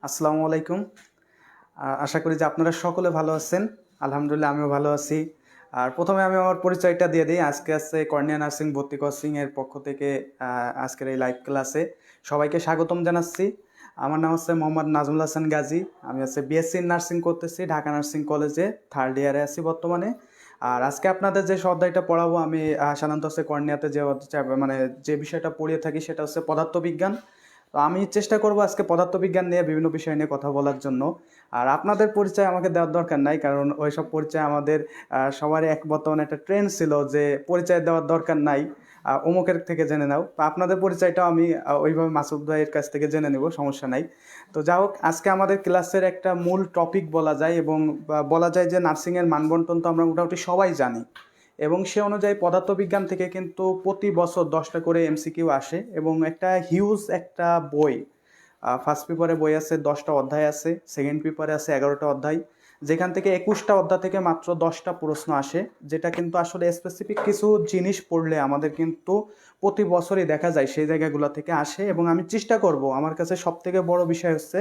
আসসালামু আলাইকুম। আশা করি যে আপনারা সকলে ভালো আছেন। আলহামদুলিল্লাহ আমিও ভালো আছি। আর প্রথমে আমি আমার পরিচয়টা দিয়ে দিই। আজকে আছে কর্নিয়া নার্সিং ভর্তি কোচিং এর পক্ষ থেকে আজকের এই লাইভ ক্লাসে সবাইকে স্বাগতম জানাচ্ছি। আমার নাম হচ্ছে মোহাম্মদ নাজমুল হাসান গাজী। আমি হচ্ছে বিএসসি নার্সিং করতেছি ঢাকা নার্সিং কলেজে, 3rd ইয়ারে আছি বর্তমানে। আর আজকে আপনাদের যে অধ্যায়টা পড়াবো আমি সাধারণত হচ্ছে কর্নিয়াতে মানে যে বিষয়টা পড়িয়ে থাকি সেটা হচ্ছে পদার্থবিজ্ঞান। তো আমি চেষ্টা করব আজকে পদার্থবিজ্ঞান নিয়ে বিভিন্ন বিষয় নিয়ে কথা বলার জন্য। আর আপনাদের পরিচয় আমাকে দেওয়ার দরকার নাই, কারণ ওইসব পরিচয় আমাদের সবারই এক বর্তমানে একটা ট্রেন্ড ছিল যে পরিচয় দেওয়ার দরকার নাই, অমুকের থেকে জেনে নাও। তো আপনাদের পরিচয়টাও আমি ওইভাবে মাসুদ ভাইয়ের কাছ থেকে জেনে নেব, সমস্যা নাই। তো যা হোক, আজকে আমাদের ক্লাসের একটা মূল টপিক বলা যায়, এবং বলা যায় যে নার্সিংয়ের মানবন্টন তো আমরা মোটামুটি সবাই জানি, এবং সে অনুযায়ী পদার্থবিজ্ঞান থেকে কিন্তু প্রতি বছর 10টা করে এমসিকিউ আসে, এবং একটা হিউজ একটা বই, ফার্স্ট পেপারে বই আছে 10টা অধ্যায় আছে, সেকেন্ড পেপারে আছে 11টা অধ্যায়, যেখান থেকে 21টা অধ্যায় থেকে মাত্র 10টা প্রশ্ন আসে, যেটা কিন্তু আসলে স্পেসিফিক কিছু জিনিস পড়লে আমাদের কিন্তু প্রতি বছরই দেখা যায় সেই জায়গাগুলো থেকে আসে। এবং আমি চেষ্টা করব, আমার কাছে সবথেকে বড় বিষয় হচ্ছে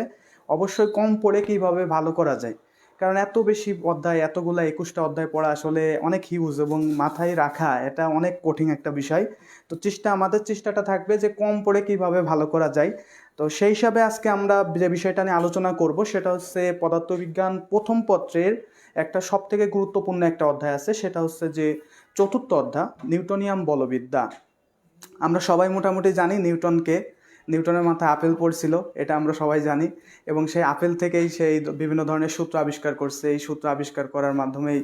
অবশ্যই কম পড়ে কিভাবে ভালো করা যায়, কারণ এত বেশি অধ্যায়, এতগুলা 21টা অধ্যায় পড়া আসলে অনেক হিউজ, এবং মাথায় রাখা এটা অনেক কঠিন একটা বিষয়। তো আমাদের চেষ্টাটা থাকবে যে কম পড়ে কিভাবে ভালো করা যায়। তো সেই হিসাবে আজকে আমরা যে বিষয়টা নিয়ে আলোচনা করব সেটা হচ্ছে পদার্থবিজ্ঞান প্রথম পত্রের একটা সবথেকে গুরুত্বপূর্ণ একটা অধ্যায় আছে, সেটা হচ্ছে যে 4র্থ অধ্যায়, নিউটনিয়াম বলবিদ্যা। আমরা সবাই মোটামুটি জানি নিউটনের মাথায় আপেল পড়ছিল, এটা আমরা সবাই জানি। এবং সেই আপেল থেকেই সেই বিভিন্ন ধরনের সূত্র আবিষ্কার করছে। এই সূত্র আবিষ্কার করার মাধ্যমেই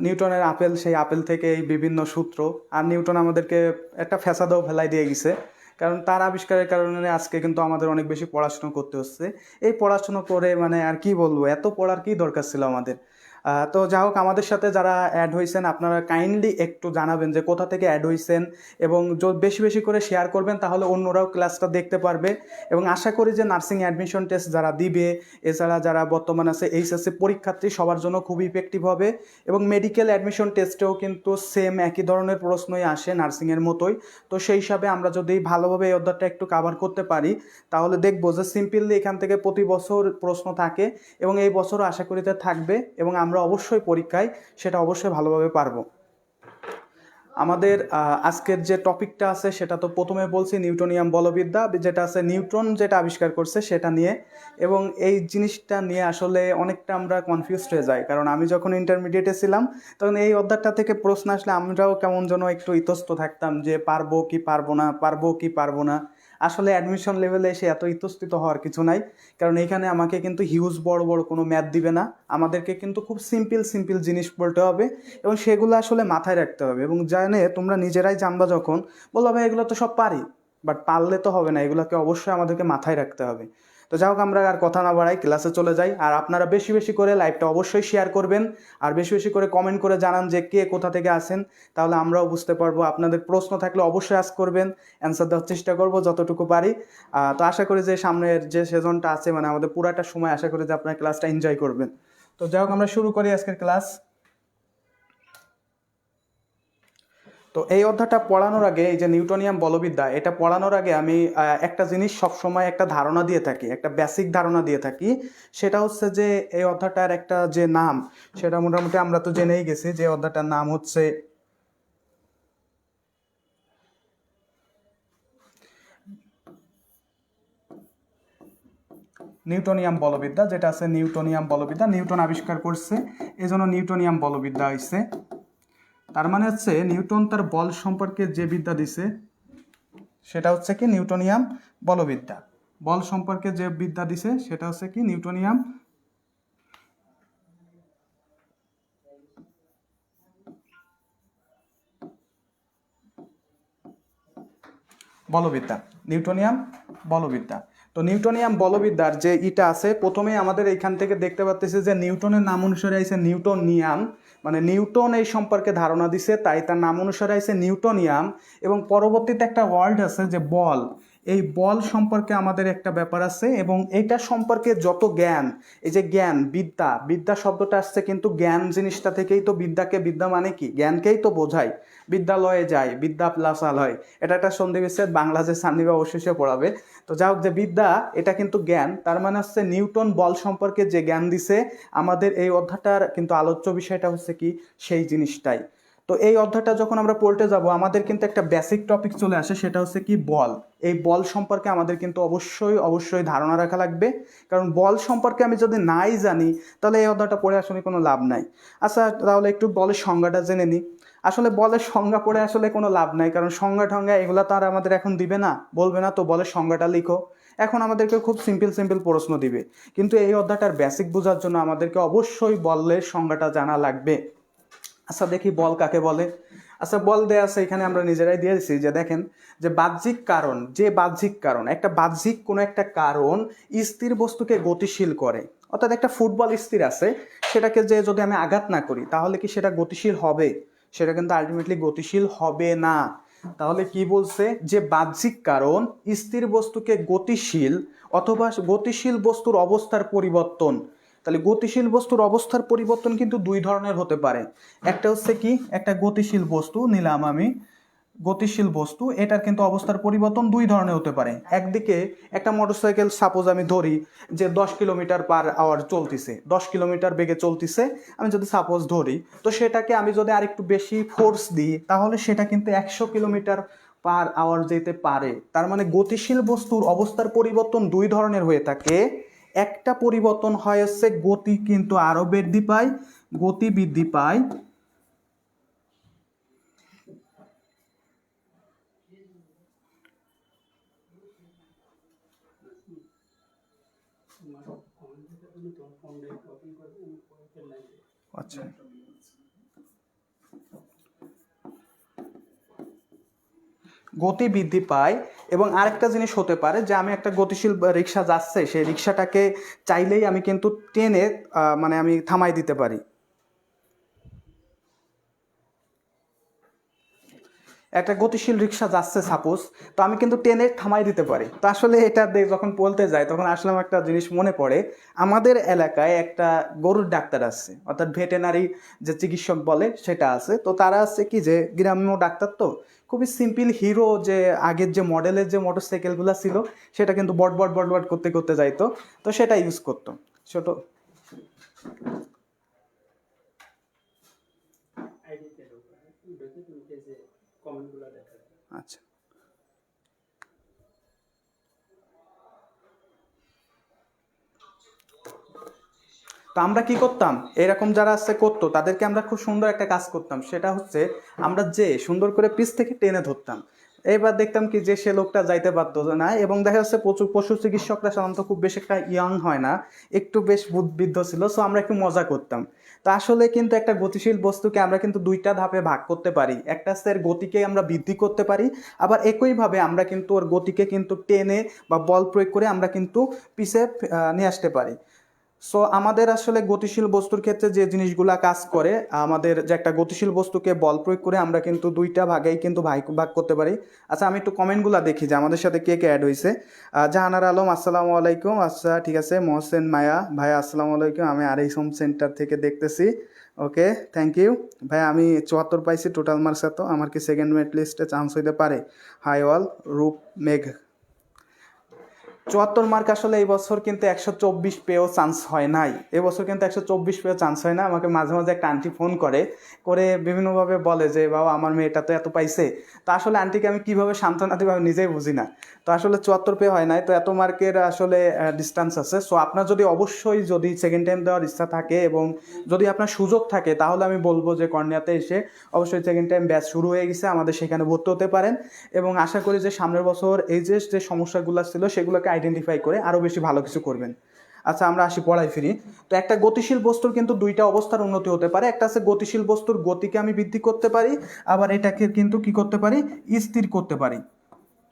নিউটনের আপেল, সেই আপেল থেকে এই বিভিন্ন সূত্র। আর নিউটন আমাদেরকে একটা ফ্যাসাদও ফেলাই দিয়ে গেছে, কারণ তার আবিষ্কারের কারণে আজকে কিন্তু আমাদের অনেক বেশি পড়াশোনা করতে হচ্ছে। এই পড়াশোনা করে মানে আর কি বলবো, এত পড়ার কি দরকার ছিল আমাদের। তো যা হোক, আমাদের সাথে যারা অ্যাড হয়েছেন আপনারা কাইন্ডলি একটু জানাবেন যে কোথা থেকে অ্যাড হয়েছেন, এবং বেশি বেশি করে শেয়ার করবেন, তাহলে অন্যরাও ক্লাসটা দেখতে পারবে। এবং আশা করি যে নার্সিং অ্যাডমিশন টেস্ট যারা দিবে, এছাড়া যারা বর্তমান আছে এইচএসসি পরীক্ষার্থী, সবার জন্য খুবই ইফেক্টিভ হবে। এবং মেডিকেল অ্যাডমিশন টেস্টেও কিন্তু সেম একই ধরনের প্রশ্নই আসে নার্সিংয়ের মতোই। তো সেই হিসাবে আমরা যদি ভালোভাবে এই অধ্যায়টা একটু কাভার করতে পারি, তাহলে দেখবো যে সিম্পলি এখান থেকে প্রতি বছর প্রশ্ন থাকে, এবং এই বছরও আশা করিতে থাকবে, এবং আমরা অবশ্যই পরীক্ষায় সেটা অবশ্যই ভালোভাবে পারবো। আমাদের আজকের যে টপিকটা আছে সেটা তো প্রথমে বলছি নিউটনিয়াম বলবিদ্যা, যেটা আছে নিউটন যেটা আবিষ্কার করছে সেটা নিয়ে। এবং এই জিনিসটা নিয়ে আসলে অনেকটা আমরা কনফিউজড হয়ে যাই, কারণ আমি যখন ইন্টারমিডিয়েটে ছিলাম তখন এই অধ্যায়টা থেকে প্রশ্ন আসলে আমরাও কেমন যেন একটু ইতস্ত থাকতাম যে পারবো কি পারবো না, পারবো কি পারবো না। আসলে অ্যাডমিশন লেভেলে এসে এত ইতস্তিত হওয়ার কিছু নাই, কারণ এইখানে আমাকে কিন্তু হিউজ বড় বড় কোনো ম্যাথ দিবে না, আমাদেরকে কিন্তু খুব সিম্পল সিম্পল জিনিস পড়তে হবে, এবং সেগুলো আসলে মাথায় রাখতে হবে। এবং জানে তোমরা নিজেরাই জানবা যখন, বললো ভাই এগুলো তো সব পারি, বাট পারলে তো হবে না, এগুলোকে অবশ্যই আমাদেরকে মাথায় রাখতে হবে। তো যাই হোক, আমরা আর কথা না বাড়াই, ক্লাসে চলে যাই। আর আপনারা বেশি বেশি করে লাইভটা অবশ্যই শেয়ার করবেন, আর বেশি বেশি করে কমেন্ট করে জানান যে কে কোথা থেকে আসেন, তাহলে আমরাও বুঝতে পারবো। আপনাদের প্রশ্ন থাকলে অবশ্যই আস্ক করবেন, অ্যান্সার দেওয়ার চেষ্টা করবো যতটুকু পারি। তো আশা করি যে সামনের যে সেজনটা আছে, মানে আমাদের পুরাটা সময় আশা করি যে আপনার ক্লাসটা এনজয় করবেন। তো যাই হোক, আমরা শুরু করি আজকের ক্লাস। তো এই অধ্যায়টা পড়ানোর আগে, এই যে নিউটনিয়াম বলবিদ্যা, এটা পড়ানোর আগে আমি একটা জিনিস সবসময় একটা ধারণা দিয়ে থাকি, একটা বেসিক ধারণা দিয়ে থাকি। সেটা হচ্ছে যে এই অধ্যায়টার একটা যে নাম, সেটা মোটামুটি আমরা তো জেনেই গেছি যে অধ্যায়টার নাম হচ্ছে নিউটনিয়াম বলবিদ্যা। যেটা আছে নিউটনিয়াম বলবিদ্যা, নিউটন আবিষ্কার করছে, এজন্য নিউটনিয়াম বলবিদ্যা হয়েছে। তার মানে হচ্ছে নিউটন তার বল সম্পর্কে যে বিদ্যা দিছে সেটা হচ্ছে কি নিউটনিয়াম বলবিদ্যা। বল সম্পর্কে যে বিদ্যা দিছে সেটা হচ্ছে কি নিউটনিয়াম বলবিদ্যা, নিউটনিয়াম বলবিদ্যা। তো নিউটনিয়াম বলবিদ্যার যে ইটা আছে, প্রথমেই আমাদের এইখান থেকে দেখতে পাচ্ছি যে নিউটনের নাম অনুসারে আছে নিউটনিয়াম, মানে নিউটন এই সম্পর্কে ধারণা দিছে, তাই তার নাম অনুসারে আছে নিউটনিয়াম। এবং পরবর্তীতে একটা ওয়ার্ড আছে যে বল, এই বল সম্পর্কে আমাদের একটা ব্যাপার আছে, এবং এটা সম্পর্কে যত জ্ঞান, এই যে জ্ঞান, বিদ্যা, বিদ্যা শব্দটা আসছে কিন্তু জ্ঞান জিনিসটা থেকেই তো, বিদ্যাকে, বিদ্যা মানে কি, জ্ঞানকেই তো বোঝায়। বিদ্যালয়ে যায়, বিদ্যা প্লাস আলয়, এটা একটা সন্ধি বিচ্ছেদ, বাংলা যে সান্নিবা অবশেষে পড়াবে। তো যাই হোক, যে বিদ্যা এটা কিন্তু জ্ঞান, তার মানে হচ্ছে নিউটন বল সম্পর্কে যে জ্ঞান দিছে, আমাদের এই অধ্যায়টার কিন্তু আলোচ্য বিষয়টা হচ্ছে কি সেই জিনিসটাই। তো এই অধ্যায়টা যখন আমরা পড়তে যাব, আমাদের কিন্তু একটা বেসিক টপিক চলে আসে, সেটা হচ্ছে কি বল। এই বল সম্পর্কে আমাদের কিন্তু অবশ্যই অবশ্যই ধারণা রাখা লাগবে, কারণ বল সম্পর্কে আমি যদি নাই জানি, তাহলে এই অধ্যায়টা পড়ে আসলে কোনো লাভ নাই। আচ্ছা, তাহলে একটু বলের সংজ্ঞাটা জেনে নিই। আসলে বলের সংজ্ঞা পড়ে আসলে কোনো লাভ নাই, কারণ সংজ্ঞা ঠঙ্গা এগুলো তো আর আমাদের এখন দিবে না, বলবে না তো বলের সংজ্ঞাটা লিখো। এখন আমাদেরকে খুব সিম্পল সিম্পল প্রশ্ন দিবে, কিন্তু এই অধ্যায়টার বেসিক বোঝার জন্য আমাদেরকে অবশ্যই বলের সংজ্ঞাটা জানা লাগবে। আচ্ছা দেখি বল কাকে বলে। আচ্ছা, বল দেয়া আছে এখানে, আমরা নিজেরাই দিয়ে দিচ্ছি, যে দেখেন যে বাহ্যিক কারণ, যে বাহ্যিক কারণ, একটা বাহ্যিক কোনো একটা কারণ স্থির বস্তুকে গতিশীল করে। অর্থাৎ একটা ফুটবল স্থির আছে, সেটাকে যে যদি আমি আঘাত না করি, তাহলে কি সেটা গতিশীল হবে? সেটা কিন্তু আলটিমেটলি গতিশীল হবে না। তাহলে কি বলছে, যে বাহ্যিক কারণ স্থির বস্তুকে গতিশীল অথবা গতিশীল বস্তুর অবস্থার পরিবর্তন। তাহলে গতিশীল বস্তুর অবস্থার পরিবর্তন কিন্তু দুই ধরনের হতে পারে। একটা হচ্ছে কি, একটা গতিশীল বস্তু নিলাম আমি, গতিশীল বস্তু, এটার কিন্তু অবস্থার পরিবর্তন দুই ধরনের হতে পারে। একদিকে একটা মোটরসাইকেল সাপোজ আমি ধরি যে 10 কিলোমিটার/আওয়ার চলতেছে, 10 কিলোমিটার বেগে চলতেছে, আমি যদি সাপোজ ধরি, তো সেটাকে আমি যদি আরেকটু বেশি ফোর্স দিই, তাহলে সেটা কিন্তু 100 কিলোমিটার/আওয়ার যেতে পারে। তার মানে গতিশীল বস্তুর অবস্থার পরিবর্তন দুই ধরনের হয়ে থাকে। একটা পরিবর্তন হয় হচ্ছে গতি কিন্তু আরো বৃদ্ধি পায়, গতি বৃদ্ধি পায়। আচ্ছা, গতি বৃদ্ধি পায়। এবং আরেকটা জিনিস হতে পারে যে আমি একটা গতিশীল রিক্সা যাচ্ছে, সেই রিক্সাটাকে চাইলেই আমি কিন্তু টেনে মানে আমি থামাই দিতে পারি। একটা গতিশীল রিক্সা যাচ্ছে সাপোজ, তো আমি কিন্তু টেনে থামাই দিতে পারি। তো আসলে এটা যখন বলতে যাই, তখন আসলে আমার একটা জিনিস মনে পড়ে। আমাদের এলাকায় একটা গরুর ডাক্তার আছে, অর্থাৎ ভেটেনারি যে চিকিৎসক বলে সেটা আছে। তো তারা আছে কি, যে গ্রাম্য ডাক্তার, তো খুবই সিম্পল হিরো, যে আগের যে মডেলের যে মোটরসাইকেলগুলো ছিল, সেটা কিন্তু বট বট বট বট করতে করতে যাইতো, তো সেটা ইউজ করতো ছোট। আচ্ছা, তো আমরা কি করতাম, এরকম যারা আছে করতো, তাদেরকে আমরা খুব সুন্দর একটা কাজ করতাম, সেটা হচ্ছে আমরা যে সুন্দর করে পিছ থেকে টেনে ধরতাম। এবার দেখতাম কি, যে সে লোকটা যাইতে পারতো না, এবং দেখা যাচ্ছে প্রচুর পশু চিকিৎসকরা সাধারণত খুব বেশ একটা ইয়াং হয় না, একটু বেশ বুদ্ধিবৃদ্ধ ছিল, সো আমরা একটু মজা করতাম। তো আসলে কিন্তু একটা গতিশীল বস্তুকে আমরা কিন্তু দুইটা ধাপে ভাগ করতে পারি। একটা হচ্ছে এর গতিকে আমরা বৃদ্ধি করতে পারি, আবার একইভাবে আমরা কিন্তু ওর গতিকে কিন্তু টেনে বা বল প্রয়োগ করে আমরা কিন্তু পিছে নিয়ে আসতে পারি। সো আমাদের আসলে গতিশীল বস্তুর ক্ষেত্রে যে জিনিসগুলা কাজ করে, আমাদের যে একটা গতিশীল বস্তুকে বল প্রয়োগ করে আমরা কিন্তু দুইটা ভাগেই কিন্তু ভাগ করতে পারি। আচ্ছা, আমি একটু কমেন্টগুলো দেখি যে আমাদের সাথে কে কে অ্যাড হয়েছে। জাহানার আলম, আসসালামু আলাইকুম। আচ্ছা ঠিক আছে, মহসেন মায়া ভাই, আসসালামু আলাইকুম, আমি আরএস হোম সেন্টার থেকে দেখতেছি। ওকে, থ্যাংক ইউ ভাই। আমি 74 পাইছি টোটাল মার্কস, এত আমার কি সেকেন্ড মেরিট লিস্টে চান্স হইতে পারে? হাই অল, রূপ মেঘ। 74 মার্ক আসলে এই বছর কিন্তু 124 পেয়েও চান্স হয় নাই, এবছর কিন্তু 124 পেয়েও চান্স হয় না। আমাকে মাঝে মাঝে একটা আন্টি ফোন করে করে বিভিন্নভাবে বলে যে বাবা আমার মেয়েটা তো এত পাইছে। তো আসলে আন্টিকে আমি কীভাবে সান্ত্বনা দিই নিজেই বুঝি না। তো আসলে 74 পেয়ে হয় নাই, তো এত মার্কের আসলে ডিস্টেন্স আছে। সো আপনার যদি অবশ্যই যদি সেকেন্ড টাইম দেওয়ার ইচ্ছা থাকে এবং যদি আপনার সুযোগ থাকে, তাহলে আমি বলবো যে কর্নিয়াতে এসে অবশ্যই সেকেন্ড টাইম ব্যাচ শুরু হয়ে গেছে, আমাদের সেখানে ভর্তি হতে পারেন। এবং আশা করি যে সামনের বছর এই যে সমস্যাগুলো ছিল সেগুলোকে আইডেন্টিফাই করে আরও বেশি ভালো কিছু করবেন। আচ্ছা, আমরা আসি পড়ায় ফিরি। তো একটা গতিশীল বস্তুর কিন্তু দুইটা অবস্থার উন্নতি হতে পারে। একটা আছে গতিশীল বস্তুর গতিকে আমি বৃদ্ধি করতে পারি, আবার এটাকে কিন্তু কি করতে পারি, স্থির করতে পারি।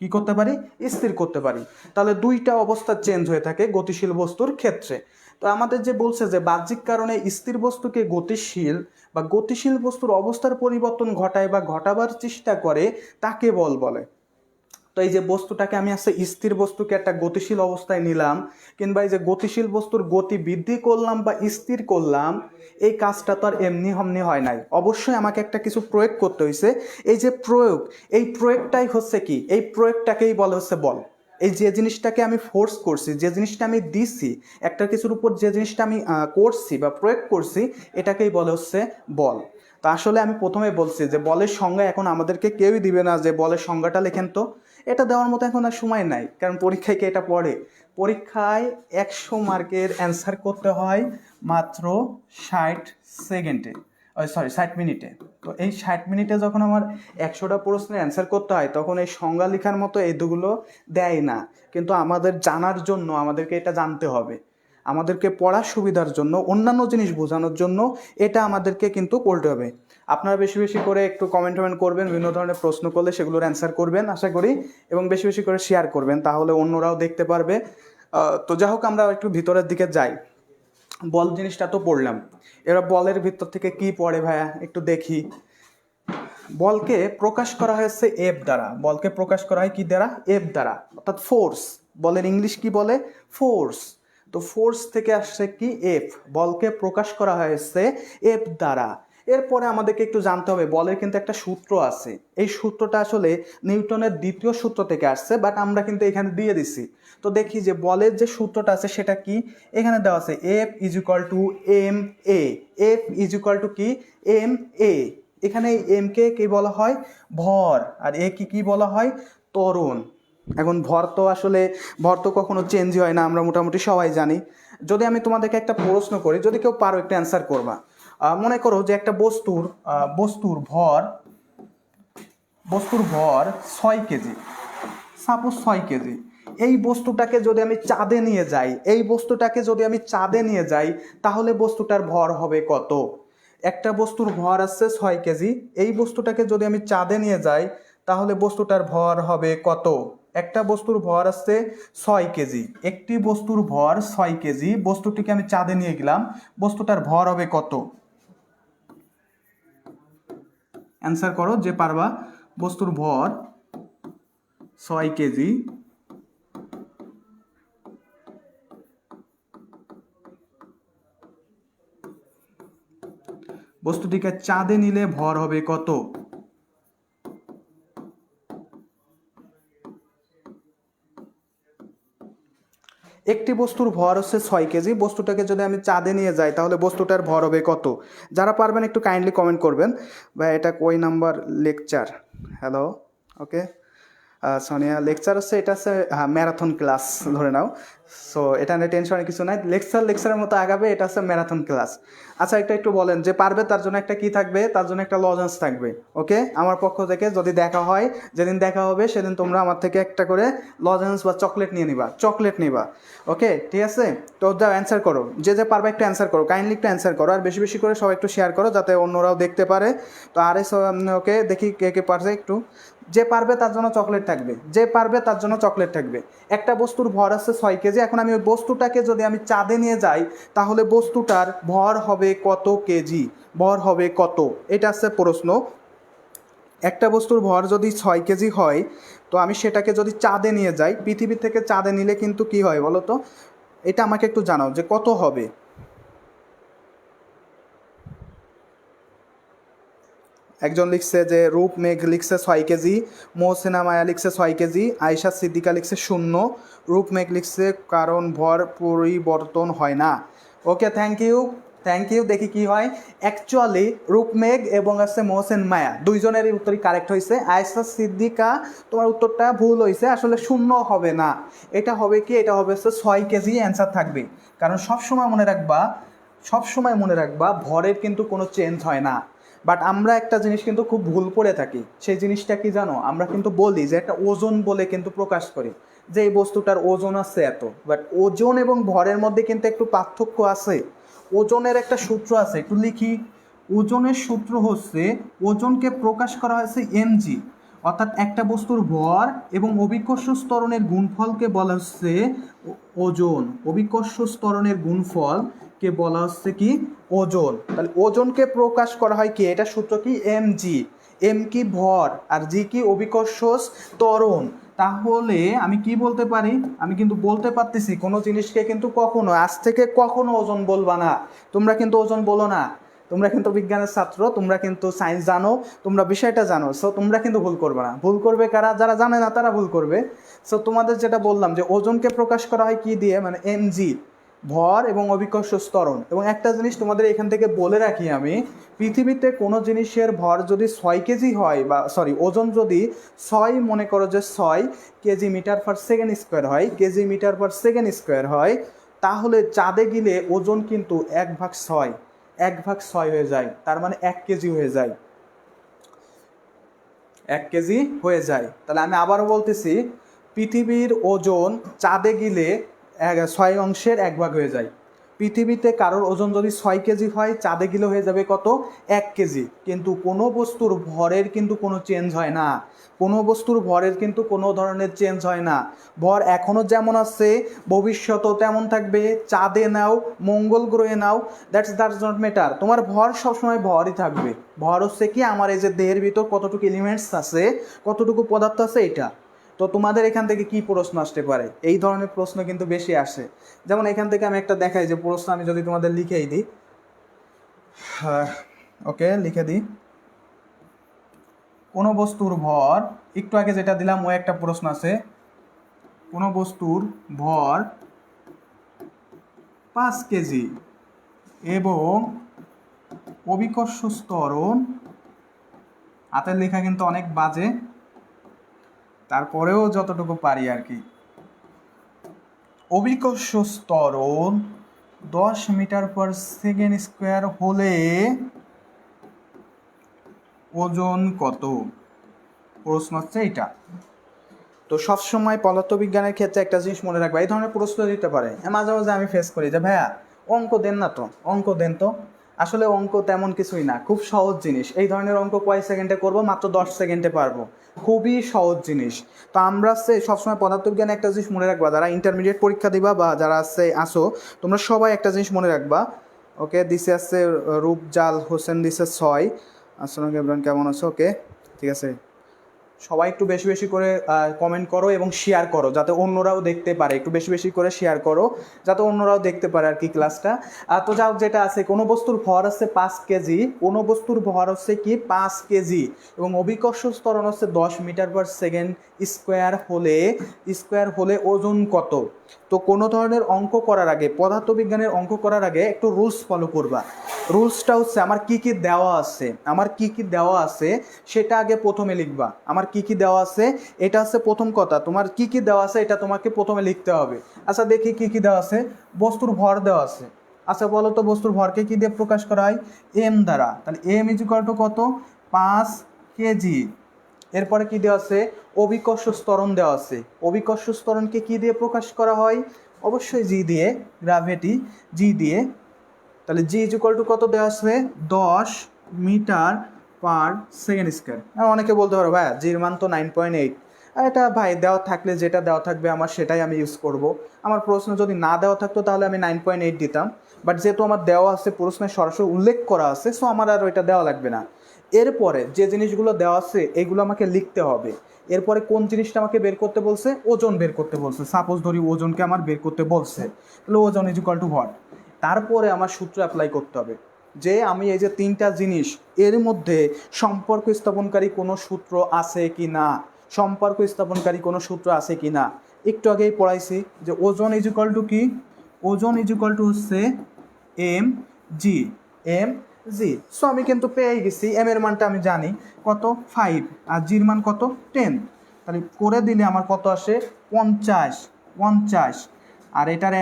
কি করতে পারি, স্থির করতে পারি। তাহলে দুইটা অবস্থা চেঞ্জ হয়ে থাকে গতিশীল বস্তুর ক্ষেত্রে। তো আমাদের যে বলছে যে বাহ্যিক কারণে স্থির বস্তুকে গতিশীল বা গতিশীল বস্তুর অবস্থার পরিবর্তন ঘটায় বা ঘটাবার চেষ্টা করে, তাকে বল বলে। তো এই যে বস্তুটাকে আমি আসলে স্থির বস্তুকে একটা গতিশীল অবস্থায় নিলাম, কিংবা এই যে গতিশীল বস্তুর গতি বৃদ্ধি করলাম বা স্থির করলাম, এই কাজটা তো আর এমনি হমনি হয় নাই, অবশ্যই আমাকে একটা কিছু প্রয়োগ করতে হয়েছে। এই যে প্রয়োগ, এই প্রয়োগটাই হচ্ছে কি, এই প্রয়োগটাকেই বলে হচ্ছে বল। এই যে জিনিসটাকে আমি ফোর্স করছি, যে জিনিসটা আমি দিছি, একটা কিছুর উপর যে জিনিসটা আমি করছি বা প্রয়োগ করছি, এটাকেই বলে হচ্ছে বল। তো আসলে আমি প্রথমে বলছি যে বলের সংজ্ঞা এখন আমাদেরকে কেউই দিবে না যে বলের সংজ্ঞাটা লেখেন, তো এটা দেওয়ার মতো এখন আর সময় নাই, কারণ পরীক্ষায় কে এটা পড়ে। পরীক্ষায় 100 মার্কের অ্যান্সার করতে হয় মাত্র 60 সেকেন্ডে, 60 মিনিটে। তো এই 60 মিনিটে যখন আমার 100টা প্রশ্নের অ্যান্সার করতে হয়, তখন এই সংজ্ঞা লেখার মতো এগুলো দেয় না। কিন্তু আমাদের জানার জন্য আমাদেরকে এটা জানতে হবে, আমাদেরকে পড়ার সুবিধার জন্য, অন্যান্য জিনিস বোঝানোর জন্য এটা আমাদেরকে কিন্তু পড়তে হবে। আপনারা বেশি বেশি করে একটু কমেন্ট করবেন, বিভিন্ন ধরনের প্রশ্ন করলে সেগুলোর অ্যান্সার করবেন আশা করি, এবং বেশি বেশি করে শেয়ার করবেন, তাহলে অন্যরাও দেখতে পারবে। তো যাই হোক, আমরা একটু ভিতরের দিকে যাই। বল জিনিসটা তো পড়লাম, এবার বলের ভিতর থেকে কি পড়ে ভাইয়া একটু দেখি। বলকে প্রকাশ করা হয়েছে এফ দ্বারা। বলকে প্রকাশ করা হয় কি দ্বারা? এফ দ্বারা, অর্থাৎ ফোর্স। বলের ইংলিশ কি বলে? ফোর্স। তো ফোর্স থেকে আসছে কি? এফ। বলকে প্রকাশ করা হয়েছে এফ দ্বারা। এরপরে আমাদেরকে একটু জানতে হবে, বলের কিন্তু একটা সূত্র আছে। এই সূত্রটা আসলে নিউটনের দ্বিতীয় সূত্র থেকে আসছে, বাট আমরা কিন্তু এখানে দিয়ে দিছি। তো দেখি যে বলের যে সূত্রটা আছে সেটা কি, এখানে দেওয়া আছে F is equal to M A. F is equal to কি? M A. এখানে এম কে কি বলা হয়? ভর। আর এ কি বলা হয়? ত্বরণ। এখন ভর তো কখনো চেঞ্জ হয় না, আমরা মোটামুটি সবাই জানি। যদি আমি তোমাদেরকে একটা প্রশ্ন করি, যদি কেউ পারো একটা অ্যান্সার করবা। মনে করো যে একটা বস্তুর ভর 6 কেজি, সাপোজ 6 কেজি। এই বস্তুটাকে যদি আমি চাঁদে নিয়ে যাই, তাহলে বস্তুটার ভর হবে কত? একটা বস্তুর ভর আছে 6 কেজি, এই বস্তুটাকে যদি আমি চাঁদে নিয়ে যাই, তাহলে বস্তুটার ভর হবে কত? একটা বস্তুর ভর আছে 6 কেজি, একটি বস্তুর ভর 6 কেজি, বস্তুটিকে আমি চাঁদে নিয়ে গেলাম, বস্তুটার ভর হবে কত? অ্যান্সার করো যে পারবা। বস্তুর ভর 6 কেজি, বস্তুটিকে চাঁদে নিলে ভর হবে কত? একটি বস্তুর ভর হচ্ছে 6 কেজি, বস্তুটাকে যদি আমি চাঁদে নিয়ে যাই, তাহলে বস্তুটার ভর হবে কত? যারা পারবেন একটু কাইন্ডলি কমেন্ট করবেন। বা এটা কই নাম্বার লেকচার? হ্যালো, ওকে। সোনিয়া লেকচার হচ্ছে, এটা হচ্ছে ম্যারাথন ক্লাস ধরে নাও। সো এটা নিয়ে টেনশনের কিছু নাই, লেকচারের মতো আগাবে, এটা হচ্ছে ম্যারাথন ক্লাস। আচ্ছা, এটা একটু বলেন, যে পারবে তার জন্য একটা কি থাকবে? তার জন্য একটা লজেন্স থাকবে। ওকে, আমার পক্ষ থেকে যদি দেখা হয়, যেদিন দেখা হবে সেদিন তোমরা আমার থেকে একটা করে লজেন্স বা চকলেট নিবা। ওকে, ঠিক আছে। তো যাও অ্যান্সার করো, যে পারবে একটু অ্যান্সার করো, কাইন্ডলি একটু অ্যান্সার করো, আর বেশি বেশি করে সবাই একটু শেয়ার করো, যাতে অন্যরাও দেখতে পারে। তো ওকে, দেখি কে পারছে একটু। যে পারবে তার জন্য চকলেট থাকবে। একটা বস্তুর ভর আছে 6 কেজি। এখন আমি ওই বস্তুটাকে যদি আমি চাঁদে নিয়ে যাই, তাহলে বস্তুটার ভর হবে কত কেজি? ভর হবে কত? এটা আছে প্রশ্ন। একটা বস্তুর ভর যদি 6 কেজি হয়, তো আমি সেটাকে যদি চাঁদে নিয়ে যাই, পৃথিবী থেকে চাঁদে নিলে কিন্তু কি হয় বলো তো? এটা আমাকে একটু জানাও যে কত হবে। একজন লিখছে যে রূপ মেঘ লিখছে 6 কেজি, মোহসেনা মায়া লিখছে 6 কেজি, আয়েশা সিদ্দিকা লিখছে 0, রূপ মেঘ লিখছে কারণ ভর পরিবর্তন হয় না। ওকে, থ্যাংক ইউ। দেখি কি হয়। অ্যাকচুয়ালি রূপমেঘ এবং আছে মোহসেন মায়া দুইজনেরই উত্তরই কারেক্ট হয়েছে। আয়েশা সিদ্দিকা, তোমার উত্তরটা ভুল হয়েছে, আসলে 0 হবে না, এটা হবে কি? এটা হবে হচ্ছে 6 কেজি অ্যান্সার থাকবে। কারণ সবসময় মনে রাখবা ভরের কিন্তু কোনো চেঞ্জ হয় না। বাট আমরা একটা জিনিস কিন্তু খুব ভুল করে থাকি, সেই জিনিসটা কি জানো? আমরা কিন্তু বলি যে একটা ওজন বলে কিন্তু প্রকাশ করি, যে এই বস্তুটার ওজন আছে এত। বাট ওজন এবং ভরের মধ্যে কিন্তু একটু পার্থক্য আছে। ওজনের একটা সূত্র আছে, একটু লিখি। ওজনের সূত্র হচ্ছে, ওজনকে প্রকাশ করা হয়েছে এমজি, অর্থাৎ একটা বস্তুর ভর এবং অভিকর্ষ ত্বরণের গুণফলকে বলা হচ্ছে ওজন। অভিকর্ষ ত্বরণের গুণফলকে বলা হচ্ছে কি? ওজন। তাহলে ওজনকে প্রকাশ করা হয় কি? এটা সূত্র কি? এমজি। এম কি? ভর, আর জি কি? অভিকর্ষ ত্বরণ। তাহলে আমি কি বলতে পারি, আমি কিন্তু বলতে পারতেছি কোনো জিনিসকে কিন্তু কখনো আজ থেকে কখনো ওজন বলবা না। তোমরা কিন্তু ওজন বলো না, তোমরা কিন্তু বিজ্ঞানের ছাত্র, তোমরা কিন্তু সায়েন্স জানো, তোমরা বিষয়টা জানো, সো তোমরা কিন্তু ভুল করবে না। ভুল করবে কারা? যারা জানে না তারা ভুল করবে। সো তোমাদের যেটা বললাম যে ওজনকে প্রকাশ করা হয় কি দিয়ে, মানে mg, ভর এবং অভিকর্ষ ত্বরণ। এবং একটা জিনিস তোমাদের এখান থেকে বলে রাখি আমি, পৃথিবীতে কোনো জিনিসের ভর যদি 6 কেজি হয়, বা সরি ওজন যদি 6, মনে করো যে 6 kg metre per second square হয়, kg metre per second square হয়, তাহলে চাঁদে গেলে ওজন কিন্তু 1/6, 1/6 হয়ে যায়। তার মানে 1 কেজি হয়ে যায়, 1 কেজি হয়ে যায়। তাহলে আমি আবারও বলতেছি, পৃথিবীর ওজন চাঁদে গেলে 6 অংশের 1 ভাগ হয়ে যায়। পৃথিবীতে কারোর ওজন যদি 6 কেজি হয়, চাঁদে গেলে হয়ে যাবে কত? 1 কেজি। কিন্তু কোনো বস্তুর ভরের কিন্তু কোনো চেঞ্জ হয় না, কোনো বস্তুর ভরের কিন্তু কোনো ধরনের চেঞ্জ হয় না। ভর এখনও যেমন আছে, ভবিষ্যতেও তেমন থাকবে। চাঁদে নাও, মঙ্গল গ্রহে নাও, দ্যাটস নট ম্যাটার, তোমার ভর সবসময় ভরই থাকবে। ভর হচ্ছে কি, আমার এই যে দেহের ভিতর কতটুকু এলিমেন্টস আছে, কতটুকু পদার্থ আছে, এটা। তো তোমাদের এখান থেকে কি প্রশ্ন আসতে পারে? এই ধরনের প্রশ্ন কিন্তু বেশি আসে। যেমন এখান থেকে আমি একটা দেখাই যে প্রশ্ন আমি যদি তোমাদের লিখেই দিই, ওকে লিখে দিই, কোনো বস্তুর ভর, একটু আগে যেটা দিলাম ও একটা প্রশ্ন আছে, কোনো বস্তুর ভর 5 কেজি এবং অভিকর্ষ ত্বরণ, হাতের লেখা কিন্তু অনেক বাজে, তারপরেও যতটুকু পারি আর কি। অভিকর্ষ ত্বরণ 10 মিটার পার সেকেন্ড স্কোয়ার হলে ওজন কত? প্রশ্ন হচ্ছে এটা। তো সবসময় পদার্থবিজ্ঞানের ক্ষেত্রে একটা জিনিস মনে রাখবা, এই ধরনের প্রশ্ন দিতে পারে, মাঝে মাঝে আমি ফেস করি যে ভাইয়া অঙ্ক দেন না তো, অঙ্ক দেন তো। আসলে অঙ্ক তেমন কিছুই না, খুব সহজ জিনিস। এই ধরনের অঙ্ক কয় সেকেন্ডে করবো? মাত্র 10 সেকেন্ডে পারবো, খুবই সহজ জিনিস। তো আমরা সবসময় পদার্থবিজ্ঞানে একটা জিনিস মনে রাখবা, যারা ইন্টারমিডিয়েট পরীক্ষা দিবা বা যারা আসো, তোমরা সবাই একটা জিনিস মনে রাখবা। ওকে, দিছে আছে রূপজাল হোসেন, দিছে 6। আসসালাম ইব্রাহিম, কেমন আছো? ওকে, ঠিক আছে। সবাই একটু বেশি বেশি করে কমেন্ট করো এবং শেয়ার করো, যাতে অন্যরাও দেখতে পারে। একটু বেশি বেশি করে শেয়ার করো, যাতে অন্যরাও দেখতে পারে আর কি ক্লাসটা। তো যাও, যেটা আছে, কোনো বস্তুর ভর হচ্ছে 5 কেজি, কোনো বস্তুর ভর হচ্ছে কি 5 কেজি, এবং অভিকর্ষ ত্বরণ হচ্ছে 10 মিটার পার সেকেন্ড স্কোয়ার হলে ওজন কত? তো কোনো ধরনের অঙ্ক করার আগে, পদার্থবিজ্ঞানের অঙ্ক করার আগে একটু রুলস ফলো করবা। রুলসটা হচ্ছে আমার কি কি দেওয়া আছে, আমার কি কি দেওয়া আছে সেটা আগে প্রথমে লিখবা। আমার কি কি দেওয়া আছে, এটা হচ্ছে প্রথম কথা। তোমার কি কি দেওয়া আছে এটা তোমাকে প্রথমে লিখতে হবে। আচ্ছা দেখি কি কি দেওয়া আছে। বস্তুর ভর দেওয়া আছে। আচ্ছা বলো তো, বস্তুর ভরকে কি দিয়ে প্রকাশ করা হয়? এম দ্বারা। তাহলে এম ইকুয়াল টু কত? 5 কেজি। এরপরে কি দেওয়া আছে? অভিকর্ষ ত্বরণ দেওয়া আছে। অভিকর্ষ ত্বরণকে কি দিয়ে প্রকাশ করা হয়? অবশ্যই জি দিয়ে, গ্র্যাভিটি, জি দিয়ে। তাহলে জি ইকুয়াল টু কত দেওয়া আছে? 10 মিটার পার সেকেন্ড স্কোয়ার। অনেকে বলতে পারো ভাই জির মান তো 9.8। এটা ভাই দেওয়া থাকলে যেটা দেওয়া থাকবে আমার সেটাই আমি ইউজ করব। আমার প্রশ্ন যদি না দেওয়া থাকতো তাহলে আমি 9.8 দিতাম, বাট যেহেতু আমার দেওয়া আছে, প্রশ্নে সরাসরি উল্লেখ করা আছে, সো আমার আর ওইটা দেওয়া লাগবে না। এরপরে যে জিনিসগুলো দেওয়া আছে এগুলো আমাকে লিখতে হবে। এরপরে কোন জিনিসটা আমাকে বের করতে বলছে? ওজন বের করতে বলছে। সাপোজ ধরি ওজনকে আমার বের করতে বলছে, তাহলে ওজন ইজ ইকুয়াল টু ভর। তারপরে আমার সূত্র অ্যাপ্লাই করতে হবে, যে আমি এই যে 3টা জিনিস, এর মধ্যে সম্পর্ক স্থাপনকারী কোনো সূত্র আছে কি না, সম্পর্ক স্থাপনকারী কোনো সূত্র আছে কি না। একটু আগেই পড়াইছি যে ওজন ইজ ইকুয়াল টু কি? ওজন ইজ ইকুয়াল টু হচ্ছে M G, M G. So আমি কিন্তু পেয়ে গেছি, এম এর মানটা আমি জানি কত, 5, আর জির মান কত, 10। তাহলে করে দিলে আমার কত আসে? 50। আর এটার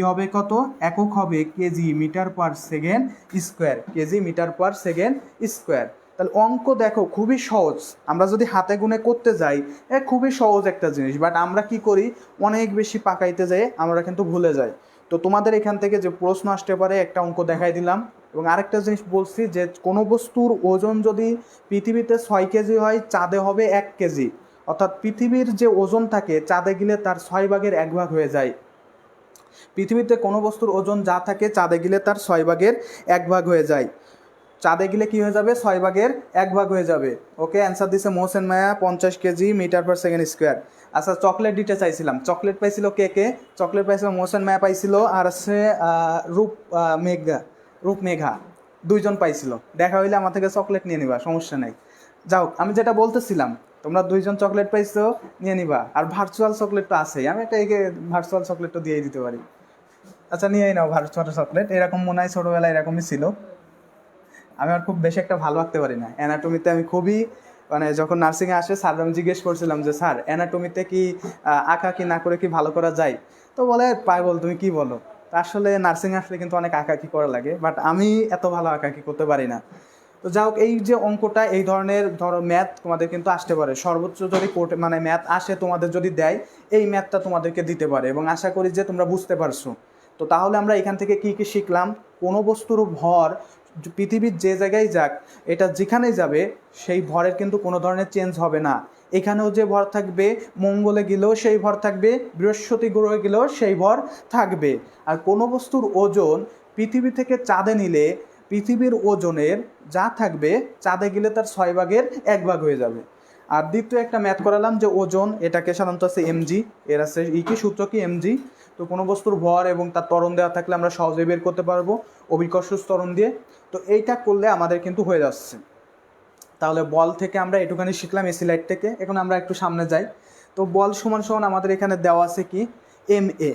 হবে কত? একক হবে KG metre per second square, KG metre per second square. তাহলে অঙ্ক দেখো খুবই সহজ, আমরা যদি হাতে গুনে করতে যাই খুবই সহজ একটা জিনিস, বাট আমরা কি করি, অনেক বেশি পাকাইতে যাই, আমরা কিন্তু ভুলে যাই। তো তোমাদের এখান থেকে যে প্রশ্ন আসতে পারে, একটা অঙ্ক দেখাই দিলাম। এবং আরেকটা জিনিস বলছি যে কোনো বস্তুর ওজন যদি পৃথিবীতে 6 কেজি হয়, চাঁদে হবে 1 কেজি। অর্থাৎ পৃথিবীর যে ওজন থাকে, চাঁদে গেলে তার 6 ভাগের 1 ভাগ হয়ে যায়। পৃথিবীতে কোনো বস্তুর ওজন যা থাকে, চাঁদে গেলে তার 6 ভাগের 1 ভাগ হয়ে যায়। চাঁদে গেলে কি হয়ে যাবে, 6/1 হয়ে যাবে। ওকে, অ্যান্সার দিছে Mohsen Maya 50 KG metre per second square. আচ্ছা, চকলেট দিতে চাইছিলাম, চকলেট পাইছিল কে? চকলেট পাইছিল মোহসেন মায়া পাইছিল, আর আছে রূপমেঘা, দুইজন পাইছিল। দেখা হইলে আমার থেকে চকলেট নিয়ে নিবা, সমস্যা নাই। যাও, আমি যেটা বলতেছিলাম, তোমরা দুইজন চকলেট পাইছো, নিয়ে নিবা। আর ভার্চুয়াল চকলেট তো আছেই, আমি একটা একে ভার্চুয়াল চকলেটটা দিয়েই দিতে পারি। আচ্ছা, নিয়েই নাও ভার্চুয়াল চকলেট। এরকম মনে হয় ছোটোবেলায় এরকমই ছিল। আমি আর খুব বেশি একটা ভালো আঁকতে পারি না অ্যানাটমিতে, আমি খুবই মানে যখন নার্সিংয়ে আসে স্যার, আমি জিজ্ঞেস করছিলাম যে স্যার অ্যানাটমিতে কি আঁকা কি না করে কি ভালো করা যায়, তো বলে পাগল তুমি কি বলো। আসলে নার্সিংয়ে আসলে কিন্তু অনেক আঁকাকি করা লাগে, বাট আমি এত ভালো আঁকাকি করতে পারি না। তো যাই হোক, এই যে অঙ্কটা, এই ধরনের ধরো ম্যাথ তোমাদের কিন্তু আসতে পারে, সর্বোচ্চ যদি মানে ম্যাথ আসে তোমাদের যদি দেয়, এই ম্যাথটা তোমাদেরকে দিতে পারে, এবং আশা করি যে তোমরা বুঝতে পারছো। তো তাহলে আমরা এখান থেকে কি কি শিখলাম? কোনো বস্তুর ভর পৃথিবীর যে জায়গায় যাক, এটা যেখানেই যাবে সেই ভরের কিন্তু কোনো ধরনের চেঞ্জ হবে না। এখানেও যে ভর থাকবে, মঙ্গলে গেলেও সেই ভর থাকবে, বৃহস্পতি গ্রহে গেলেও সেই ভর থাকবে। আর কোনো বস্তুর ওজন পৃথিবী থেকে চাঁদে নিলে পৃথিবীর ওজনের যা থাকবে, চাঁদে গেলে তার 6/1 হয়ে যাবে। আর দ্বিতীয় একটা ম্যাথ করালাম যে ওজন, এটাকে সাধারণত আছে এমজি, এর আছে কি সূত্র কি এমজি। তো কোনো বস্তুর ভর এবং তার ত্বরণ দেওয়া থাকলে আমরা সহজেই বের করতে পারবো অভিকর্ষ ত্বরণ দিয়ে। তো এইটা করলে আমাদের কিন্তু হয়ে যাচ্ছে। তাহলে বল থেকে আমরা একটুখানি শিখলাম এসি লাইট থেকে। এখন আমরা একটু সামনে যাই। তো বল সমান সমান আমাদের এখানে দেওয়া আছে কি এম এ,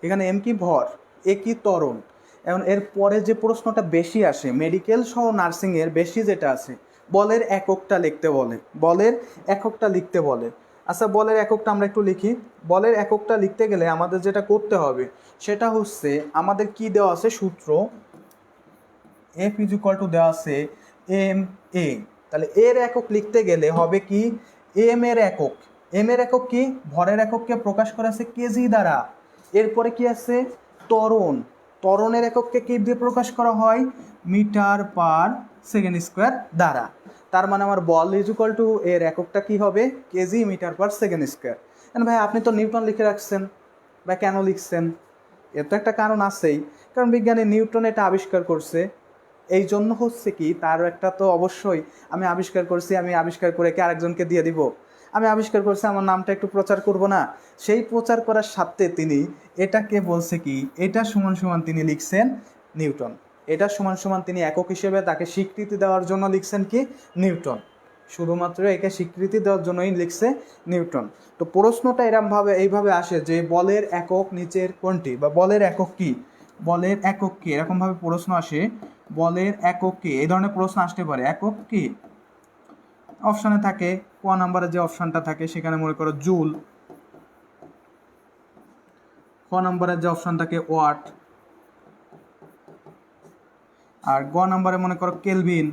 এখানে এম কি ভর, এ কি ত্বরণ। এখন এর পরে যে প্রশ্নটা বেশি আসে মেডিকেল সহ নার্সিংয়ের বেশি যেটা আছে, বলের এককটা লিখতে বলে, বলের এককটা লিখতে বলে। আচ্ছা, বলের এককটা আমরা একটু লিখি। বলের এককটা লিখতে গেলে আমাদের যেটা করতে হবে সেটা হচ্ছে, আমাদের কি দেওয়া আছে সূত্র, এফ ইজ ইকুয়াল টু দেওয়া আছে এম এ। তাহলে এর একক লিখতে গেলে হবে কি এম এর একক, এম এর একক কি ভরের একককে প্রকাশ করা আছে কেজি দ্বারা। এরপরে কি আছে ত্বরণ, ত্বরণের একককে কি দিয়ে প্রকাশ করা হয়, মিটার পার সেকেন্ড স্কোয়ার দ্বারা। তার মানে আমার বল ইজ ইকুয়াল টু এর এককটা কি হবে KG metre per second square. ভাই আপনি তো নিউটন লিখে রাখছেন, বা কেন লিখছেন? এর তো একটা কারণ আছেই, কারণ বিজ্ঞানী নিউটন এটা আবিষ্কার করছে। এই জন্য হচ্ছে কি তার একটা তো অবশ্যই, আমি আবিষ্কার করছি, আমি আবিষ্কার করে কি আরেকজনকে দিয়ে দিব? আমি আবিষ্কার করছি, আমার নামটা একটু প্রচার করব না? সেই প্রচার করার সাথে তিনি এটাকে বলছে কি, এটা সমান সমান তিনি লিখছেন নিউটন, এটা সমান সমান তিনি একক হিসেবে তাকে স্বীকৃতি দেওয়ার জন্য লিখছেন কি নিউটন, শুধুমাত্র একে স্বীকৃতি দেওয়ার জন্যই লিখছে নিউটন। তো প্রশ্নটা এরমভাবে এইভাবে আসে যে বলের একক নিচের কোনটি, বা বলের একক কি, বলের একক কি, এরকমভাবে প্রশ্ন আসে, বলের একক কি, এই ধরনের প্রশ্ন আসতে পারে। একক কি অপশানে থাকে, ক নাম্বারে যে অপশানটা থাকে সেখানে মনে করো জুল, খ নাম্বারের যে অপশান থাকে ওয়াট, আর গ নাম্বারে মনে করো কেলভিন,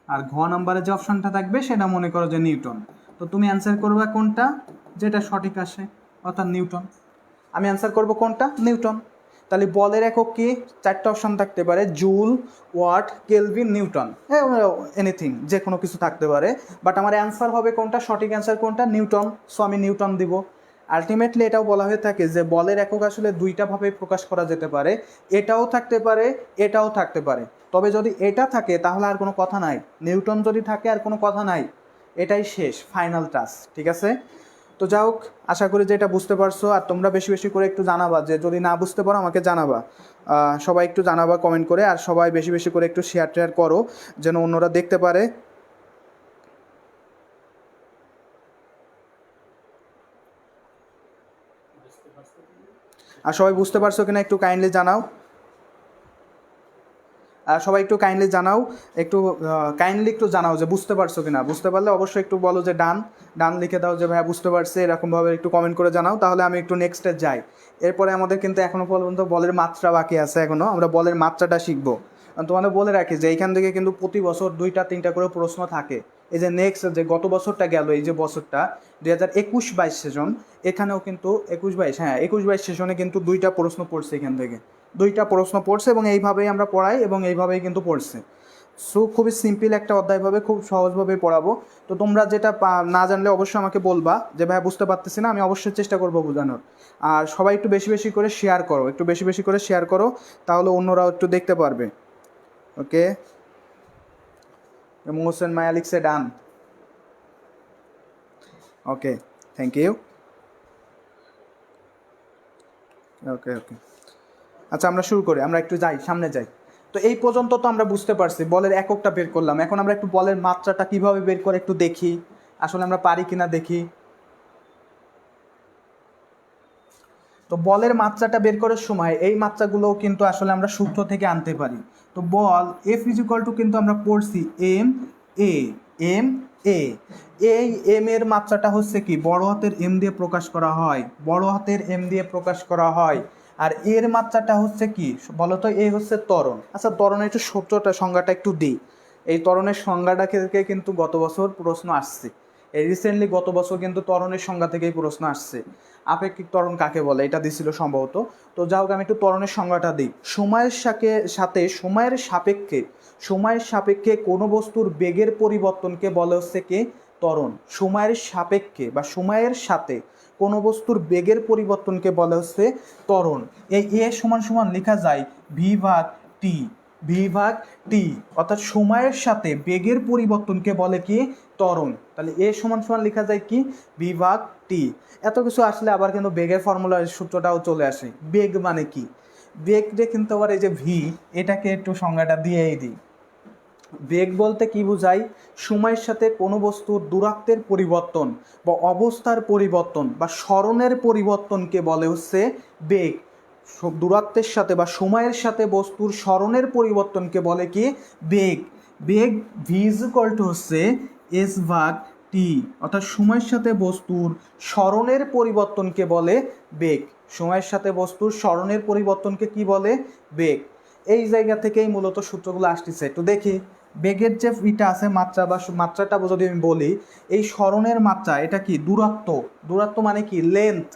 আর ঘ নাম্বারে যে অপশানটা থাকবে সেটা মনে করো যে নিউটন। তো তুমি অ্যান্সার করবে কোনটা, যেটা সঠিক আসে, অর্থাৎ নিউটন। আমি অ্যান্সার করব কোনটা, নিউটন। তাহলে বলের একক কি, চারটা অপশান থাকতে পারে, joule, watt, kelvin, newton, anything, যে কোনো কিছু থাকতে পারে। বাট আমার অ্যান্সার হবে কোনটা, সঠিক অ্যান্সার কোনটা, নিউটন। সো আমি নিউটন দিব। আলটিমেটলি এটাও বলা হয়ে থাকে যে বলের একক আসলে দুইটা ভাবে প্রকাশ করা যেতে পারে, এটাও থাকতে পারে, এটাও থাকতে পারে। তবে যদি এটা থাকে তাহলে আর কোনো কথা নাই, নিউটন যদি থাকে আর কোনো কথা নাই, এটাই শেষ, ফাইনাল টাচ। ঠিক আছে? তো যাই হোক, আশা করি যে এটা বুঝতে পারছো। আর তোমরা বেশি বেশি করে একটু জানাবা, যে যদি না বুঝতে পারো আমাকে জানাবা, সবাই একটু জানাবা কমেন্ট করে। আর সবাই বেশি বেশি করে একটু শেয়ার টেয়ার করো যেন অন্যরা দেখতে পারে। আর সবাই বুঝতে পারছো কিনা একটু কাইন্ডলি জানাও। সবাই একটু কাইন্ডলি জানাও, একটু কাইন্ডলি একটু জানাও যে বুঝতে পারছো কিনা। বুঝতে পারলে অবশ্যই একটু বলো যে ডান, ডান লিখে দাও যে ভাইয়া বুঝতে পারছে, এরকমভাবে একটু কমেন্ট করে জানাও, তাহলে আমি একটু নেক্সটে যাই। এরপরে আমাদের কিন্তু এখনও পর্যন্ত বলের মাত্রা বাকি আছে, এখনও আমরা বলের মাত্রাটা শিখবো। তোমাদের বলে রাখি যে এইখান থেকে কিন্তু প্রতি বছর 2-3টা করে প্রশ্ন থাকে। এই যে নেক্সট যে গত বছরটা গেল, এই যে বছরটা 2021-22 সেশন, এখানেও কিন্তু 21-22 সেশনে কিন্তু 2টা প্রশ্ন পড়ছে, এখান থেকে 2টা প্রশ্ন পড়ছে, এবং এইভাবেই আমরা পড়াই এবং এইভাবেই কিন্তু পড়ছে। সো খুবই সিম্পল একটা অধ্যায় ভাবে, খুব সহজভাবে পড়াবো। তো তোমরা যেটা না জানলে অবশ্যই আমাকে বলবা যে ভাই বুঝতে পারতেছি না, আমি অবশ্যই চেষ্টা করবো বোঝানোর। আর সবাই একটু বেশি বেশি করে শেয়ার করো, একটু বেশি বেশি করে শেয়ার করো, তাহলে অন্যরাও একটু দেখতে পারবে। ওকে, মোহসেন মায়া লিখছে ডান। ওকে, থ্যাংক ইউ। ওকে ওকে, আচ্ছা আমরা শুরু করি, আমরা একটু যাই, সামনে যাই। তো এই পর্যন্ত তো আমরা বুঝতে পারছি, বলের এককটা বের করলাম। এখন আমরা একটু বলের মাত্রাটা কিভাবে বের করে একটু দেখি, আসলে আমরা পারি কিনা দেখি। তো বলের মাত্রাটা বের করার সময় এই মাত্রাগুলোও কিন্তু আসলে আমরা সূত্র থেকে আনতে পারি। তো বল এফ ইজ ইকুয়াল টু কিন্তু আমরা পড়ছি এম এ, এম এ। এই এম এর মাত্রাটা হচ্ছে কি বড় হাতের এম দিয়ে প্রকাশ করা হয়, বড় হাতের এম দিয়ে প্রকাশ করা হয়। আর এর মাত্রাটা হচ্ছে কি বলতো, এ হচ্ছে ত্বরণ। আচ্ছা ত্বরণের একটু সূত্রটা সংজ্ঞাটা একটু দিই। এই ত্বরণের সংজ্ঞাটা থেকে কিন্তু গত বছর প্রশ্ন আসছে, এই রিসেন্টলি গত বছর কিন্তু ত্বরণের সংজ্ঞা থেকেই প্রশ্ন আসছে। আপেক্ষিক ত্বরণ কাকে বলে এটা দিছিল সম্ভবত। তো যাও আমি একটু ত্বরণের সংজ্ঞাটা দিই। সময়ের সাথে সময়ের সাপেক্ষে কোনো বস্তুর বেগের পরিবর্তনকে বলে হচ্ছে কি ত্বরণ। সময়ের সাপেক্ষে বা সময়ের সাথে কোনো বস্তুর বেগের পরিবর্তনকে বলে হচ্ছে ত্বরণ। এই এ সমান সমান লেখা যায় ভি ভাগ টি, ভি ভাগ টি, অর্থাৎ সময়ের সাথে বেগের পরিবর্তনকে বলে কি ত্বরণ। তাহলে এ সমান সমান লেখা যায় কি ভি ভাগ টি। এত কিছু আসলে আবার কিন্তু বেগের ফর্মুলার সূত্রটাও চলে আসে। বেগ মানে কি, বেগটা কিন্তু আবার এই যে ভি, এটাকে একটু সংজ্ঞাটা দিয়েই দিই। বেগ বলতে কি বোঝায়, সময়ের সাথে কোনো বস্তুর দূরত্বের পরিবর্তন বা অবস্থার পরিবর্তন বা সরণের পরিবর্তনকে বলে হচ্ছে বেগ। দূরত্বের সাথে বা সময়ের সাথে বস্তুর সরণের পরিবর্তনকে বলে কি বেগ। বেগ ভি ইজ ইকুয়াল টু হচ্ছে এস ভাগ টি, অর্থাৎ সময়ের সাথে বস্তুর সরণের পরিবর্তনকে বলে বেগ। সময়ের সাথে বস্তুর সরণের পরিবর্তনকে কি বলে বেগ। এই জায়গা থেকেই মূলত সূত্রগুলো আসতেছে। একটু দেখি বেগের যে ইটা আছে মাত্রা বা মাত্রাটা যদি আমি বলি, এই সরণের মাত্রা এটা কি দূরত্ব, দূরত্ব মানে কি লেন্থ,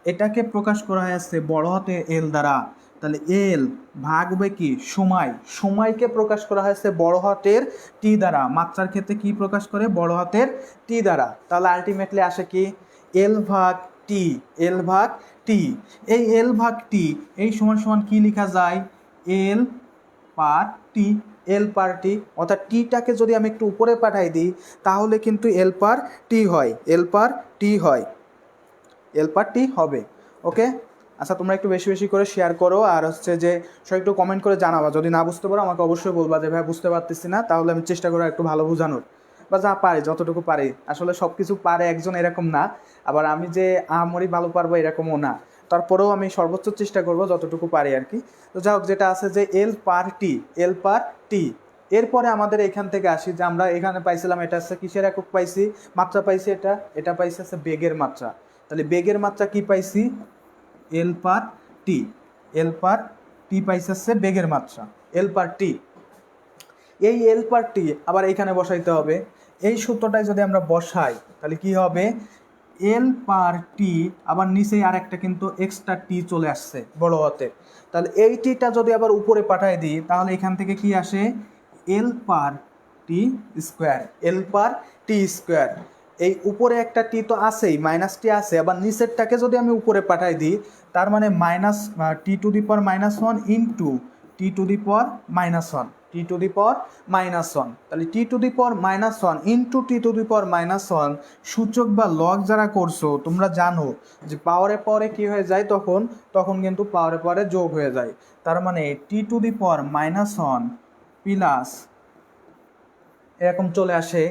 এটাকে প্রকাশ করা হয়েছে বড় হাতে এল দ্বারা। তাহলে এল ভাগ হবে কি সময়, সময়কে প্রকাশ করা হয়েছে বড় হাতের টি দ্বারা। মাত্রার ক্ষেত্রে কি প্রকাশ করে বড় হাতের টি দ্বারা। তাহলে আলটিমেটলি আসে কি এল ভাগ টি, এল ভাগ টি। এই এল ভাগ টি এই সমান সমান কি লেখা যায় এল পার টি, এল পার টি। অর্থাৎ টিটাকে যদি আমি একটু উপরে পাঠাই দিই তাহলে কিন্তু এল পার টি হয়, এল পার টি হয়, এল পার টি হবে। ওকে, আচ্ছা তোমরা একটু বেশি বেশি করে শেয়ার করো, আর হচ্ছে যে সব একটু কমেন্ট করে জানাবা। যদি না বুঝতে পারো আমাকে অবশ্যই বলবা যে ভাই বুঝতে পারতেছি না, তাহলে আমি চেষ্টা করবো একটু ভালো বোঝানোর, বা যা পারি যতটুকু পারি। আসলে সব কিছু পারে একজন এরকম না, আবার আমি যে আহামরি ভালো পারবো এরকমও না। তারপরেও আমি সর্বোচ্চ চেষ্টা করব যতটুকু পারি আর কি। তো যাই হোক, যেটা আছে যে এল পার টি, এল পার টি। এরপরে আমাদের এখান থেকে আসি যে আমরা এখানে পাইছিলাম এটা হচ্ছে কিসের একক পাইছি, মাত্রা পাইছি, এটা পাইছি হচ্ছে বেগের মাত্রা। তাহলে বেগের মাত্রা কি পাইছি এল পার টি, এল পার টি পাইছে হচ্ছে বেগের মাত্রা এল পার টি। এই এল পার টি আবার এইখানে বসাইতে হবে। এই সূত্রটায় যদি আমরা বসাই তাহলে কি হবে এল পার টি, আবার নিচেই আর একটা কিন্তু এক্সট্রা টি চলে আসছে বড় হাতে। তাহলে এই টিটা যদি আবার উপরে পাঠাই দিই তাহলে এখান থেকে কি আসে এল পার টি স্কোয়ার, এল পার টি স্কোয়ার। এই উপরে একটা টি তো আছেই, মাইনাস টি আছে, আবার নিচেরটাকে যদি আমি উপরে পাঠাই দিই তার মানে minus T to the power minus one into T to the power minus one, T to the power minus one. তাহলে T to the power minus one into T to the power minus one. সূচক বা log যারা করছো তোমরা জানো যে পাওয়ারে পাওয়ারে কী হয়ে যায়, তখন তখন কিন্তু পাওয়ারে পাওয়ারে যোগ হয়ে যায়। তার মানে T to the power minus one plus এরকম চলে আসে।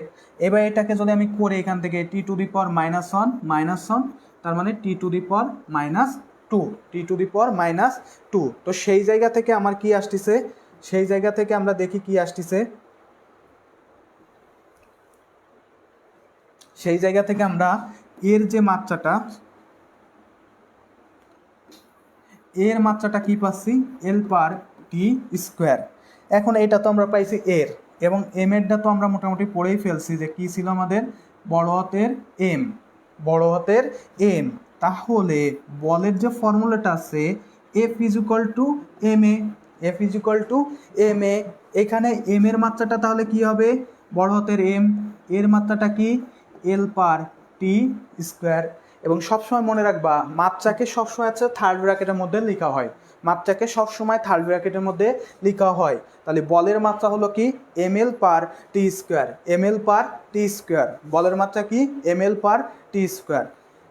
এবার এটাকে যদি আমি করে এখান থেকে T to the power minus one, তার মানে T to the power minus two, T to the power minus two. তো সেই জায়গা থেকে আমার কি আসতেছে, সেই জায়গা থেকে আমরা দেখি কি আসতেছে, সেই জায়গা থেকে আমরা এর যে মাত্রাটা, এর মাত্রাটা কি পাচ্ছি এল পার টি স্কোয়ার। এখন এটা তো আমরা পাইছি এর, এবং এম এরটা তো আমরা মোটামুটি পড়েই ফেলছি যে কি ছিল আমাদের বড় হাতের এম, বড় হাতের এম। তাহলে বলের যে ফর্মুলাটা আছে F is equal to M A, F is equal to M A. এখানে এম এর মাত্রাটা তাহলে কি হবে, বড় হাতের এম, এর মাত্রাটা কি এল পার টি স্কোয়ার। এবং সবসময় মনে রাখবা মাত্রাকে সবসময় হচ্ছে থার্ড ব্র্যাকেটের মধ্যে লেখা হয়, মাত্রাকে সবসময় থার্ড ব্র্যাকেটের মধ্যে লেখা হয়। তাহলে বলের মাত্রা হলো কি এম এল পার টি স্কোয়ার, এম এল পার টি স্কোয়ার, বলের মাত্রা কি এম এল পার টি স্কোয়ার।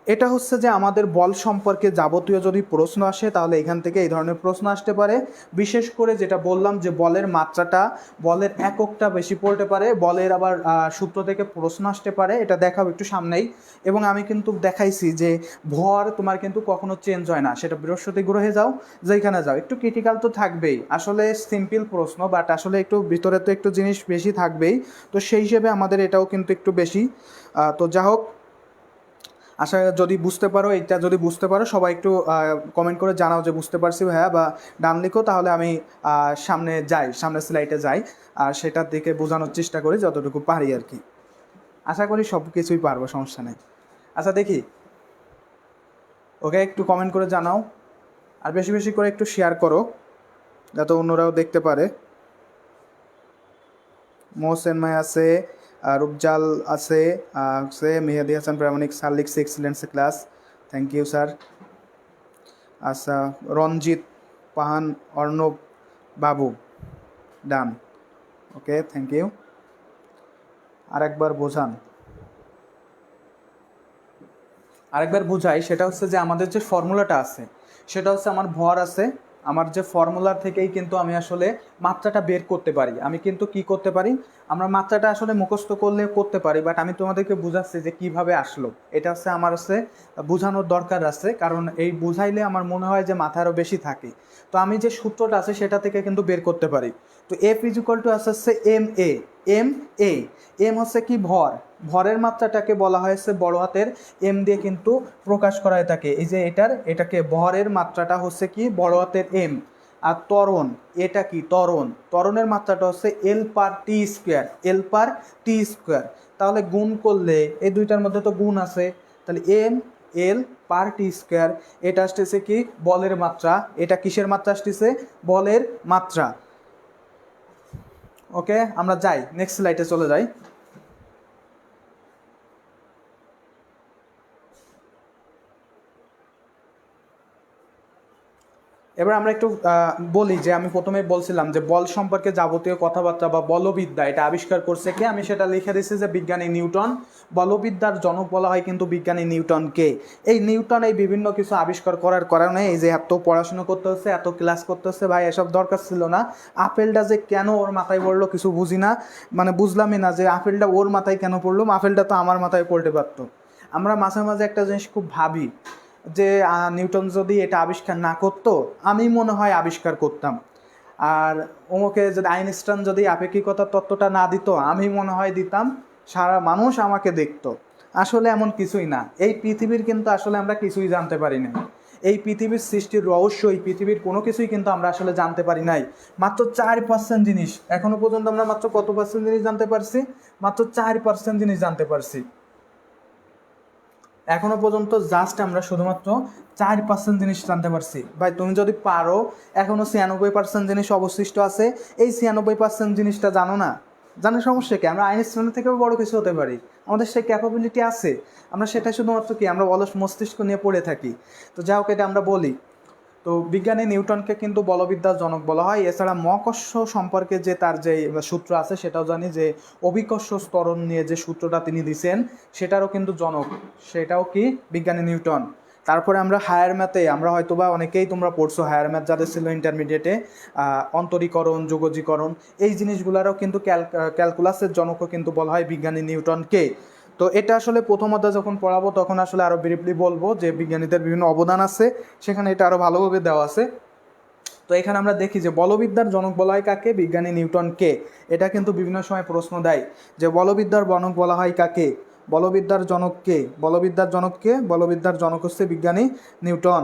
এটা হচ্ছে যে আমাদের বল সম্পর্কে যাবতীয় যদি প্রশ্ন আসে তাহলে এখান থেকে এই ধরনের প্রশ্ন আসতে পারে। বিশেষ করে যেটা বললাম যে বলের মাত্রাটা, বলের এককটা বেশি পড়তে পারে, বলের আবার সূত্র থেকে প্রশ্ন আসতে পারে, এটা দেখাবো একটু সামনেই। এবং আমি কিন্তু দেখাইছি যে ভর তোমার কিন্তু কখনো চেঞ্জ হয় না, সেটা বৃহস্পতি গ্রহে যাও যেখানে যাও, একটু ক্রিটিক্যাল তো থাকবেই। আসলে সিম্পল প্রশ্ন বাট আসলে একটু ভিতরে তো একটু জিনিস বেশি থাকবেই, তো সেই হিসেবে আমাদের এটাও কিন্তু একটু বেশি। তো যা হোক, আশা যদি বুঝতে পারো, এটা যদি বুঝতে পারো সবাই একটু কমেন্ট করে জানাও যে বুঝতে পারছি ভাইয়া, বা ডান লিখো, তাহলে আমি সামনে যাই, সামনের স্লাইডে যাই আর সেটার দিকে বোঝানোর চেষ্টা করি যতটুকু পারি আর কি। আশা করি সব কিছুই পারবো, সমস্যা নেই। আচ্ছা দেখি, ওকে একটু কমেন্ট করে জানাও আর বেশি বেশি করে একটু শেয়ার করো যাতে অন্যরাও দেখতে পারে। মোহসেন মাই আছে, রূপজাল আছে, মেহেদি হাসান প্রামাণিক স্যার লিখছে excellence class, thank you sir. আচ্ছা রঞ্জিত পাহান, অর্ণব বাবু, ডান, ওকে থ্যাংক ইউ। আরেকবার বোঝান, আরেকবার বুঝাই। সেটা হচ্ছে যে আমাদের যে ফর্মুলাটা আছে সেটা হচ্ছে আমার ভর আছে, আমার যে ফর্মুলার থেকেই কিন্তু আমি আসলে মাত্রাটা বের করতে পারি। আমি কিন্তু কি করতে পারি, আমরা মাত্রাটা আসলে মুখস্থ করলে করতে পারি, বাট আমি তোমাদেরকে বুঝাচ্ছি যে কিভাবে আসলো। এটা হচ্ছে আমার হচ্ছে বোঝানোর দরকার আছে, কারণ এই বুঝাইলে আমার মনে হয় যে মাথা আরও বেশি থাকে। তো আমি যে সূত্রটা আছে সেটা থেকে কিন্তু বের করতে পারি। তো এফ ইজ ইকুয়াল টু আসছে M A, M A, M হচ্ছে কি ভর, ভরের মাত্রাটাকে বলা হয়েছে বড় হাতের এম দিয়ে কিন্তু প্রকাশ করা হয়ে থাকে। এই যে এটাকে ভরের মাত্রাটা হচ্ছে কি বড় হাতের এম। আর ত্বরণ, এটা কি ত্বরণ, ত্বরণের মাত্রাটা হচ্ছে এল পার টি স্কোয়ার, এল পার টি স্কোয়ার। তাহলে গুণ করলে এই দুইটার মধ্যে তো গুণ আছে, তাহলে এম এল পার টি স্কোয়ার, এটা আসতেছে কি বলের মাত্রা, এটা কিসের মাত্রা আসতেছে বলের মাত্রা। ওকে আমরা যাই নেক্সট স্লাইডে চলে যাই। এবার আমরা একটু বলি যে আমি প্রথমে বলছিলাম যে বল সম্পর্কে যাবতীয় কথাবার্তা বা বলবিদ্যা এটা আবিষ্কার করছে কে, আমি সেটা লিখে দিচ্ছি যে বিজ্ঞানী নিউটন। বলবিদ্যার জনক বলা হয় কিন্তু বিজ্ঞানী নিউটনকে। এই নিউটন এই বিভিন্ন কিছু আবিষ্কার করার কারণে এই যে এত পড়াশোনা করতে হচ্ছে, এত ক্লাস করতে হচ্ছে, ভাই এসব দরকার ছিল না। আপেলটা যে কেন ওর মাথায় পড়লো কিছু বুঝি না, মানে বুঝলামই না যে আপেলটা ওর মাথায় কেন পড়লো, আপেলটা তো আমার মাথায় পড়তে পারতো। আমরা মাঝে মাঝে একটা জিনিস খুব ভাবি যে নিউটন যদি এটা আবিষ্কার না করতো আমি মনে হয় আবিষ্কার করতাম, আর ওমকে যদি আইনস্টাইন যদি আপেক্ষিকতার তত্ত্বটা না দিত আমি মনে হয় দিতাম, সারা মানুষ আমাকে দেখতো। আসলে এমন কিছুই না, এই পৃথিবীর কিন্তু আসলে আমরা কিছুই জানতে পারি না। এই পৃথিবীর সৃষ্টির রহস্য, এই পৃথিবীর কোনো কিছুই কিন্তু আমরা আসলে জানতে পারি নাই। মাত্র 4% জিনিস এখনো পর্যন্ত আমরা মাত্র কত পার্সেন্ট জিনিস জানতে পারছি, মাত্র 4% জিনিস জানতে পারছি এখনো পর্যন্ত। জাস্ট আমরা শুধুমাত্র 4% জিনিস জানতে পারছি। ভাই তুমি যদি পারো, এখনো 96% জিনিস অবশিষ্ট আছে, এই 96% জিনিসটা জানো না, জানার সমস্যা কি, আমরা আইনস্টাইনের থেকেও বড় কিছু হতে পারি, আমাদের সেই ক্যাপাবিলিটি আছে। আমরা সেটা শুধুমাত্র কি আমরা অলস মস্তিষ্ক নিয়ে পড়ে থাকি। তো যাই হোক, এটা আমরা বলি। তো বিজ্ঞানী নিউটনকে কিন্তু বলবিদ্যার জনক বলা হয়। এছাড়া মহাকর্ষ সম্পর্কে যে তার যে সূত্র আছে সেটাও জানি, যে অভিকর্ষ ত্বরণ নিয়ে যে সূত্রটা তিনি দিছেন সেটারও কিন্তু জনক, সেটাও কি বিজ্ঞানী নিউটন। তারপরে আমরা হায়ার ম্যাথে, আমরা হয়তো বা অনেকেই তোমরা পড়ছো হায়ার ম্যাথ যাদের ছিল ইন্টারমিডিয়েটে, অন্তরীকরণ, যোগজীকরণ, এই জিনিসগুলোরও কিন্তু ক্যালকুলাসের জনকও কিন্তু বলা হয় বিজ্ঞানী নিউটনকে। তো এটা আসলে প্রথম অধ্যায় যখন পড়াবো তখন আসলে আরও ব্রিফলি বলবো যে বিজ্ঞানীদের বিভিন্ন অবদান আছে, সেখানে এটা আরও ভালোভাবে দেওয়া আছে। তো এখানে আমরা দেখি যে বলবিদ্যার জনক বলা হয় কাকে, বিজ্ঞানী নিউটনকে। এটা কিন্তু বিভিন্ন সময় প্রশ্ন দেয় যে বলবিদ্যার জনক বলা হয় কাকে, বলবিদ্যার জনককে, বলবিদ্যার জনককে, বলবিদ্যার জনক হচ্ছে বিজ্ঞানী নিউটন।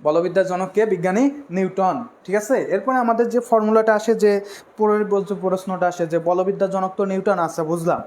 বলবিদ্যার জনককে বিজ্ঞানী নিউটন। ঠিক আছে। এরপরে আমাদের যে ফর্মুলাটা আসে, যে পরের প্রশ্নটা আসে যে বলবিদ্যার জনক তো নিউটন, আছে বুঝলাম।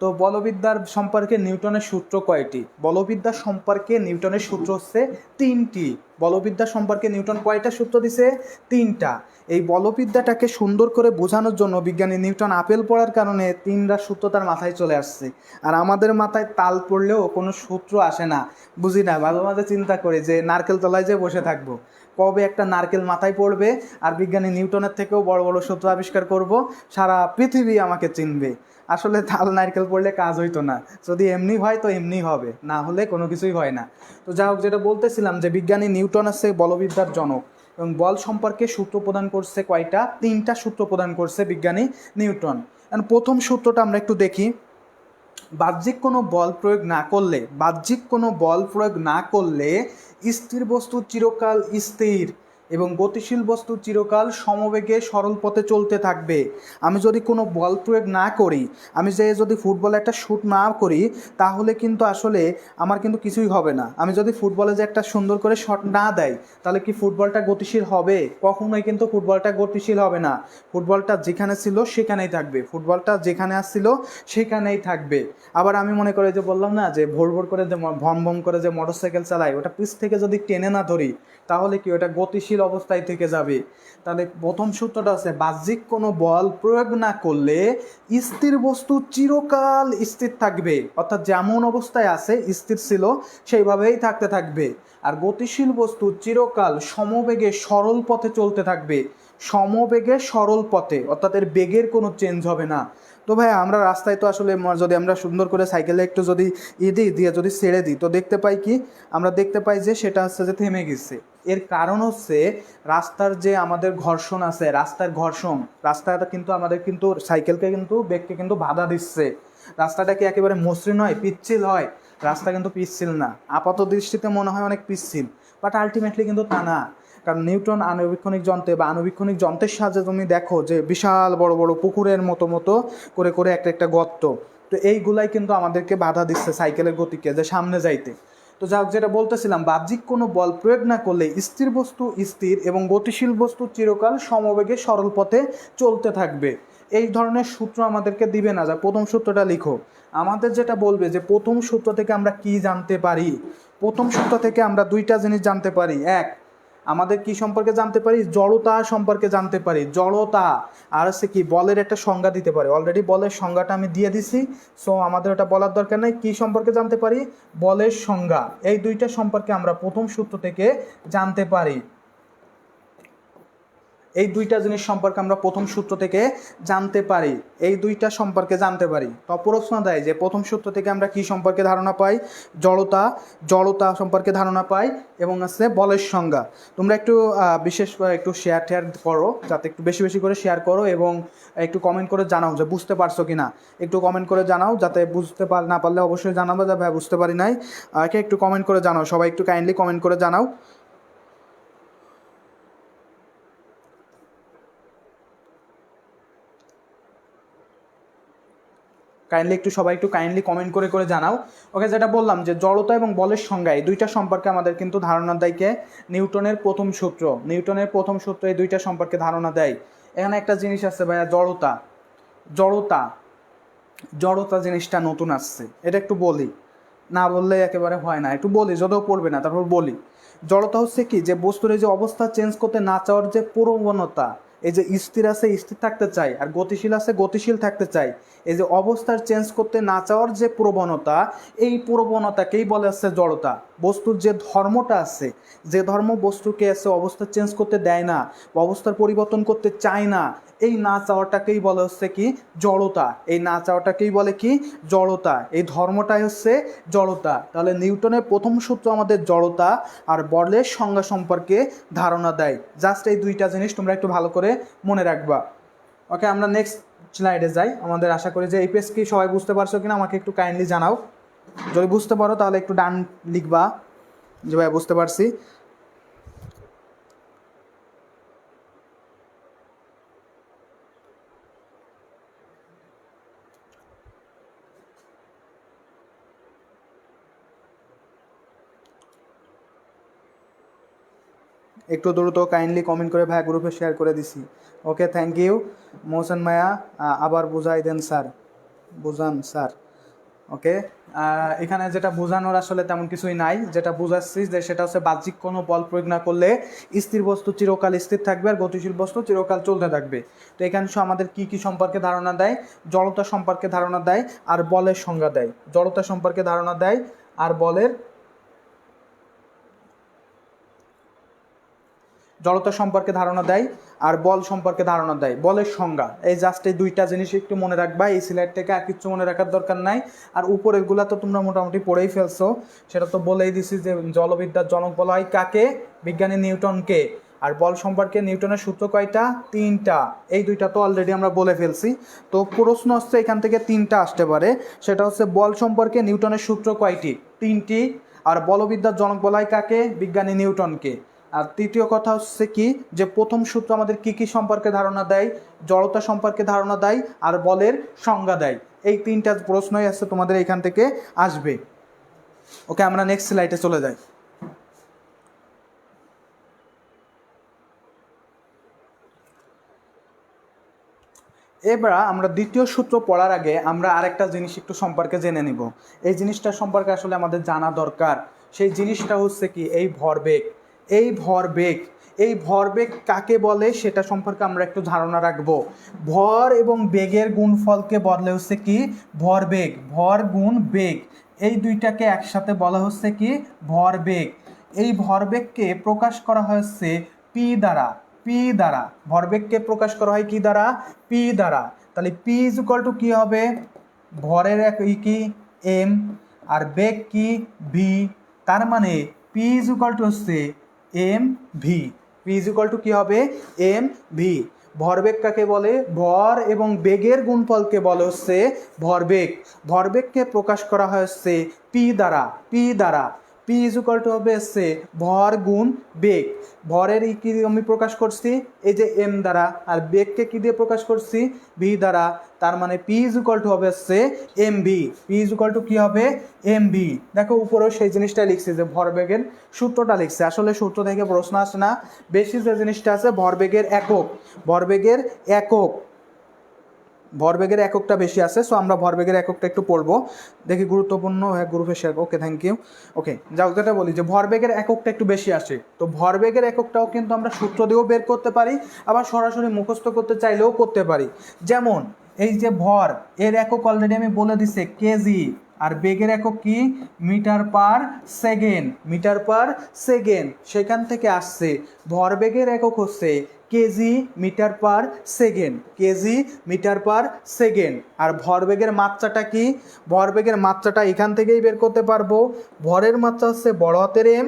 তো বলবিদ্যার সম্পর্কে নিউটনের সূত্র কয়টি? বলবিদ্যা সম্পর্কে নিউটনের সূত্র হচ্ছে 3টি। বলবিদ্যা সম্পর্কে নিউটন কয়টা সূত্র দিছে? 3টা। এই বলবিদ্যাটাকে সুন্দর করে বোঝানোর জন্য বিজ্ঞানী নিউটন আপেল পড়ার কারণে 3টা সূত্র তার মাথায় চলে আসছে। আর আমাদের মাথায় তাল পড়লেও কোনো সূত্র আসে না, বুঝি না, মাঝে মাঝে চিন্তা করি যে নারকেল তলায় যে বসে থাকবো, কবে একটা নারকেল মাথায় পড়বে আর বিজ্ঞানী নিউটনের থেকেও বড় বড় সূত্র আবিষ্কার করব, সারা পৃথিবী আমাকে চিনবে। আসলে তাল নারকেল পড়লে কাজ হইতো না, যদি এমনি হয় তো এমনি হবে, না হলে কোনো কিছুই হয় না। তো যাই হোক, যেটা বলতেছিলাম যে বিজ্ঞানী নিউটন আছে বলবিদ্যার জনক, এবং বল সম্পর্কে সূত্র প্রদান করছে কয়টা? 3টা সূত্র প্রদান করছে বিজ্ঞানী নিউটন। প্রথম সূত্রটা আমরা একটু দেখি। বাহ্যিক কোনো বল প্রয়োগ না করলে, বাহ্যিক কোনো বল প্রয়োগ না করলে স্থির বস্তু চিরকাল স্থির এবং গতিশীল বস্তু চিরকাল সমবেগে সরল পথে চলতে থাকবে। আমি যদি কোনো বল প্রয়োগ না করি, আমি যদি ফুটবলে একটা শ্যুট না করি, তাহলে কিন্তু আসলে আমার কিন্তু কিছুই হবে না। আমি যদি ফুটবলে যে একটা সুন্দর করে শট না দেয়, তাহলে কি ফুটবলটা গতিশীল হবে? কখনোই কিন্তু ফুটবলটা গতিশীল হবে না। ফুটবলটা যেখানে ছিল সেখানেই থাকবে, ফুটবলটা যেখানে আসছিল সেখানেই থাকবে। আবার আমি মনে করি যে বললাম না যে ভোর ভোর করে যে ভম ভম করে যে মোটরসাইকেল চালাই, ওটা পিছ থেকে যদি টেনে না ধরি, তাহলে কি ওটা গতিশীল অবস্থায় থেকে যাবে। তাহলে প্রথম সূত্রটা আছে, বাহ্যিক কোনো বল প্রয়োগ না করলে স্থির বস্তু চিরকাল স্থির থাকবে, অর্থাৎ যেমন অবস্থায় আছে স্থির ছিল সেইভাবেই থাকতে থাকবে। আর গতিশীল বস্তু চিরকাল সমবেগে সরল পথে চলতে থাকবে। সমবেগে সরল পথে, অর্থাৎ এর বেগের কোনো চেঞ্জ হবে না। তো ভাই আমরা রাস্তায় তো আসলে যদি আমরা সুন্দর করে সাইকেলে একটু যদি দিয়ে যদি ছেড়ে দিই, তো দেখতে পাই কি? আমরা দেখতে পাই যে সেটা হচ্ছে যে থেমে গেছে। এর কারণ হচ্ছে রাস্তার যে আমাদের ঘর্ষণ আছে, রাস্তার ঘর্ষণ, রাস্তাটা কিন্তু আমাদের কিন্তু সাইকেলকে কিন্তু বেগকে কিন্তু বাধা দিচ্ছে। রাস্তাটা কি একেবারে মসৃণ হয়, পিচ্ছিল হয়? রাস্তা কিন্তু পিচ্ছিল না। আপাত দৃষ্টিতে মনে হয় অনেক পিচ্ছিল, বাট আলটিমেটলি কিন্তু তা না। কারণ নিউটন আণুবীক্ষণিক যন্ত্রে বা আণুবীক্ষণিক যন্ত্রের সাহায্যে তুমি দেখো যে বিশাল বড় বড় পুকুরের মতো মতো করে করে একটা একটা গর্ত, তো এইগুলাই কিন্তু আমাদেরকে বাধা দিচ্ছে সাইকেলের গতিকে যে সামনে যাইতে। তো যাক, যেটা বলতেছিলাম, বাহ্যিক কোনো বল প্রয়োগ না করলে স্থির বস্তু স্থির এবং গতিশীল বস্তু চিরকাল সমবেগে সরল পথে চলতে থাকবে। এই ধরনের সূত্র আমাদেরকে দিবে না। যা প্রথম সূত্রটা লিখো। আমাদের যেটা বলবে যে প্রথম সূত্র থেকে আমরা কি জানতে পারি? প্রথম সূত্র থেকে আমরা 2টা জিনিস জানতে পারি। এক, আমাদের কি সম্পর্কে জানতে পারি? জড়তা সম্পর্কে জানতে পারি। জড়তা। আর হচ্ছে কি, বলের একটা সংজ্ঞা দিতে পারি। অলরেডি বলের সংজ্ঞাটা আমি দিয়ে দিছি, সো আমাদের ওটা বলার দরকার নেই। কি সম্পর্কে জানতে পারি? বলের সংজ্ঞা। এই 2টা সম্পর্কে আমরা প্রথম সূত্র থেকে জানতে পারি। এই 2টা জিনিস সম্পর্কে আমরা প্রথম সূত্র থেকে জানতে পারি। এই 2টা সম্পর্কে জানতে পারি। তো প্রশ্ন দেয় যে প্রথম সূত্র থেকে আমরা কি সম্পর্কে ধারণা পাই? জড়তা। জড়তা সম্পর্কে ধারণা পাই এবং আছে বলের সংজ্ঞা। তোমরা একটু বিশেষ করে একটু শেয়ার করো, যাতে একটু বেশি বেশি করে শেয়ার করো, এবং একটু কমেন্ট করে জানাও যে বুঝতে পারছো কিনা। একটু কমেন্ট করে জানাও, যাতে বুঝতে না পারলে অবশ্যই জানাবো যে ভাই বুঝতে পারি নাই। একটু কমেন্ট করে জানাও, সবাই একটু কাইন্ডলি কমেন্ট করে জানাও। কাইন্ডলি একটু সবাই একটু কাইন্ডলি কমেন্ট করে করে জানাও। ওকে, যেটা বললাম যে জড়তা এবং বলের সংজ্ঞা, এই 2টা সম্পর্কে আমাদের কিন্তু ধারণা দেয় কে? নিউটনের প্রথম সূত্র। নিউটনের প্রথম সূত্র এই 2টা সম্পর্কে ধারণা দেয়। এখানে একটা জিনিস আছে ভাইয়া, জড়তা। জড়তা। জড়তা জিনিসটা নতুন আসছে, এটা একটু বলি, না বললে একেবারে হয় না। একটু বলি, যদিও পড়বে না, তারপর বলি। জড়তা হচ্ছে কি, যে বস্তুর এই যে অবস্থা চেঞ্জ করতে না চাওয়ার যে প্রবণতা। এই যে স্থির আছে স্থির থাকতে চাই, আর গতিশীল আছে গতিশীল থাকতে চাই। এই যে অবস্থার চেঞ্জ করতে না চাওয়ার যে প্রবণতা, এই প্রবণতাকেই বলে হচ্ছে জড়তা। বস্তুর যে ধর্মটা আছে, যে ধর্ম বস্তুকে আছে অবস্থা চেঞ্জ করতে দেয় না, অবস্থার পরিবর্তন করতে চায় না, এই না চাওয়াটাকেই বলে হচ্ছে কি? জড়তা। এই না চাওয়াটাকেই বলে কি? জড়তা। এই ধর্মটাই হচ্ছে জড়তা। তাহলে নিউটনের প্রথম সূত্র আমাদের জড়তা আর বলের সংজ্ঞা সম্পর্কে ধারণা দেয়। জাস্ট এই 2টা জিনিস তোমরা একটু ভালো করে মনে রাখবা। ওকে, আমরা নেক্সট স্লাইডে যাই। আমাদের আশা করি যে এই পেজ কি সবাই বুঝতে পারছো কিনা আমাকে একটু কাইন্ডলি জানাও। যদি বুঝতে পারো তাহলে একটু ডান লিখবা যে ভাই বুঝতে পারছি। একটু দ্রুত কাইন্ডলি কমেন্ট করে ভাইয়া গ্রুপে শেয়ার করে দিছি। ওকে, থ্যাংক ইউ। মোহসেন মায়া আবার বুঝাই দেন স্যার, বুঝান স্যার। ওকে, এখানে যেটা বোঝানোর আসলে তেমন কিছুই নাই, যেটা বুঝাচ্ছি যে সেটা হচ্ছে বাহ্যিক কোনো বল প্রয়োগ না করলে স্থির বস্তু চিরকাল স্থির থাকবে আর গতিশীল বস্তু চিরকাল চলতে থাকবে। তো এখানে আমাদের কি কি সম্পর্কে ধারণা দেয়? জড়তা সম্পর্কে ধারণা দেয় আর বলের সংজ্ঞা দেয়। জড়তা সম্পর্কে ধারণা দেয় আর জড়তা সম্পর্কে ধারণা দেয় আর বল সম্পর্কে ধারণা দেয়। বলের সংজ্ঞা এই জাস্ট এই দুইটা জিনিস একটু মনে রাখবা, এই স্লাইড থেকে আর কিছু মনে রাখার দরকার নাই। আর উপরেরগুলা তো তোমরা মোটামুটি পড়েই ফেলছো, সেটা তো বলেই দিছি যে জলবিদ্যার জনক বলা হয় কাকে? বিজ্ঞানী নিউটনকে। আর বল সম্পর্কে নিউটনের সূত্র কয়টা? 3টা। এই দুইটা তো অলরেডি আমরা বলে ফেলছি। তো প্রশ্ন হচ্ছে এখান থেকে 3টা আসতে পারে, সেটা হচ্ছে বল সম্পর্কে নিউটনের সূত্র কয়টি? 3টি। আর বলবিদ্যার জনক বলা হয় কাকে? বিজ্ঞানী নিউটনকে। আর তৃতীয় কথা হচ্ছে কি, যে প্রথম সূত্র আমাদের কি কি সম্পর্কে ধারণা দেয়? জড়তা সম্পর্কে ধারণা দেয় আর বলের সংজ্ঞা দেয়। এই 3টা প্রশ্নই আছে তোমাদের এখান থেকে আসবে। ওকে, আমরা নেক্সট স্লাইডে চলে যাই। এবার আমরা দ্বিতীয় সূত্র পড়ার আগে আমরা আরেকটা জিনিস একটু সম্পর্কে জেনে নিব। এই জিনিসটা সম্পর্কে আসলে আমাদের জানা দরকার। সেই জিনিসটা হচ্ছে কি, এই ভরবেগ। এই ভরবেগ কাকে বলে সেটা সম্পর্কে আমরা একটু ধারণা রাখবো। ভর এবং বেগের গুণফলকে বলে হচ্ছে কি? ভরবেগ। ভর গুণ বেগ, এই দুইটাকে একসাথে বলা হচ্ছে কি? ভরবেগ। এই ভরবেগকে প্রকাশ করা হচ্ছে পি দ্বারা। ভরবেগকে প্রকাশ করা হয় কি দ্বারা? পি দ্বারা। তাহলে পি ইজ ইকুয়াল টু কি হবে? ভরের এক কি? এম, আর বেগ কি? ভি। তার মানে পি ইজ ইকুয়াল টু হচ্ছে M V. P is equal to কি হবে? M V. ভরবেগ কাকে বলে? ভর এবং বেগের গুণফলকে বলে হচ্ছে ভরবেগ। ভরবেগকে প্রকাশ করা হচ্ছে পি দ্বারা। পি ইজ ইকুয়াল টু হবে হচ্ছে ভর গুণ বেগ। ভরের কি আমি প্রকাশ করছি? এই যে এম দ্বারা। আর বেগকে কি দিয়ে প্রকাশ করছি? ভি দ্বারা। তার মানে পি ইজ ইকুয়াল টু হবে হচ্ছে M V. P is equal to কি হবে? M V. দেখো উপরেও সেই জিনিসটা লিখছি, যে ভরবেগের সূত্রটা লিখছে। আসলে সূত্র থেকে প্রশ্ন আসে না, বেশি যে জিনিসটা আছে ভরবেগের একক। ভরবেগের এককটা বেশি আছে। সো আমরা ভরবেগের এককটা একটু পড়বো, দেখি গুরুত্বপূর্ণ। হ্যাঁ, গ্রুপে share. Okay, thank you. Okay, যাও, যেটা বলি যে ভরবেগের এককটা একটু বেশি আসে। তো ভরবেগের এককটাও কিন্তু আমরা সূত্র দিয়েও বের করতে পারি, আবার সরাসরি মুখস্থ করতে চাইলেও করতে পারি। যেমন এই যে ভর, এর একক অলরেডি আমি বলে দিছি কেজি। আর বেগের একক কি? Metre per second. সেখান থেকে আসছে ভরবেগের একক হচ্ছে কেজি মিটার পার সেকেন্ড। আর ভরবেগের মাত্রাটা কি? ভরবেগের মাত্রাটা এখান থেকেই বের করতে পারবো। ভরের মাত্রা হচ্ছে বড় হাতের এম,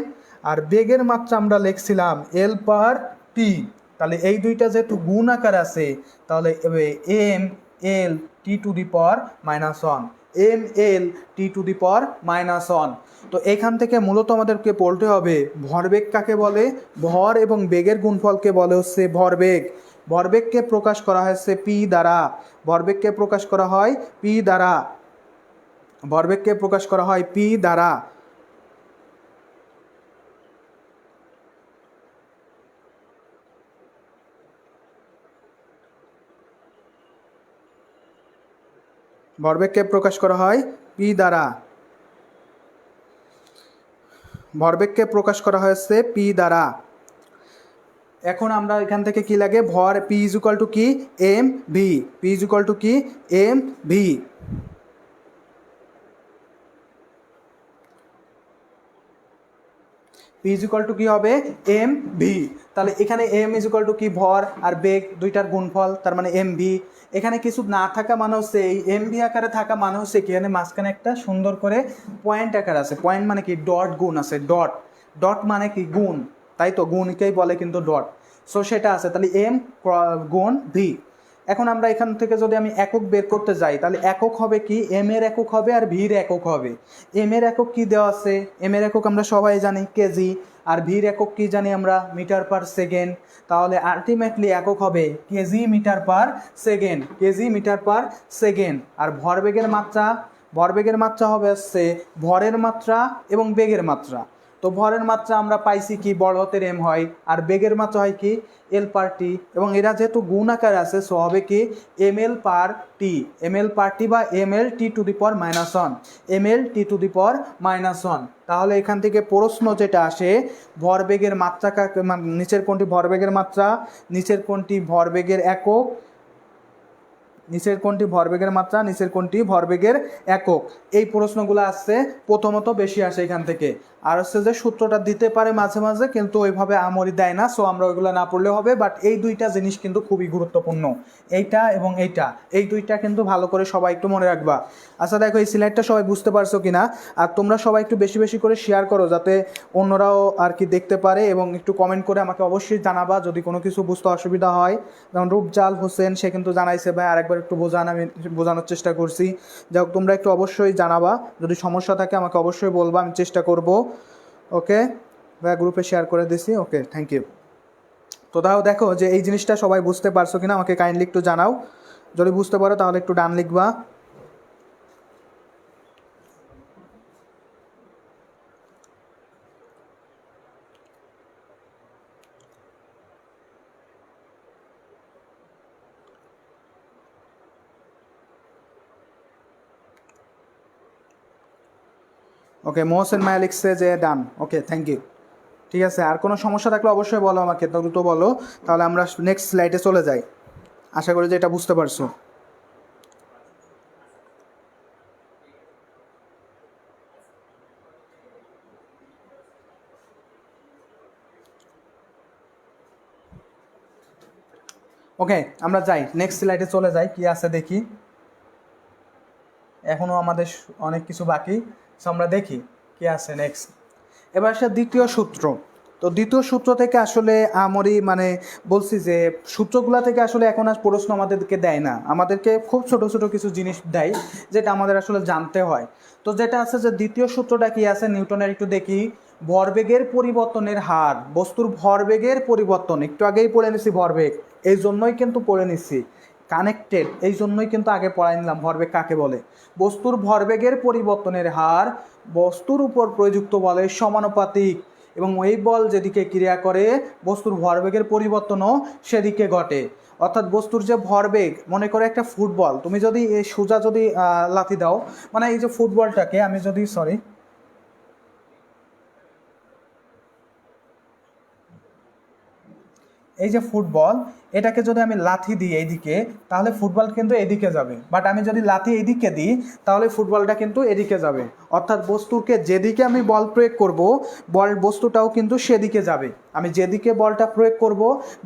আর বেগের মাত্রা আমরা লিখছিলাম এল পার টি। তাহলে এই দুইটা যেহেতু গুণ আকার আছে, তাহলে M L T to the power -1, ml/(t⁻⁻1)। তো এখান থেকে মূলত আমাদেরকে বলতে হবে ভরবেগ কাকে বলে? ভর এবং বেগের গুণফলকে বলে হচ্ছে ভরবেগ। ভরবেগকে প্রকাশ করা হয়েছে পি দ্বারা। ভরবেগকে প্রকাশ করা হয় পি দ্বারা। ভরবেগকে প্রকাশ করা হয় পি দ্বারা। ভরবেগকে প্রকাশ করা হয়েছে পি দ্বারা। এখন আমরা এখান থেকে কি লাগে? ভর পি ইজ ইকুয়াল টু কি? M V. P is equal to কি? M V. P is equal to কি হবে? M V. তাহলে এখানে এম ইজ ইকুয়াল টু কি? ভর আর বেগ দুইটার গুণফল, তার মানে এম ভি। এখানে কিছু না থাকা মানে হচ্ছে এই এম ভি আকারে থাকা মানে হচ্ছে কি, এখানে মাঝখানে একটা সুন্দর করে পয়েন্ট আকার আছে। পয়েন্ট মানে কি? ডট গুণ আছে। ডট মানে কি? গুণ, তাই তো, গুণকেই বলে কিন্তু ডট। সো সেটা আছে। তাহলে এম গুণ ভি। এখন আমরা এখান থেকে যদি আমি একক বের করতে যাই, তাহলে একক হবে কি? এম এর একক হবে আর ভির একক হবে। এম এর একক কি দেওয়া আছে? এম এর একক আমরা সবাই জানি কেজি। আর ভির একক কি জানি আমরা? Metre per second. তাহলে আলটিমেটলি একক হবে কেজি মিটার পার সেকেন্ড। আর ভরবেগের মাত্রা হবে হচ্ছে ভরের মাত্রা এবং বেগের মাত্রা। তো তো ভরের মাত্রা আমরা পাইছি কি বড় হাতের এম হয়, আর বেগের মাত্রা হয় কি এল পার টি, এবং এরা যেহেতু গুণ আকারে আছে সো হবে কি এম এল পার টি, এম এল পার টি বা M L T to the power -1, M L T to the power -1। তাহলে এখান থেকে প্রশ্ন যেটা আসে ভরবেগের মাত্রা নিচের কোনটি ভরবেগের মাত্রা, নিচের কোনটি ভরবেগের একক, নিচের কোনটি ভরবেগের মাত্রা, নিচের কোনটি ভরবেগের একক, এই প্রশ্নগুলো আসছে প্রথমত বেশি আসে এখান থেকে। আর হচ্ছে যে সূত্রটা দিতে পারে মাঝে মাঝে, কিন্তু ওইভাবে আমরি দেয় না, সো আমরা ওইগুলো না পড়লেও হবে। বাট এই দুইটা জিনিস কিন্তু খুবই গুরুত্বপূর্ণ, এইটা এবং এইটা, এই দুইটা কিন্তু ভালো করে সবাই একটু মনে রাখবা। আচ্ছা দেখো এই স্লাইডটা সবাই বুঝতে পারছো কিনা, আর তোমরা সবাই একটু বেশি বেশি করে শেয়ার করো যাতে অন্যরাও আর কি দেখতে পারে, এবং একটু কমেন্ট করে আমাকে অবশ্যই জানাবা যদি কোনো কিছু বুঝতে অসুবিধা হয়। যেমন রূপজাল হোসেন সে কিন্তু জানাইছে ভাই আরেকবার একটু বোঝান, আমি বোঝানোর চেষ্টা করছি। যাই হোক তোমরা একটু অবশ্যই জানাবা, যদি সমস্যা থাকে আমাকে অবশ্যই বলবা, আমি চেষ্টা করব। ওকে ভাই গ্রুপে শেয়ার করে দিছি, ওকে থ্যাংক ইউ। তো তাও দেখো যে এই জিনিসটা সবাই বুঝতে পারছো কিনা আমাকে কাইন্ডলি একটু জানাও, যদি বুঝতে পারো তাহলে একটু ডান লিখবা। ওকে মোহসেন মায়া লিখছে যে ডান, ওকে থ্যাংক ইউ। ঠিক আছে, আর কোনো সমস্যা থাকলে অবশ্যই বলো আমাকে, দ্রুত বলো, তাহলে আমরা নেক্সট স্লাইডে চলে যাই। আশা করি যে এটা বুঝতে পারছো। ওকে আমরা যাই নেক্সট স্লাইডে চলে যাই, কি আছে দেখি, এখনও আমাদের অনেক কিছু বাকি, সো আমরা দেখি কি আছে নেক্সট। এবার আসে দ্বিতীয় সূত্র। তো দ্বিতীয় সূত্র থেকে আসলে আমরই মানে বলছি যে সূত্রগুলো থেকে আসলে এখন আর প্রশ্ন আমাদেরকে দেয় না, আমাদেরকে খুব ছোট ছোট কিছু জিনিস দেয় যেটা আমাদের আসলে জানতে হয়। তো যেটা আছে যে দ্বিতীয় সূত্রটা কি আছে নিউটনের, একটু দেখি। ভরবেগের পরিবর্তনের হার, বস্তুর ভরবেগের পরিবর্তন, একটু আগেই পড়ে নিছি ভরবেগ, এই জন্যই কিন্তু পড়ে নিছি কানেক্টেড, এই জন্যই কিন্তু আগে পড়াই নিলাম ভরবেগ কাকে বলে। বস্তুর ভরবেগের পরিবর্তনের হার বস্তুর উপর প্রযুক্ত বলের সমানুপাতিক, এবং এই বল যেদিকে ক্রিয়া করে বস্তুর ভরবেগের পরিবর্তনও সেদিকে ঘটে। অর্থাৎ বস্তুর যে ভরবেগ, মনে করে একটা ফুটবল, তুমি যদি এই সোজা যদি লাথি দাও, মানে এই যে ফুটবলটাকে আমি যদি এই যে ফুটবল, এটাকে যদি আমি লাথি দিই এইদিকে, তাহলে ফুটবল কিন্তু এদিকে যাবে, বাট আমি যদি লাথি এইদিকে দিই তাহলে ফুটবলটা কিন্তু এদিকে যাবে। অর্থাৎ বস্তুকে যেদিকে আমি বল প্রয়োগ করব, বস্তুটাও কিন্তু সেদিকে যাবে। আমি যেদিকে বলটা প্রয়োগ করব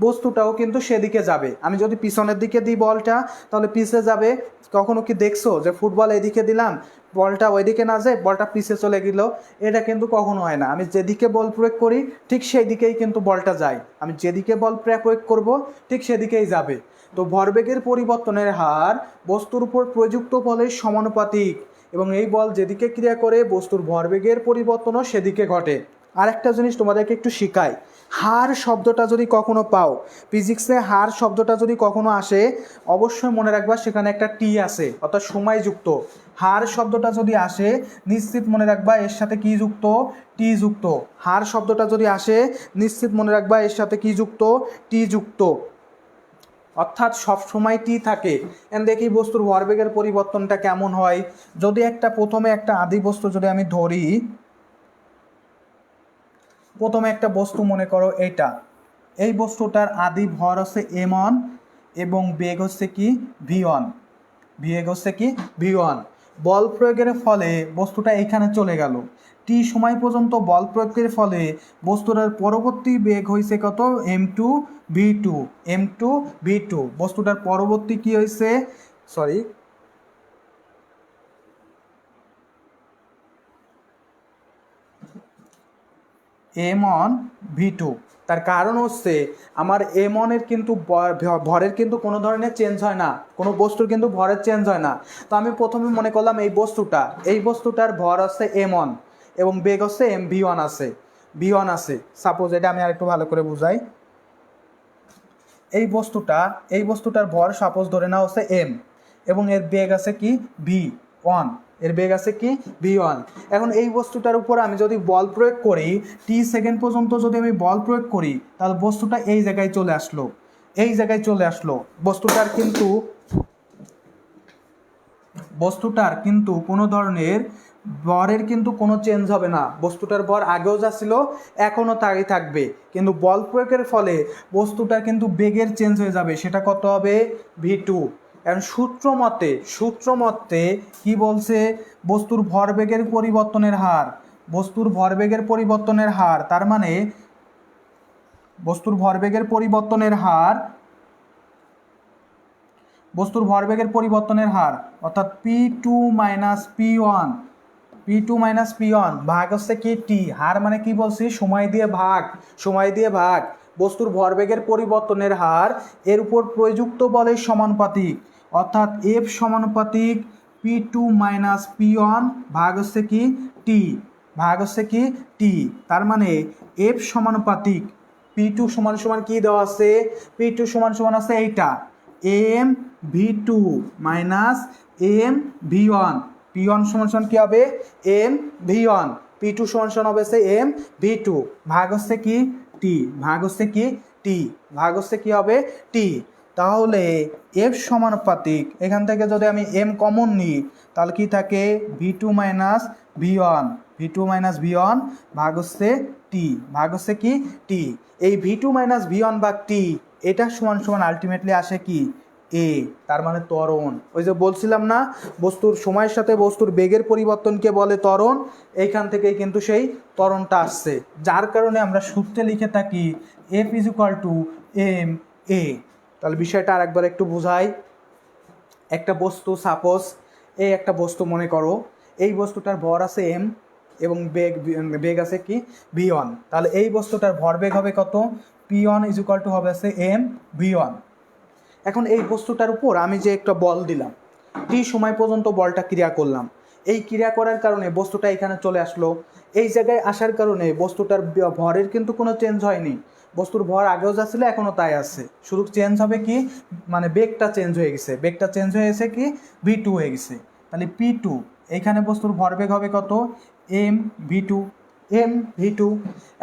বস্তুটাও কিন্তু সেদিকে যাবে। আমি যদি পিছনের দিকে দিই বলটা, তাহলে পিছে যাবে। কখনো কি দেখছো যে ফুটবল এদিকে দিলাম, বলটা ওইদিকে না যায় বলটা পিছে চলে গেল? এটা কিন্তু কখনো হয় না। আমি যেদিকে বল প্রয়োগ করি ঠিক সেই দিকেই কিন্তু বলটা যায়, আমি যেদিকে বল প্রয়োগ করব ঠিক সেদিকেই যাবে। তো ভরবেগের পরিবর্তনের হার বস্তুর উপর প্রযুক্ত বলের সমানুপাতিক, এবং এই বল যেদিকে ক্রিয়া করে বস্তুর ভরবেগের পরিবর্তনও সেদিকে ঘটে। আরেকটা জিনিস তোমাদেরকে একটু শিখাই, হার শব্দটা যদি কখনো পাও, ফিজিক্সে হার শব্দটা যদি কখনো আসে, অবশ্যই মনে রাখবা সেখানে একটা টি আছে, অর্থাৎ সময়যুক্ত। হার শব্দটা যদি আসে নিশ্চিত মনে রাখবা এর সাথে কি যুক্ত, টি যুক্ত। হার শব্দটা যদি আসে নিশ্চিত মনে রাখবা এর সাথে কি যুক্ত, টি যুক্ত, অর্থাৎ সব সময় টি থাকে। দেখি বস্তুর ভরবেগের পরিবর্তনটা কেমন হয়। যদি প্রথমে একটা আদি বস্তু যদি আমি ধরি, প্রথমে একটা বস্তু মনে করো এইটা, এই বস্তুটার আদি ভর হচ্ছে m1 এবং বেগ হচ্ছে কি v1, বেগ হচ্ছে কি v1। বল প্রয়োগের ফলে বস্তুটা এখানে চলে গেল, টি সময় পর্যন্ত বল প্রয়োগের ফলে বস্তুটার পরবর্তী বেগ হয়েছে কত, m2v2, m2v2। বস্তুটার পরবর্তী কি হয়েছে, m1v2। তার কারণ হচ্ছে আমার m1 এর কিন্তু ভরের কিন্তু কোনো ধরনের চেঞ্জ হয় না, কোনো বস্তুর কিন্তু ভরের চেঞ্জ হয় না। তো আমি প্রথমে মনে করলাম এই বস্তুটার ভর হচ্ছে m1 এবং বেগ হচ্ছে v1 আছে। সাপোজ এটা আমি আরেকটু ভালো করে বুঝাই, এই বস্তুটার ভর সাপোজ ধরে নেওয়া হচ্ছে m, এবং এর বেগ আছে কি v1। এর বেগ আছে কি v1। এখন এই বস্তুটার উপর আমি যদি বল প্রয়োগ করি, t সেকেন্ড পর্যন্ত যদি আমি বল প্রয়োগ করি, তাহলে বস্তুটা এই জায়গায় চলে আসলো, এই জায়গায় চলে আসলো। বস্তুটার কিন্তু কোনো ধরনের ভরের কিন্তু কোনো চেঞ্জ হবে না। বস্তুটার ভর আগেও যা ছিল এখনও তাই থাকবে, কিন্তু বল প্রয়োগের ফলে বস্তুটার কিন্তু বেগের চেঞ্জ হয়ে যাবে। সেটা কত হবে v2। এখন সূত্র মতে কি বলছে, বস্তুর ভরবেগের পরিবর্তনের হার, তার মানে বস্তুর ভরবেগের পরিবর্তনের হার অর্থাৎ P2 মাইনাস P1 ভাগ হচ্ছে কি T। হার মানে কি বলছি, সময় দিয়ে ভাগ। বস্তুর ভরবেগের পরিবর্তনের হার এর উপর প্রযুক্ত বলের সমানুপাতিক, অর্থাৎ F সমানুপাতিক P2 মাইনাস P1 ভাগ হচ্ছে কি T। তার মানে F সমানুপাতিক P2 সমান সমান কি দেওয়া আছে, P2 সমান সমান আছে এইটা mv2 মাইনাস mv1। P1 সমান সমান কি হবে mv1, P2 সমান সমান হবে mv2 ভাগ হচ্ছে কি T হবে T। তাহলে F সমানুপাতিক, এখান থেকে যদি আমি m কমন নিই তাহলে কি থাকে v2 মাইনাস v1 ভাগ হচ্ছে কি T। এই v2 মাইনাস v1 ভাগ T এটা সমান সমান আলটিমেটলি আসে কি A। তার মানে ত্বরণ। ওই যে বলছিলাম না, বস্তুর সময়ের সাথে বস্তুর বেগের পরিবর্তনকে বলে ত্বরণ, এইখান থেকেই কিন্তু সেই ত্বরণটা আসছে, যার কারণে আমরা সূত্রে লিখে থাকি F = ma। তাহলে বিষয়টা আরেকবার একটু বোঝাই। একটা বস্তু, সাপোজ একটা বস্তু মনে করো, এই বস্তুটার ভর আছে m এবং বেগ আছে কি v1। তাহলে এই বস্তুটার ভরবেগ হবে কত, p1 = হবে mv1। এখন এই বস্তুটার উপর আমি যে একটা বল দিলাম, t সময় পর্যন্ত বলটা ক্রিয়া করলাম, এই ক্রিয়া করার কারণে বস্তুটা এখানে চলে আসলো। এই জায়গায় আসার কারণে বস্তুটার ভরের কিন্তু কোনো চেঞ্জ হয়নি। বস্তুর ভর আগেও যা ছিল এখনও তাই আছে, শুধু চেঞ্জ হবে কি, মানে বেগটা চেঞ্জ হয়ে গেছে কি v2 হয়ে গেছে। তাহলে p2, এইখানে বস্তুর ভরবেগ হবে কত mv2।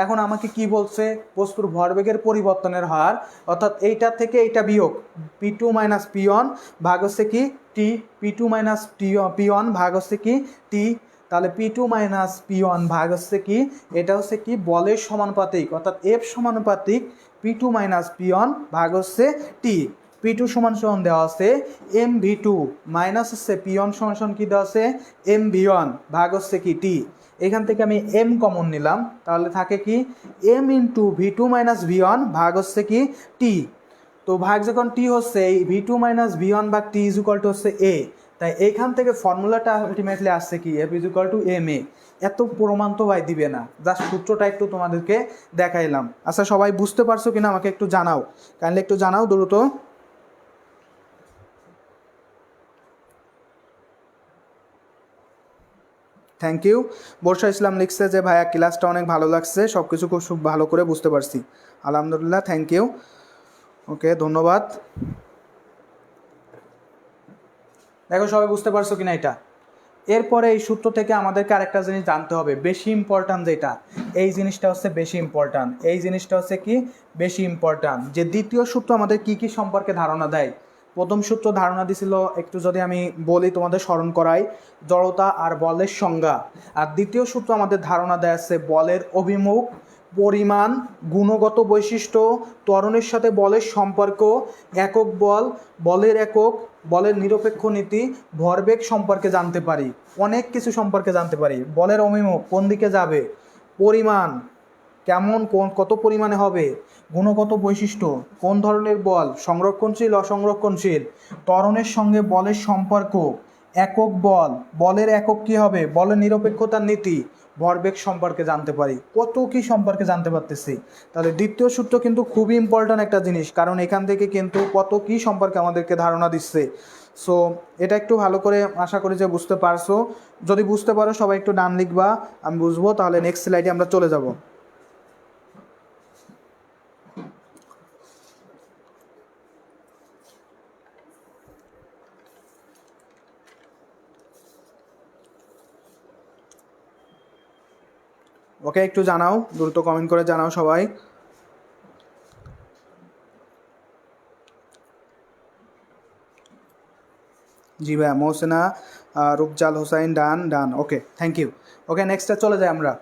এখন আমাকে কি বলছে, বস্তুর ভরবেগের পরিবর্তনের হার, অর্থাৎ এইটা থেকে এইটা বিয়োগ P2 মাইনাস P1 ভাগ হচ্ছে কি T। P2 মাইনাস P1 ভাগ হচ্ছে কি T। তাহলে P2 মাইনাস P1 ভাগ হচ্ছে কি, এটা হচ্ছে কি বলের সমানুপাতিক, অর্থাৎ F সমানুপাতিক P2 মাইনাস P1 ভাগ হচ্ছে T। P2 সমান সমান দেওয়া আছে mv2 মাইনাস হচ্ছে P1 সমান সমান কি দেওয়া আছে mv1 ভাগ হচ্ছে কি T। এখান থেকে আমি m কমন নিলাম, তাহলে থাকে কি m into v2 minus v1 ভাগ হচ্ছে কি T। তো ভাগ যখন T হচ্ছে, এই v2 মাইনাস v1 ভাগ T = হচ্ছে a। তাই এইখান থেকে ফর্মুলাটা আলটিমেটলি আসছে কি F = ma। এত প্রমাণ তো ভাই দিবে না, জাস্ট সূত্রটা একটু তোমাদেরকে দেখাইলাম। আচ্ছা, সবাই বুঝতে পারছো কিনা আমাকে একটু জানাও, কাইন্ডলি একটু জানাও দ্রুত। Thank you. বর্ষা ইসলাম লিখছে যে ভাইয়া ক্লাসটা অনেক ভালো লাগছে, সব কিছু খুব ভালো করে বুঝতে পারছি। আলহামদুলিল্লাহ, থ্যাংক ইউ। ওকে, ধন্যবাদ। দেখো সবাই বুঝতে পারছো কিনা এটা। এরপরে এই সূত্র থেকে আমাদেরকে আরেকটা জিনিস জানতে হবে, বেশি ইম্পর্ট্যান্ট যেটা, এই জিনিসটা হচ্ছে বেশি ইম্পর্ট্যান্ট, যে দ্বিতীয় সূত্র আমাদের কি কি সম্পর্কে ধারণা দেয়। প্রথম সূত্র ধারণা দিছিল, একটু যদি আমি বলি তোমাদের স্মরণ করাই, জড়তা আর বলের সংজ্ঞা। আর দ্বিতীয় সূত্র আমাদের ধারণা দেয় আছে বলের অভিমুখ, পরিমাণ, গুণগত বৈশিষ্ট্য, ত্বরণের সাথে বলের সম্পর্ক, একক বল, বলের একক, বলের নিরপেক্ষ নীতি, ভরবেগ সম্পর্কে জানতে পারি, অনেক কিছু সম্পর্কে জানতে পারি। বলের অভিমুখ কোন দিকে যাবে, পরিমাণ কেমন, কত পরিমাণে হবে, গুণগত বৈশিষ্ট্য কোন ধরনের বল, সংরক্ষণশীল অসংরক্ষণশীল, ত্বরণের সঙ্গে বলের সম্পর্ক, একক বল, বলের একক কী হবে, বলের নিরপেক্ষতার নীতি, ভরবেগ সম্পর্কে জানতে পারি, কত কি সম্পর্কে জানতে পারতেছি। তাহলে দ্বিতীয় সূত্র কিন্তু খুবই ইম্পর্ট্যান্ট একটা জিনিস, কারণ এখান থেকে কিন্তু কত কি সম্পর্কে আমাদেরকে ধারণা দিচ্ছে। সো এটা একটু ভালো করে আশা করি যে বুঝতে পারছো। যদি বুঝতে পারো সবাই একটু ডান লিখবা, আমি বুঝবো। তাহলে নেক্সট স্লাইডে আমরা চলে যাব। ওকে, একটু জানাও, দ্রুত কমেন্ট করে জানাও সবাই। জি ভাইয়া, মহসেনা রুকজাল হোসাইন, ডান ডান, ওকে থ্যাংক ইউ। ওকে, নেক্সটে চলে যাই আমরা।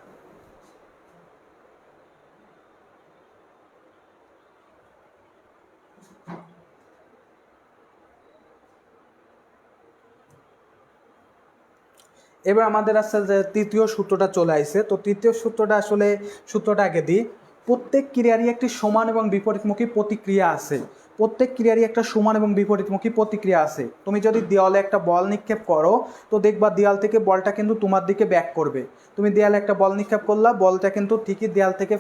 এবার আমাদের আসছে যে তৃতীয় সূত্রটা চলে আসছে। তো তৃতীয় সূত্রটা আসলে সূত্রটা আগে দিই। প্রত্যেক ক্রিয়ারই একটি সমান এবং বিপরীতমুখী প্রতিক্রিয়া আছে। প্রত্যেক ক্রিয়ারই একটা সমান এবং বিপরীতমুখী প্রতিক্রিয়া আছে। তুমি যদি দেওয়ালে একটা বল নিক্ষেপ করো, তো দেখবা দেয়াল থেকে বলটা কিন্তু তোমার দিকে ব্যাক করবে। তুমি দেয়ালে একটা বল নিক্ষেপ করলা, বলটা কিন্তু ঠিকই দেয়াল থেকে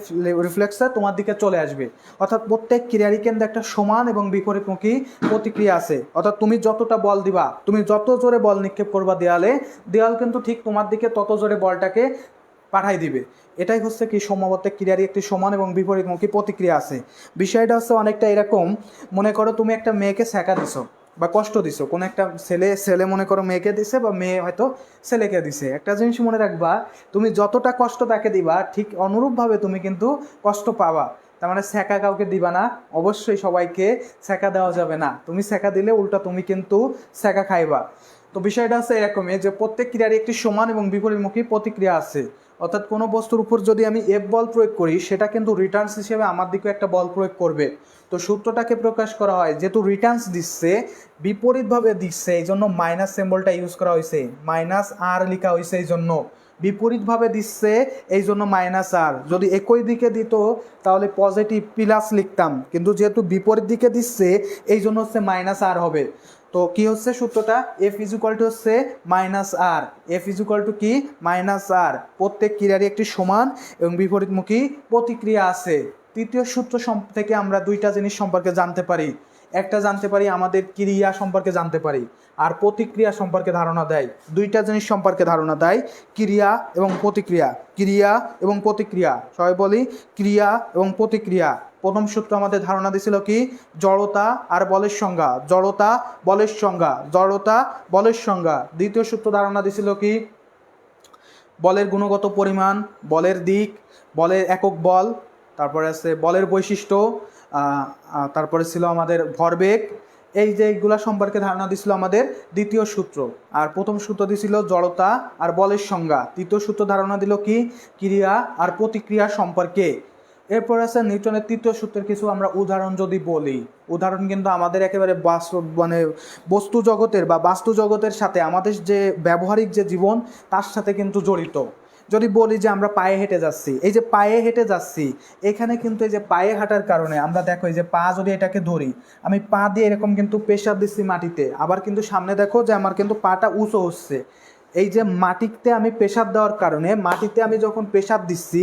রিফ্লেক্সে তোমার দিকে চলে আসবে। অর্থাৎ প্রত্যেক ক্রিয়ারই কিন্তু একটা সমান এবং বিপরীতমুখী প্রতিক্রিয়া আছে। অর্থাৎ তুমি যতটা বল দিবা, তুমি যত জোরে বল নিক্ষেপ করবা দেয়ালে, দেয়াল কিন্তু ঠিক তোমার দিকে তত জোরে বলটাকে পাঠাই দিবে। এটাই হচ্ছে কি সম্ভবত ক্রিয়ারই একটি সমান এবং বিপরীতমুখী প্রতিক্রিয়া আছে। বিষয়টা হচ্ছে অনেকটা এরকম, মনে করো তুমি একটা মেয়েকে ছ্যাঁকা দিছো বা কষ্ট দিছো, কোনো একটা ছেলে মনে করো মেয়েকে দিছে বা মেয়ে হয়তো ছেলেকে দিছে। একটা জিনিস মনে রাখবা, তুমি যতটা কষ্ট তাকে দিবা ঠিক অনুরূপভাবে তুমি কিন্তু কষ্ট পাবা। তার মানে ছ্যাঁকা কাউকে দিবা না, অবশ্যই সবাইকে ছ্যাঁকা দেওয়া যাবে না। তুমি ছ্যাঁকা দিলে উল্টা তুমি কিন্তু ছ্যাঁকা খাইবা। তো বিষয়টা হচ্ছে এরকমই যে প্রত্যেক ক্রিয়ারই একটি সমান এবং বিপরীতমুখী প্রতিক্রিয়া আছে। অর্থাৎ কোনো বস্তুর উপর যদি আমি এফ বল প্রয়োগ করি, সেটা কিন্তু রিটার্নস হিসেবে আমার দিকেও একটা বল প্রয়োগ করবে। তো সূত্রটাকে প্রকাশ করা হয়, যেহেতু রিটার্নস দিচ্ছে, বিপরীতভাবে দিচ্ছে, এই জন্য মাইনাস সিম্বলটা ইউজ করা হয়েছে, মাইনাস আর লেখা হয়েছে এই জন্য। বিপরীতভাবে দিচ্ছে এই জন্য মাইনাস আর। যদি একই দিকে দিত তাহলে পজিটিভ প্লাস লিখতাম, কিন্তু যেহেতু বিপরীত দিকে দিচ্ছে এই জন্য হচ্ছে মাইনাস আর হবে। তো কি হচ্ছে সূত্রটা, এফ ইজ ইকুয়াল টু হচ্ছে minus R. F is equal to কি, মাইনাস আর। প্রত্যেক ক্রিয়ারই একটি সমান এবং বিপরীতমুখী প্রতিক্রিয়া আছে। তৃতীয় সূত্র থেকে আমরা দুইটা জিনিস সম্পর্কে জানতে পারি। একটা জানতে পারি আমাদের ক্রিয়া সম্পর্কে জানতে পারি, আর প্রতিক্রিয়া সম্পর্কে ধারণা দেয়। দুইটা জিনিস সম্পর্কে ধারণা দেয়, ক্রিয়া এবং প্রতিক্রিয়া। ক্রিয়া এবং প্রতিক্রিয়া, সবাই বলি ক্রিয়া এবং প্রতিক্রিয়া। প্রথম সূত্র আমাদের ধারণা দিছিল কি, জড়তা আর বলের সংজ্ঞা, জড়তা বলের সংজ্ঞা, জড়তা বলের সংজ্ঞা। দ্বিতীয় সূত্র ধারণা দিছিল কি, বলের গুণগত পরিমাণ, বলের দিক, বলের একক বল, তারপরে আছে বলের বৈশিষ্ট্য, তারপরে ছিল আমাদের ভরবেগ। এই যে এইগুলা সম্পর্কে ধারণা দিছিল আমাদের দ্বিতীয় সূত্র। আর প্রথম সূত্র দিছিল জড়তা আর বলের সংজ্ঞা। তৃতীয় সূত্র ধারণা দিল কি, ক্রিয়া আর প্রতিক্রিয়া সম্পর্কে। এরপর আছে নিউটনের তৃতীয় সূত্রের কিছু আমরা উদাহরণ যদি বলি। উদাহরণ কিন্তু আমাদের একেবারে বস্তু জগতের বা বাস্তু জগতের সাথে আমাদের যে ব্যবহারিক যে জীবন তার সাথে কিন্তু জড়িত। যদি বলি যে আমরা পায়ে হেঁটে যাচ্ছি, এই যে পায়ে হেঁটে যাচ্ছি, এখানে কিন্তু এই যে পায়ে হাঁটার কারণে আমরা দেখো এই যে পা যদি এটাকে ধরি, আমি পা দিয়ে এরকম কিন্তু প্রেসার দিচ্ছি মাটিতে, আবার কিন্তু সামনে দেখো যে আমার কিন্তু পাটা উঁচু হচ্ছে। এই যে মাটিতে আমি প্রেসার দেওয়ার কারণে, মাটিতে আমি যখন প্রেসার দিচ্ছি,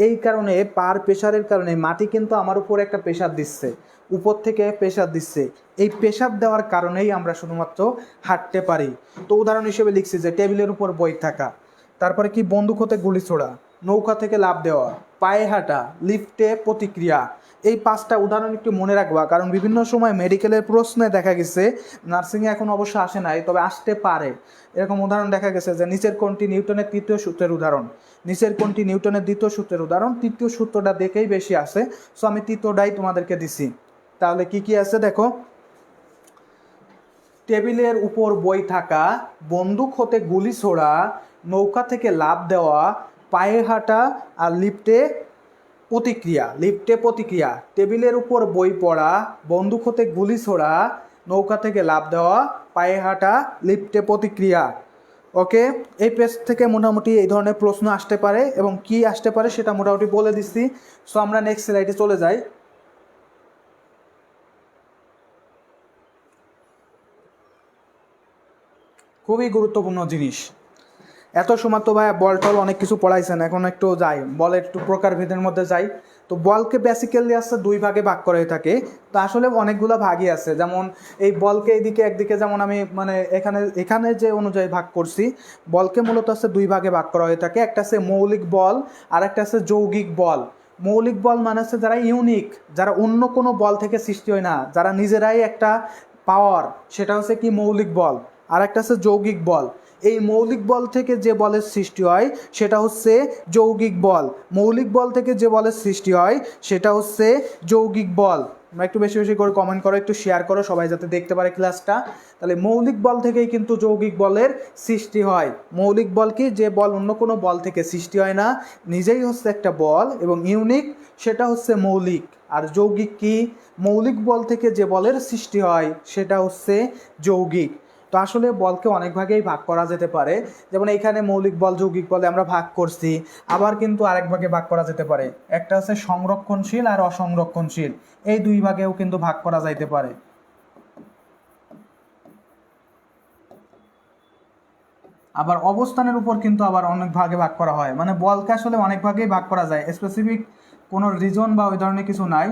এই কারণে পার প্রেসারের কারণে মাটি কিন্তু আমার উপর একটা প্রেসার দিচ্ছে, উপর থেকে প্রেসার দিচ্ছে। এই প্রেসার দেওয়ার কারণেই আমরা শুধুমাত্র হাঁটতে পারি। তো উদাহরণ হিসেবে লিখছি যে টেবিলের উপর বই থাকা, তারপরে কি বন্দুক হতে গুলি ছোড়া, নৌকা থেকে লাফ দেওয়া, পায়ে হাঁটা, লিফটে প্রতিক্রিয়া। এই পাঁচটা উদাহরণ একটু মনে রাখবা, কারণ বিভিন্ন সময় মেডিকেলের প্রশ্নে দেখা গেছে, নার্সিংয়ে এখন অবশ্য আসে নাই, তবে আসতে পারে, এরকম উদাহরণ দেখা গেছে যে নিচের কোনটি নিউটনের তৃতীয় সূত্রের উদাহরণ, নিচের কোনটি নিউটনের দ্বিতীয় সূত্রের উদাহরণ। তৃতীয় সূত্রটা দেখেই বেশি আসে, সো আমি তৃতীয়টাই তোমাদেরকে দিছি। তাহলে কি কি আছে দেখো, টেবিলের উপর বই থাকা, বন্দুক হতে গুলি ছোড়া, নৌকা থেকে লাফ দেওয়া, পায়ে হাঁটা আর লিফটে প্রতিক্রিয়া। লিফটে প্রতিক্রিয়া, টেবিলের উপর বই পড়া, বন্দুক হতে গুলি ছোড়া, নৌকা থেকে লাফ দেওয়া, পায়ে হাঁটা, লিফটে প্রতিক্রিয়া। ওকে, এই পেজ থেকে মোটামুটি এই ধরনের প্রশ্ন আসতে পারে এবং কি আসতে পারে সেটা মোটামুটি বলে দিচ্ছি। সো আমরা নেক্সট স্লাইডে চলে যাই। খুবই গুরুত্বপূর্ণ জিনিস। এত সময় তো ভাই বল টল অনেক কিছু পড়াইছেন, এখন একটু যাই বলের একটু প্রকারভেদের মধ্যে যাই। তো বলকে বেসিক্যালি আছে দুই ভাগে ভাগ করা হয়ে থাকে। তো আসলে অনেকগুলো ভাগই আছে, যেমন এই বলকে এইদিকে একদিকে, যেমন আমি মানে এখানে যে অনুযায়ী ভাগ করছি, বলকে মূলত আছে দুই ভাগে ভাগ করা হয়ে থাকে। একটা আছে মৌলিক বল আর একটা আছে যৌগিক বল। মৌলিক বল মানে হচ্ছে যারা ইউনিক, যারা অন্য কোনো বল থেকে সৃষ্টি হয় না, যারা নিজেরাই একটা পাওয়ার, সেটা হচ্ছে কি মৌলিক বল। আর একটা আছে যৌগিক বল। এই মৌলিক বল থেকে যে বলের সৃষ্টি হয় সেটা হচ্ছে যৌগিক বল। মৌলিক বল থেকে যে বলের সৃষ্টি হয় সেটা হচ্ছে যৌগিক বল। তোমরা একটু বেশি বেশি করে কমেন্ট করো, একটু শেয়ার করো, সবাই যাতে দেখতে পারে ক্লাসটা। তাহলে মৌলিক বল থেকেই কিন্তু যৌগিক বলের সৃষ্টি হয়। মৌলিক বল কি? যে বল অন্য কোনো বল থেকে সৃষ্টি হয় না, নিজেই হচ্ছে একটা বল এবং ইউনিক, সেটা হচ্ছে মৌলিক। আর যৌগিক কি? মৌলিক বল থেকে যে বলের সৃষ্টি হয় সেটা হচ্ছে যৌগিক। তো আসলে বলকে অনেক ভাগেই ভাগ করা যেতে পারে, যেমন এইখানে মৌলিক বল যৌগিক বলে আমরা ভাগ করছি, আবার কিন্তু আরেক ভাগে ভাগ করা যেতে পারে। একটা হচ্ছে সংরক্ষণশীল আর অসংরক্ষণশীল, এই দুই ভাগেও কিন্তু ভাগ করা যাইতে পারে। আবার অবস্থানের উপর কিন্তু আবার অনেক ভাগে ভাগ করা হয়, মানে বলকে আসলে অনেক ভাগেই ভাগ করা যায়, স্পেসিফিক কোনো রিজন বা ওই ধরনের কিছু নাই।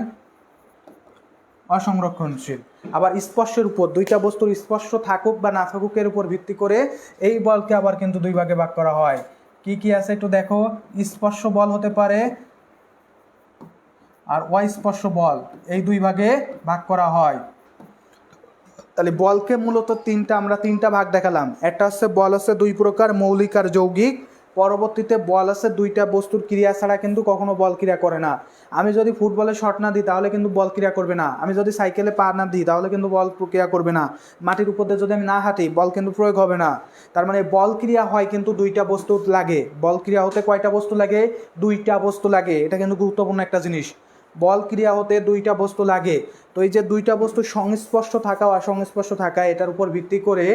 অসংরক্ষণশীল। আবার স্পর্শের উপর, দুইটা বস্তুর স্পর্শ থাকুক বা না থাকুকের উপর ভিত্তি করে এই বলকে আবার কিন্তু দুই ভাগে ভাগ করা হয়। কি কি আছে একটু দেখো। স্পর্শ বল হতে পারে আর অস্পর্শ বল, এই দুই ভাগে ভাগ করা হয়। তাহলে বলকে মূলত আমরা তিনটা ভাগ দেখালাম। একটা হচ্ছে বল হচ্ছে দুই প্রকার, মৌলিক আর যৌগিক। পরবর্তীতে বল আছে দুইটা বস্তুর ক্রিয়া ছাড়া কিন্তু কখনো বল ক্রিয়া করে না। আমি যদি ফুটবলে শট না দিই তাহলে কিন্তু বল ক্রিয়া করবে না। আমি যদি সাইকেলে পা না দিই তাহলে কিন্তু বল ক্রিয়া করবে না। মাটির উপর দিয়ে যদি আমি না হাঁটি বল কিন্তু প্রয়োগ হবে না। তার মানে বল ক্রিয়া হয় কিন্তু দুইটা বস্তু লাগে। বল ক্রিয়া হতে কয়টা বস্তু লাগে? দুইটা বস্তু লাগে। এটা কিন্তু গুরুত্বপূর্ণ একটা জিনিস। বল ক্রিয়া হতে দুইটা বস্তু লাগে। তো এই যে দুইটা বস্তু সংস্পর্শ থাকা ও অসংস্পর্শ থাকা, এটার উপর ভিত্তি করে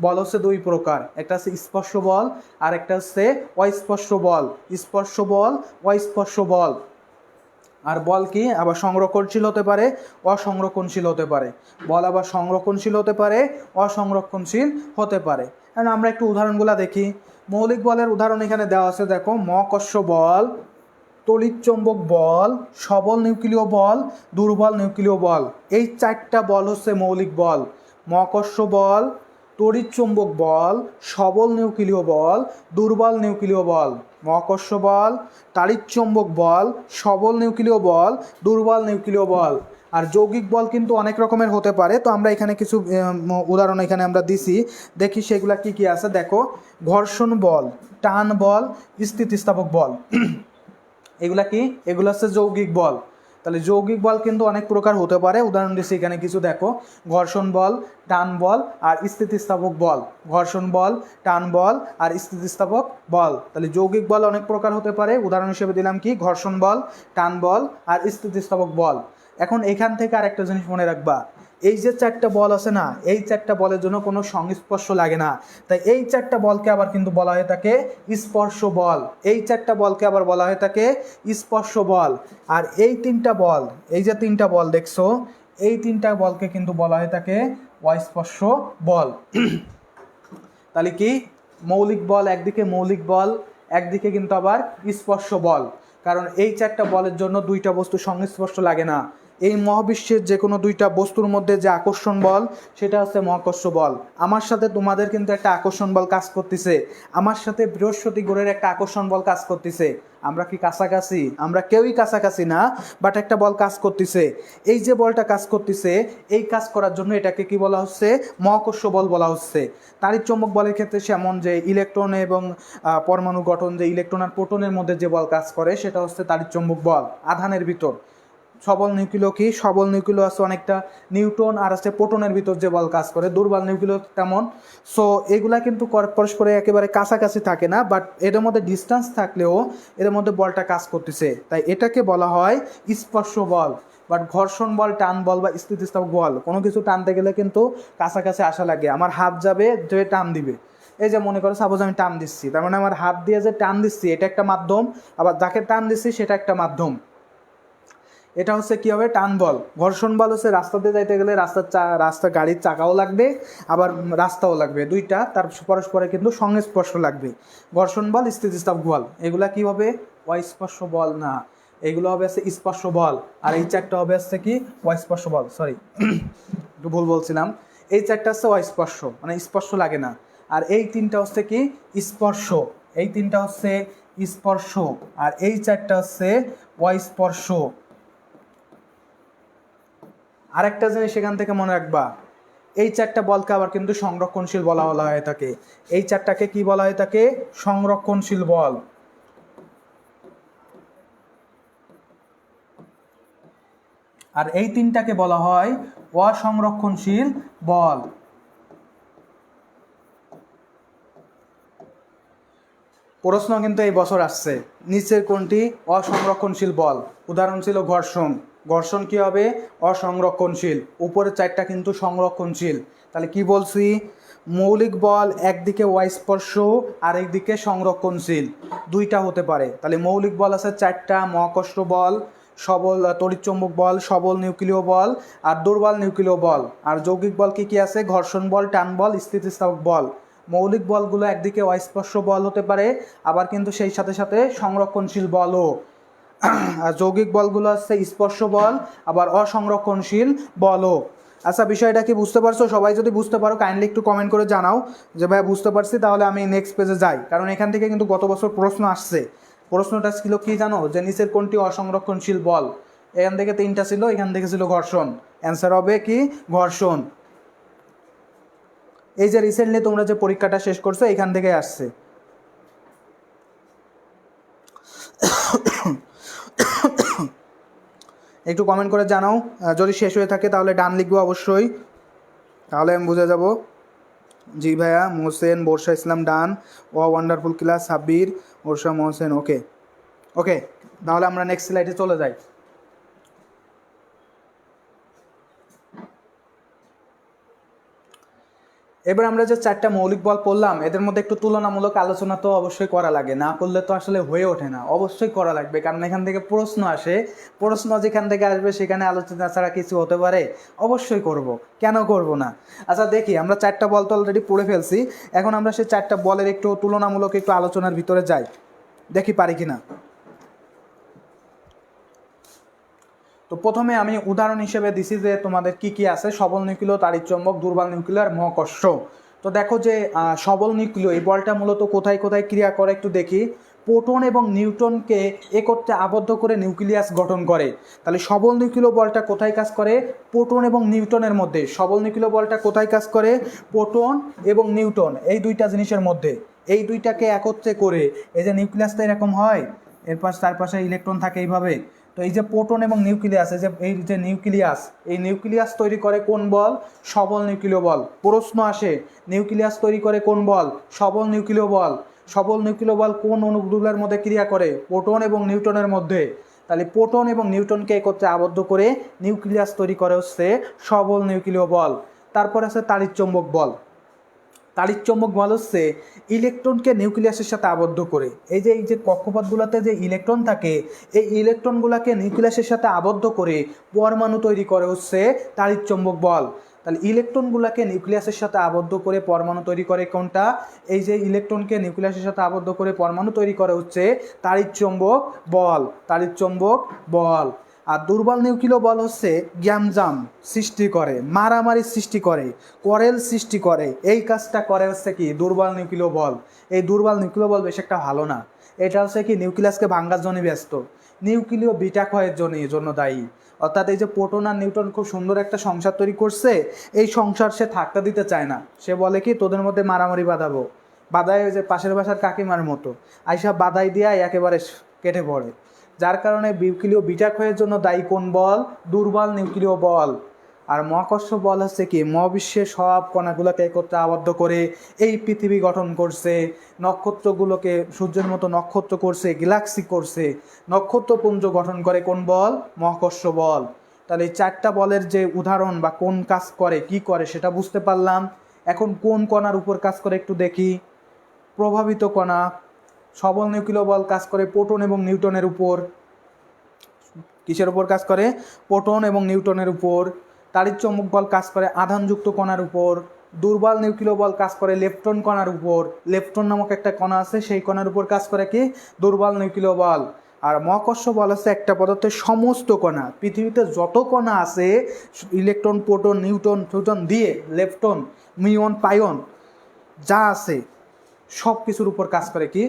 বল হচ্ছে দুই প্রকার। একটা হচ্ছে স্পর্শ বল আর একটা হচ্ছে অস্পর্শ বল। স্পর্শ বল, অস্পর্শ বল। আর বল কি? আবার সংরক্ষণশীল হতে পারে, অসংরক্ষণশীল হতে পারে। বল আবার সংরক্ষণশীল হতে পারে, অসংরক্ষণশীল হতে পারে। এখন আমরা একটু উদাহরণগুলো দেখি। মৌলিক বলের উদাহরণ এখানে দেওয়া আছে, দেখো। মহাকর্ষ বল, তড়িৎচৌম্বক বল, সবল নিউক্লিয় বল, দুর্বল নিউক্লিয় বল। এই চারটা বল হচ্ছে মৌলিক বল। মহাকর্ষ বল, তড়িৎচৌম্বক বল, সবল নিউক্লিয় বল, দুর্বল নিউক্লিয় বল। মহাকর্ষ বল, তড়িৎচৌম্বক বল, সবল নিউক্লিয় বল, দুর্বল নিউক্লিয় বল। আর যৌগিক বল কিন্তু অনেক রকমের হতে পারে। তো আমরা এখানে কিছু উদাহরণ এখানে আমরা দিছি, দেখি সেগুলা কি কি আছে। দেখো, ঘর্ষণ বল, টান বল, স্থিতিস্থাপক বল। এগুলা কি? এগুলো হচ্ছে যৌগিক বল। তাহলে যৌগিক বল কিন্তু অনেক প্রকার হতে পারে। উদাহরণ দিচ্ছি এখানে কিছু, দেখো। ঘর্ষণ বল, টান বল আর স্থিতিস্থাপক বল। ঘর্ষণ বল, টান বল আর স্থিতিস্থাপক বল। তাহলে যৌগিক বল অনেক প্রকার হতে পারে। উদাহরণ হিসেবে দিলাম কি? ঘর্ষণ বল, টান বল আর স্থিতিস্থাপক বল। এখন এখান থেকে আরেকটা জিনিস মনে রাখবা, এই যে চারটা বল আছে না, এই চারটা বলের জন্য কোনো সংস্পর্শ লাগে না। তাই এই চারটা বলকে আবার কিন্তু বলা হয়ে থাকে স্পর্শ বল। এই চারটা বলকে আবার বলা হয়ে থাকে স্পর্শ বল। আর এই তিনটা বল, এই যে তিনটা বল দেখছো, এই তিনটা বলকে কিন্তু বলা হয়ে থাকে অস্পর্শ বল। তাহলে কি? মৌলিক বল একদিকে, মৌলিক বল একদিকে কিন্তু আবার স্পর্শ বল। কারণ এই চারটা বলের জন্য দুইটা বস্তু সংস্পর্শ লাগে না। এই মহাবিশ্বের যে কোনো দুইটা বস্তুর মধ্যে যে আকর্ষণ বল, সেটা হচ্ছে মহাকর্ষ বল। আমার সাথে তোমাদের কিন্তু একটা আকর্ষণ বল কাজ করতেছে, আমার সাথে বৃহস্পতি গ্রহের একটা আকর্ষণ বল কাজ করতেছে। আমরা কি কাছাকাছি? আমরা কেউই কাছাকাছি না, বাট একটা বল কাজ করতেছে। এই যে বলটা কাজ করতেছে, এই কাজ করার জন্য এটাকে কি বলা হচ্ছে? মহাকর্ষ বল বলা হচ্ছে। তাড়িৎচৌম্বক বলের ক্ষেত্রে যেমন যে ইলেকট্রন এবং পরমাণু গঠন, যে ইলেকট্রন আর প্রোটনের মধ্যে যে বল কাজ করে, সেটা হচ্ছে তাড়িৎচৌম্বক বল আধানের ভিতর। সবল নিউক্লিয় কি? সবল নিউক্লিয় আছে অনেকটা, নিউটন আর আছে প্রোটনের ভিতর যে বল কাজ করে। দুর্বল নিউক্লিয় তেমন। সো এগুলা কিন্তু পরস্পরে একেবারে কাছাকাছি থাকে না, বাট এদের মধ্যে ডিস্টেন্স থাকলেও এদের মধ্যে বলটা কাজ করতেছে, তাই এটাকে বলা হয় স্পর্শ বল। বাট ঘর্ষণ বল, টান বল বা স্থিতিস্থাপক বল, কোনো কিছু টানতে গেলে কিন্তু কাছাকাছি আসা লাগে। আমার হাত যাবে, যে টান দিবে। এই যে মনে করো সাপোজ আমি টান দিচ্ছি, তার মানে আমার হাত দিয়ে যে টান দিচ্ছি এটা একটা মাধ্যম, আবার যাকে টান দিচ্ছি সেটা একটা মাধ্যম। এটা হচ্ছে কী হবে? টান বল। ঘর্ষণ বল হচ্ছে রাস্তাতে যাইতে গেলে রাস্তা গাড়ির চাকাও লাগবে, আবার রাস্তাও লাগবে, দুইটা তার পরস্পরে কিন্তু সংস্পর্শ লাগবে। ঘর্ষণ বল, স্থিতিস্থাপক বল, এগুলা কি হবে? অস্পর্শ বল না, এগুলো হবে হচ্ছে স্পর্শ বল। আর এই চারটা হবে হচ্ছে কি? অস্পর্শ বল। সরি, একটু ভুল বলছিলাম। এই চারটা হচ্ছে অস্পর্শ, মানে স্পর্শ লাগে না। আর এই তিনটা হচ্ছে কি? স্পর্শ। এই তিনটা হচ্ছে স্পর্শ আর এই চারটা হচ্ছে অস্পর্শ। আরেকটা জিনিস সেখান থেকে মনে রাখবা, এই চারটা বলকে আবার কিন্তু সংরক্ষণশীল বলা হয়ে থাকে। এই চারটাকে কি বলা হয়ে থাকে? সংরক্ষণশীল বল। আর এই তিনটাকে বলা হয় অসংরক্ষণশীল বল। প্রশ্ন কিন্তু এই বছর আসছে, নিচের কোনটি অসংরক্ষণশীল বল? উদাহরণ ছিল ঘর্ষণ। ঘর্ষণ কি হবে? অসংরক্ষণশীল। উপরের চারটা কিন্তু সংরক্ষণশীল। তাহলে কি বলছি? মৌলিক বল একদিকে অস্পর্শ আর একদিকে সংরক্ষণশীল, দুইটা হতে পারে। তাহলে মৌলিক বল আছে চারটা: মহাকর্ষ বল, সবল তড়িৎচুম্বক বল, সবল নিউক্লিয় বল আর দুর্বল নিউক্লিয় বল। আর যৌগিক বল কি কি আছে? ঘর্ষণ বল, টান বল, স্থিতিস্থাপক বল। মৌলিক বলগুলো একদিকে অস্পর্শ বল হতে পারে, আবার কিন্তু সেই সাথে সাথে সংরক্ষণশীল বলও। আর যৌগিক বলগুলো হচ্ছে স্পর্শ বল, আবার অসংরক্ষণশীল বলও। আচ্ছা, বিষয়টা কি বুঝতে পারছো? সবাই যদি বুঝতে পারো কাইন্ডলি একটু কমেন্ট করে জানাও যে ভাই বুঝতে পারছি, তাহলে আমি নেক্সট পেজে যাই। কারণ এখান থেকে কিন্তু গত বছর প্রশ্ন আসছে। প্রশ্নটা ছিল কি জানো? যে নিচের কোনটি অসংরক্ষণশীল বল? এখান থেকে তিনটা ছিল, এখান থেকে ছিল ঘর্ষণ। অ্যান্সার হবে কি? ঘর্ষণ। এই যে রিসেন্টলি তোমরা যে পরীক্ষাটা শেষ করছো, এখান থেকে আসছে। একটু কমেন্ট করে জানাও, যদি শেষ হয়ে থাকে তাহলে ডান লিখবো অবশ্যই, তাহলে আমি বুঝে যাব। জি ভাইয়া। মোহসেন, বর্ষা ইসলাম ডান। ওয়ান্ডারফুল ক্লাস, সাব্বির, বর্ষা, মোহসেন। ওকে ওকে, তাহলে আমরা নেক্সট স্লাইডে চলে যাই। এবার আমরা যে চারটা মৌলিক বল পড়লাম, এদের মধ্যে একটু তুলনামূলক আলোচনা তো অবশ্যই করা লাগে, না করলে তো আসলে হয়ে ওঠে না। অবশ্যই করা লাগবে, কারণ এখান থেকে প্রশ্ন আসে। প্রশ্ন যেখান থেকে আসবে সেখানে আলোচনা ছাড়া কিছু হতে পারে? অবশ্যই করব, কেন করব না? আচ্ছা দেখি, আমরা চারটা বল তো অলরেডি পড়ে ফেলছি, এখন আমরা সেই চারটা বলের একটু তুলনামূলক একটু আলোচনার ভিতরে যাই, দেখি পারি কিনা। তো প্রথমে আমি উদাহরণ হিসেবে দিছি যে তোমাদের কি কি আছে: সবল নিউক্লিয়, তাড়িৎচুম্বক, দুর্বল নিউক্লিয় আর মহাকর্ষ। তো দেখো যে সবল নিউক্লিয়, এই বলটা মূলত কোথায় কোথায় ক্রিয়া করে একটু দেখি। প্রোটন এবং নিউট্রনকে একত্রে আবদ্ধ করে নিউক্লিয়াস গঠন করে। তাহলে সবল নিউক্লিয় বলটা কোথায় কাজ করে? প্রোটন এবং নিউট্রনের মধ্যে। সবল নিউক্লিয় বলটা কোথায় কাজ করে? প্রোটন এবং নিউট্রন, এই দুইটা জিনিসের মধ্যে। এই দুইটাকে একত্রে করে এই যে নিউক্লিয়াসটা এরকম হয়, এর পাশ তার পাশে ইলেকট্রন থাকে এইভাবে। তো এই যে প্রোটন এবং নিউক্লিয়াস, এই যে নিউক্লিয়াস, এই নিউক্লিয়াস তৈরি করে কোন বল? সবল নিউক্লিয় বল। প্রশ্ন আসে, নিউক্লিয়াস তৈরি করে কোন বল? সবল নিউক্লিয় বল। সবল নিউক্লিয় বল কোন অণুগুলোর মধ্যে ক্রিয়া করে? প্রোটন এবং নিউট্রনের মধ্যে। তাহলে প্রোটন এবং নিউট্রনকে একত্রে আবদ্ধ করে নিউক্লিয়াস তৈরি করে হচ্ছে সবল নিউক্লিয় বল। তারপর আছে তাড়িৎচুম্বক বল। তাড়িৎচুম্বক বল হচ্ছে ইলেকট্রনকে নিউক্লিয়াসের সাথে আবদ্ধ করে। এই যে কক্ষপথগুলোতে যে ইলেকট্রন থাকে, এই ইলেকট্রনগুলোকে নিউক্লিয়াসের সাথে আবদ্ধ করে পরমাণু তৈরি করে হচ্ছে তাড়িৎচুম্বক বল। তাহলে ইলেকট্রনগুলোকে নিউক্লিয়াসের সাথে আবদ্ধ করে পরমাণু তৈরি করে কোনটা? এই যে ইলেকট্রনকে নিউক্লিয়াসের সাথে আবদ্ধ করে পরমাণু তৈরি করে হচ্ছে তাড়িৎচুম্বক বল। তাড়িৎচুম্বক বল। আর দুর্বল নিউক্লিয় বল হচ্ছে গ্যামজাম সৃষ্টি করে, মারামারি সৃষ্টি করে, কোরেল সৃষ্টি করে। এই কাজটা করে হচ্ছে কি? দুর্বল নিউক্লিয় বল। এই দুর্বল নিউক্লিয় বল বেশ একটা ভালো না। এটা হচ্ছে কি? নিউক্লিয়াসকে ভাঙ্গার জন্য ব্যস্ত, নিউক্লিয় বিটা ক্ষয়ের জন্য দায়ী। অর্থাৎ এই যে প্রোটন আর নিউট্রন খুব সুন্দর একটা সংসার তৈরি করছে, এই সংসার সে থাকতে দিতে চায় না। সে বলে কি, তোদের মধ্যে মারামারি বাঁধাবো। বাধায় ওই যে পাশের বাসার কাকিমার মতো আইসা বাধাই দিয়ে একেবারে কেটে পড়ে। যার কারণে নিউক্লিয় বিটা ক্ষয়ের জন্য দায়ী কোন বল? দুর্বল নিউক্লিয় বল। আর মহাকর্ষ বল হচ্ছে কি? মহাবিশ্বের সব কণাগুলোকে একত্রে আবদ্ধ করে এই পৃথিবী গঠন করছে, নক্ষত্রগুলোকে সূর্যের মতো নক্ষত্র করছে, গ্যালাক্সি করছে, নক্ষত্রপুঞ্জ গঠন করে কোন বল? মহাকর্ষ বল। তাহলে এই চারটা বলের যে উদাহরণ বা কোন কাজ করে, কি করে, সেটা বুঝতে পারলাম। এখন কোন কণার উপর কাজ করে একটু দেখি। প্রভাবিত কণা। সবল নিউক্লিয় বল কাজ করে প্রোটন এবং নিউট্রনের উপর। কিসের উপর কাজ করে? প্রোটন এবং নিউট্রনের উপর। তাড়িৎচুম্বক বল কাজ করে আধানযুক্ত কণার উপর। দুর্বল নিউক্লিয় বল কাজ করে লেপটন কণার উপর। লেপটন নামক একটা কণা আছে, সেই কণার উপর কাজ করে কি? দুর্বল নিউক্লিয় বল। আর মহাকর্ষ বল আছে একটা পদার্থের সমস্ত কণা, পৃথিবীতে যত কণা আছে, ইলেকট্রন, প্রোটন, নিউট্রন দিয়ে লেপটন, মিউন, পাইন যা আছে সব কিছুর উপর কাজ করে কি?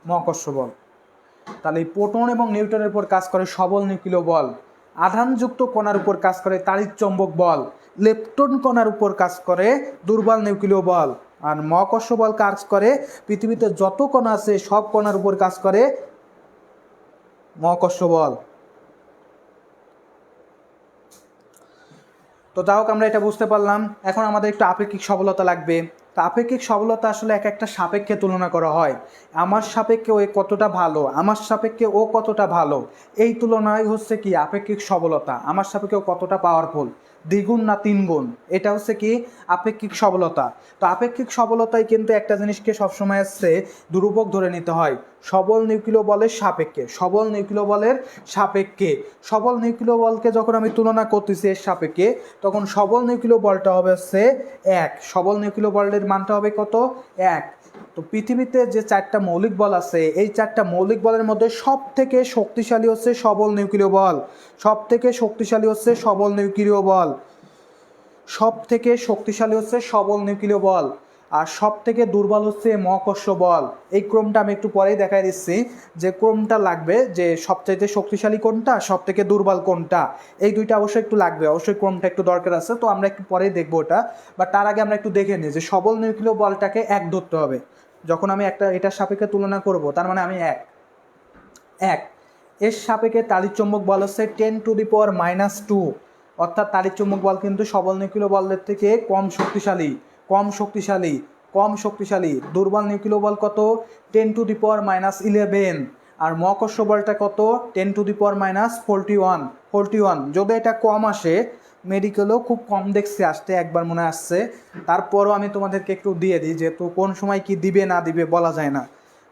মহাকর্ষ বল। তাহলে এই প্রোটন এবং নিউট্রনের উপর কাজ করে সবল নিউক্লিয় বল। আধানযুক্ত কণার উপর কাজ করে তাড়িৎচুম্বক বল। লেপটন কণার উপর কাজ করে দুর্বল নিউক্লিয় বল। আর মহাকর্ষ বল কাজ করে পৃথিবীতে যত কণা আছে সব কণার উপর কাজ করে মহাকর্ষ বল। তো যাই হোক, আমরা এটা বুঝতে পারলাম। এখন আমাদের একটু আপেক্ষিক সবলতা লাগবে। তো আপেক্ষিক সবলতা আসলে এক একটা সাপেক্ষে তুলনা করা হয়। আমার সাপেক্ষে ও কতটা ভালো, আমার সাপেক্ষে ও কতটা ভালো, এই তুলনায় হচ্ছে কি আপেক্ষিক সবলতা। আমার সাপেক্ষে ও কতটা পাওয়ারফুল, দ্বিগুণ না তিনগুণ, এটা হচ্ছে কি আপেক্ষিক সবলতা। তো আপেক্ষিক সবলতায় কিন্তু একটা জিনিসকে সবসময় হচ্ছে দুরূপক ধরে নিতে হয়, সবল নিউক্লিয় বলের সাপেক্ষে। সবল নিউক্লিয় বলের সাপেক্ষে, সবল নিউক্লিয় বলকে যখন আমি তুলনা করতেছি এর সাপেক্ষে, তখন সবল নিউক্লিয় বলটা হবে হচ্ছে 1। সবল নিউক্লিয় বলের মানটা হবে কত? 1। তো পৃথিবীতে যে 4টা মৌলিক বল আছে, এই 4টা মৌলিক বলের মধ্যে সব থেকে শক্তিশালী হচ্ছে সবল নিউক্লিয় বল। সব থেকে শক্তিশালী হচ্ছে সবল নিউক্লিয় বল। সব থেকে শক্তিশালী হচ্ছে সবল নিউক্লিয় বল। আর সব থেকে দুর্বল হচ্ছে মহাকর্ষ বল। এই ক্রমটা আমি একটু পরেই দেখাই দিচ্ছি, যে ক্রমটা লাগবে, যে সবচাইতে শক্তিশালী কোনটা, সব থেকে দুর্বল কোনটা, এই দুইটা অবশ্যই একটু লাগবে, অবশ্যই ক্রমটা একটু দরকার আছে। তো আমরা একটু পরেই দেখবো ওটা, বা তার আগে আমরা একটু দেখে নিই যে সবল নিউক্লিয় বলটাকে 1 ধরতে হবে। যখন আমি এটার সাপেক্ষে তুলনা করব, তার মানে আমি 1 এর সাপেক্ষে তাড়িৎচুম্বক বল হচ্ছে 10⁻²। অর্থাৎ তাড়িৎচুম্বক বল কিন্তু সবল নিউক্লিয় বলের থেকে কম শক্তিশালী। দুর্বল নিউক্লিয় বল কত? 10⁻11। আর মহাকর্ষ বলটা কত? 10⁻41। যদি এটা কম আসে, মেডিকেলেও খুব কম দেখছি আসতে, একবার মনে আসছে, তারপরও আমি তোমাদেরকে একটু দিয়ে দিই, যেহেতু কোন সময় কি দিবে না দিবে বলা যায় না।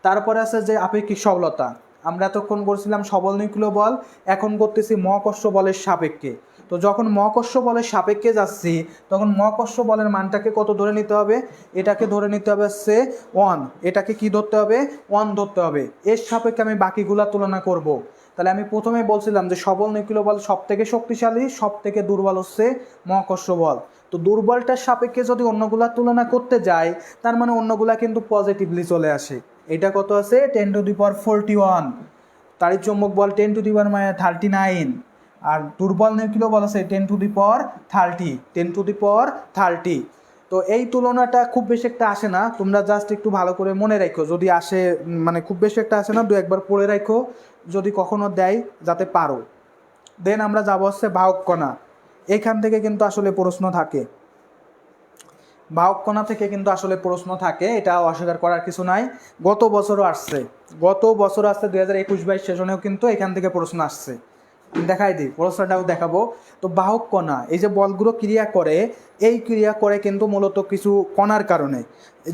তারপরে আছে যে আপেক্ষিক সবলতা। আমরা এতক্ষণ করছিলাম সবল নিউক্লিয় বল, এখন করতেছি মহাকর্ষ বলের সাপেক্ষে। তো যখন মহাকর্ষ বলের সাপেক্ষে যাচ্ছি, তখন মহাকর্ষ বলের মানটাকে কত ধরে নিতে হবে? এটাকে ধরে নিতে হবে হচ্ছে 1। এটাকে কি ধরতে হবে? 1 ধরতে হবে। এর সাপেক্ষে আমি বাকিগুলা তুলনা করব। তাহলে আমি প্রথমে বলছিলাম যে সবল নিউক্লিয় বল সব থেকে শক্তিশালী, সব থেকে দুর্বল হচ্ছে মহাকর্ষ বল। তো দুর্বলটার সাপেক্ষে যদি অন্যগুলা তুলনা করতে যাই, তার মানে অন্যগুলা কিন্তু পজিটিভলি চলে আসে। এটা কত আছে? 10⁻41। তাড়িৎচুম্বক বল 10⁻39। আর দুর্বল নিউক্লিয় বল আছে 10⁻30। তো এই তুলনাটা খুব বেশি একটা আসে না, তোমরা জাস্ট একটু ভালো করে মনে রাখো, যদি আসে, মানে খুব বেশি একটা আসে না, 2-একবার পড়ে রাখো, যদি কখনো দেয় যাতে পারো। দেন আমরা যাবো হচ্ছে বাহক কণা। এখান থেকে কিন্তু আসলে প্রশ্ন থাকে, বাহক কণা থেকে কিন্তু আসলে প্রশ্ন থাকে, এটা অস্বীকার করার কিছু নাই। গত বছরও আসছে, 2021-22 সেশনেও কিন্তু এখান থেকে প্রশ্ন আসছে। আমি দেখাই দিই, প্রশ্নটাও দেখাবো। তো বাহক কণা, এই যে বলগুলো ক্রিয়া করে, এই ক্রিয়া করে কিন্তু মূলত কিছু কণার কারণে।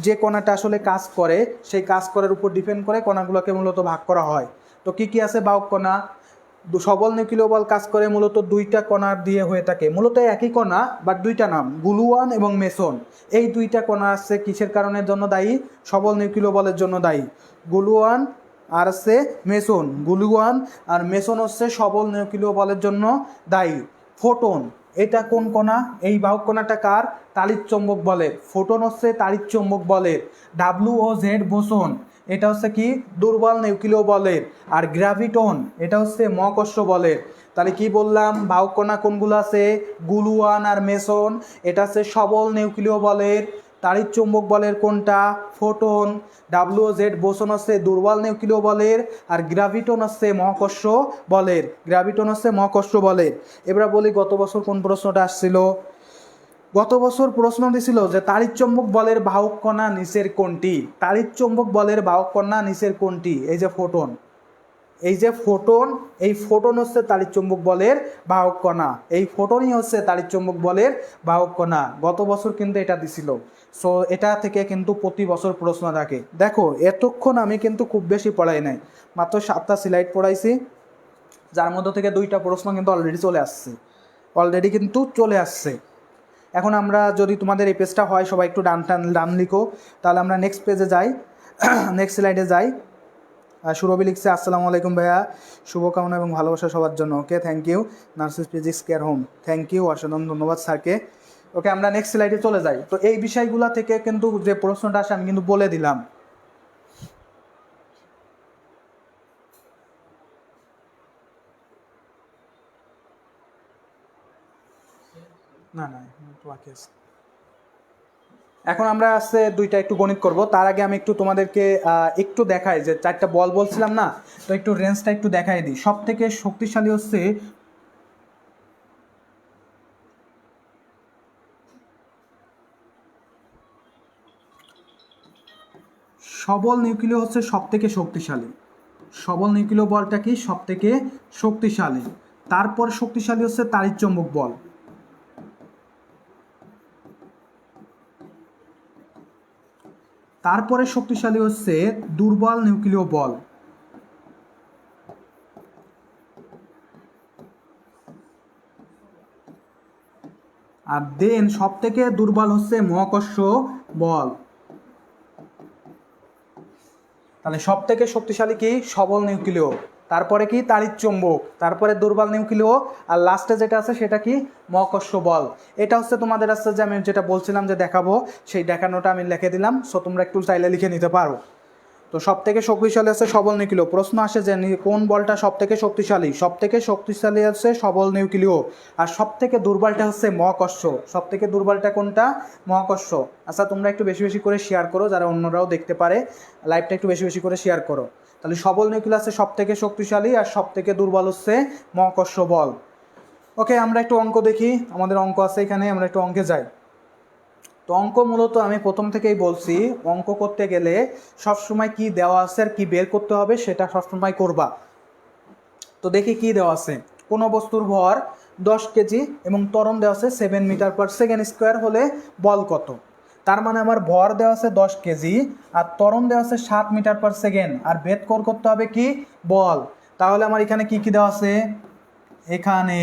যে কণাটা আসলে কাজ করে, সেই কাজ করার উপর ডিপেন্ড করে কণাগুলোকে মূলত ভাগ করা হয়। তো কি কি আছে বাহক কণা? সবল নিউক্লিয় বল কাজ করে মূলত 2টা কণা দিয়ে হয়ে থাকে, মূলত একই কণা বাট 2টা নাম, গ্লুয়ন এবং মেসন। এই 2টা কণা আছে কিসের কারণের জন্য দায়ী? সবল নিউক্লিয় বলের জন্য দায়ী। গ্লুয়ন আর আছে মেসন। গ্লুয়ন আর মেসন হচ্ছে সবল নিউক্লিয় বলের জন্য দায়ী। ফোটন, এটা কোন কণা? এই বাহক কণাটা কার? তাড়িৎচুম্বক বলের। ফোটন হচ্ছে তাড়িৎচুম্বক বলের। WOZ বোসন, এটা হচ্ছে কি দুর্বল নিউক্লিয় বলের। আর গ্র্যাভিটন, এটা হচ্ছে মহাকর্ষ বলের। তাহলে কি বললাম, বাহক কণা কোনগুলো আছে? গ্লুয়ন আর মেসন, এটা হচ্ছে সবল নিউক্লিয় বলের। তাড়িৎচুম্বক বলের কোনটা? ফোটন। WOZ বোসন হচ্ছে দুর্বল নিউক্লিয় বলের। আর গ্র্যাভিটন হচ্ছে মহাকর্ষ বলের। এবার বলি গত বছর কোন প্রশ্নটা আসছিল। গত বছর প্রশ্ন দিছিল যে তাড়িৎচুম্বক বলের বাহক কণা নিচের কোনটি? তাড়িৎচুম্বক বলের বাহক কণা নিচের কোনটি? এই যে ফোটন, এই ফোটন হচ্ছে তাড়িৎচুম্বক বলের বাহক কণা। এই ফোটনই হচ্ছে তাড়িৎচুম্বক বলের বাহক কণা। গত বছর কিন্তু এটা দিছিল। সো এটা থেকে কিন্তু প্রতি বছর প্রশ্ন থাকে। দেখো এতক্ষণ আমি কিন্তু খুব বেশি পড়াই নাই, মাত্র 7টা স্লাইড পড়াইছি, যার মধ্যে থেকে 2টা প্রশ্ন কিন্তু অলরেডি চলে আসছে। এখন আমরা যদি তোমাদের এই পেজটা হয়, সবাই একটু ডান লিখো, তাহলে আমরা নেক্সট পেজে যাই, নেক্সট স্লাইডে যাই। সুরভি লিখছে আসসালামু আলাইকুম ভাইয়া, শুভকামনা এবং ভালোবাসা সবার জন্য। Okay, thank you. নার্সিস physics care home, thank you, অসাধারণ ধন্যবাদ স্যারকে। ওকে, আমরা নেক্সট স্লাইডে চলে যাই। তো এই বিষয়গুলো থেকে কিন্তু যে প্রশ্নটা আসে আমি কিন্তু বলে দিলাম। না না একটু বাকি আছে। এখন আমরা আছে দুইটা একটু গণিত করব, তার আগে আমি একটু তোমাদেরকে একটু দেখাই যে চারটা বল বলছিলাম না, তো একটু রেঞ্জটা একটু দেখাই দিই। সব থেকে শক্তিশালী হচ্ছে সবল নিউক্লিয় হচ্ছে সব থেকে শক্তিশালী। সবল নিউক্লিয় বলটা কি সব থেকে শক্তিশালী। তারপর শক্তিশালী হচ্ছে তাড়িৎ-চৌম্বক বল। তারপরে শক্তিশালী হচ্ছে দুর্বল নিউক্লিয় বল। আর দেন সব থেকে দুর্বল হচ্ছে মহাকর্ষ বল। তাহলে সব থেকে শক্তিশালী কি সবল নিউক্লিয়, তারপরে কি তাড়িৎ-চৌম্বক, তারপরে দুর্বল নিউক্লিয়, আর লাস্টে যেটা আছে সেটা কি মহাকর্ষ বল। এটা হচ্ছে তোমাদের আছে যে আমি যেটা বলছিলাম যে দেখাবো, সেই দেখানোটা আমি লিখে দিলাম, সো তোমরা একটু চাইলে লিখে নিতে পারো। তো সব থেকে শক্তিশালী আছে সবল নিউক্লিয়। প্রশ্ন আসে যে কোন বলটা সব থেকে শক্তিশালী? সব থেকে শক্তিশালী আছে সবল নিউক্লিয়, আর সব থেকে দুর্বলটা হচ্ছে মহাকর্ষ। সব থেকে দুর্বলটা কোনটা? মহাকর্ষ। আচ্ছা তোমরা একটু বেশি বেশি করে শেয়ার করো, যারা অন্যরাও দেখতে পারে, লাইভটা একটু বেশি বেশি করে শেয়ার করো। তাহলে সবল নিউক্লিয় আছে সব থেকে শক্তিশালী, আর সব থেকে দুর্বল হচ্ছে মহাকর্ষ বল। ওকে, আমরা একটু অঙ্ক দেখি। আমাদের অঙ্ক আছে এখানে, আমরা একটু অঙ্কে যাই। তো অঙ্ক মূলত আমি প্রথম থেকেই বলছি, অঙ্ক করতে গেলে সবসময় কি দেওয়া আছে আর কি বের করতে হবে সেটা সবসময় করবা। তো দেখি কি দেওয়া আছে। কোনো বস্তুর ভর 10 কেজি এবং ত্বরণ দেওয়া আছে 7 মিটার পার সেকেন্ড স্কোয়ার হলে বল কত? তার মানে আমার ভর দেওয়া আছে 10 কেজি আর ত্বরণ দেওয়া আছে 7 মিটার পার সেকেন্ড, আর বের করতে হবে কি বল। তাহলে আমার এখানে কি কি দেওয়া আছে? এখানে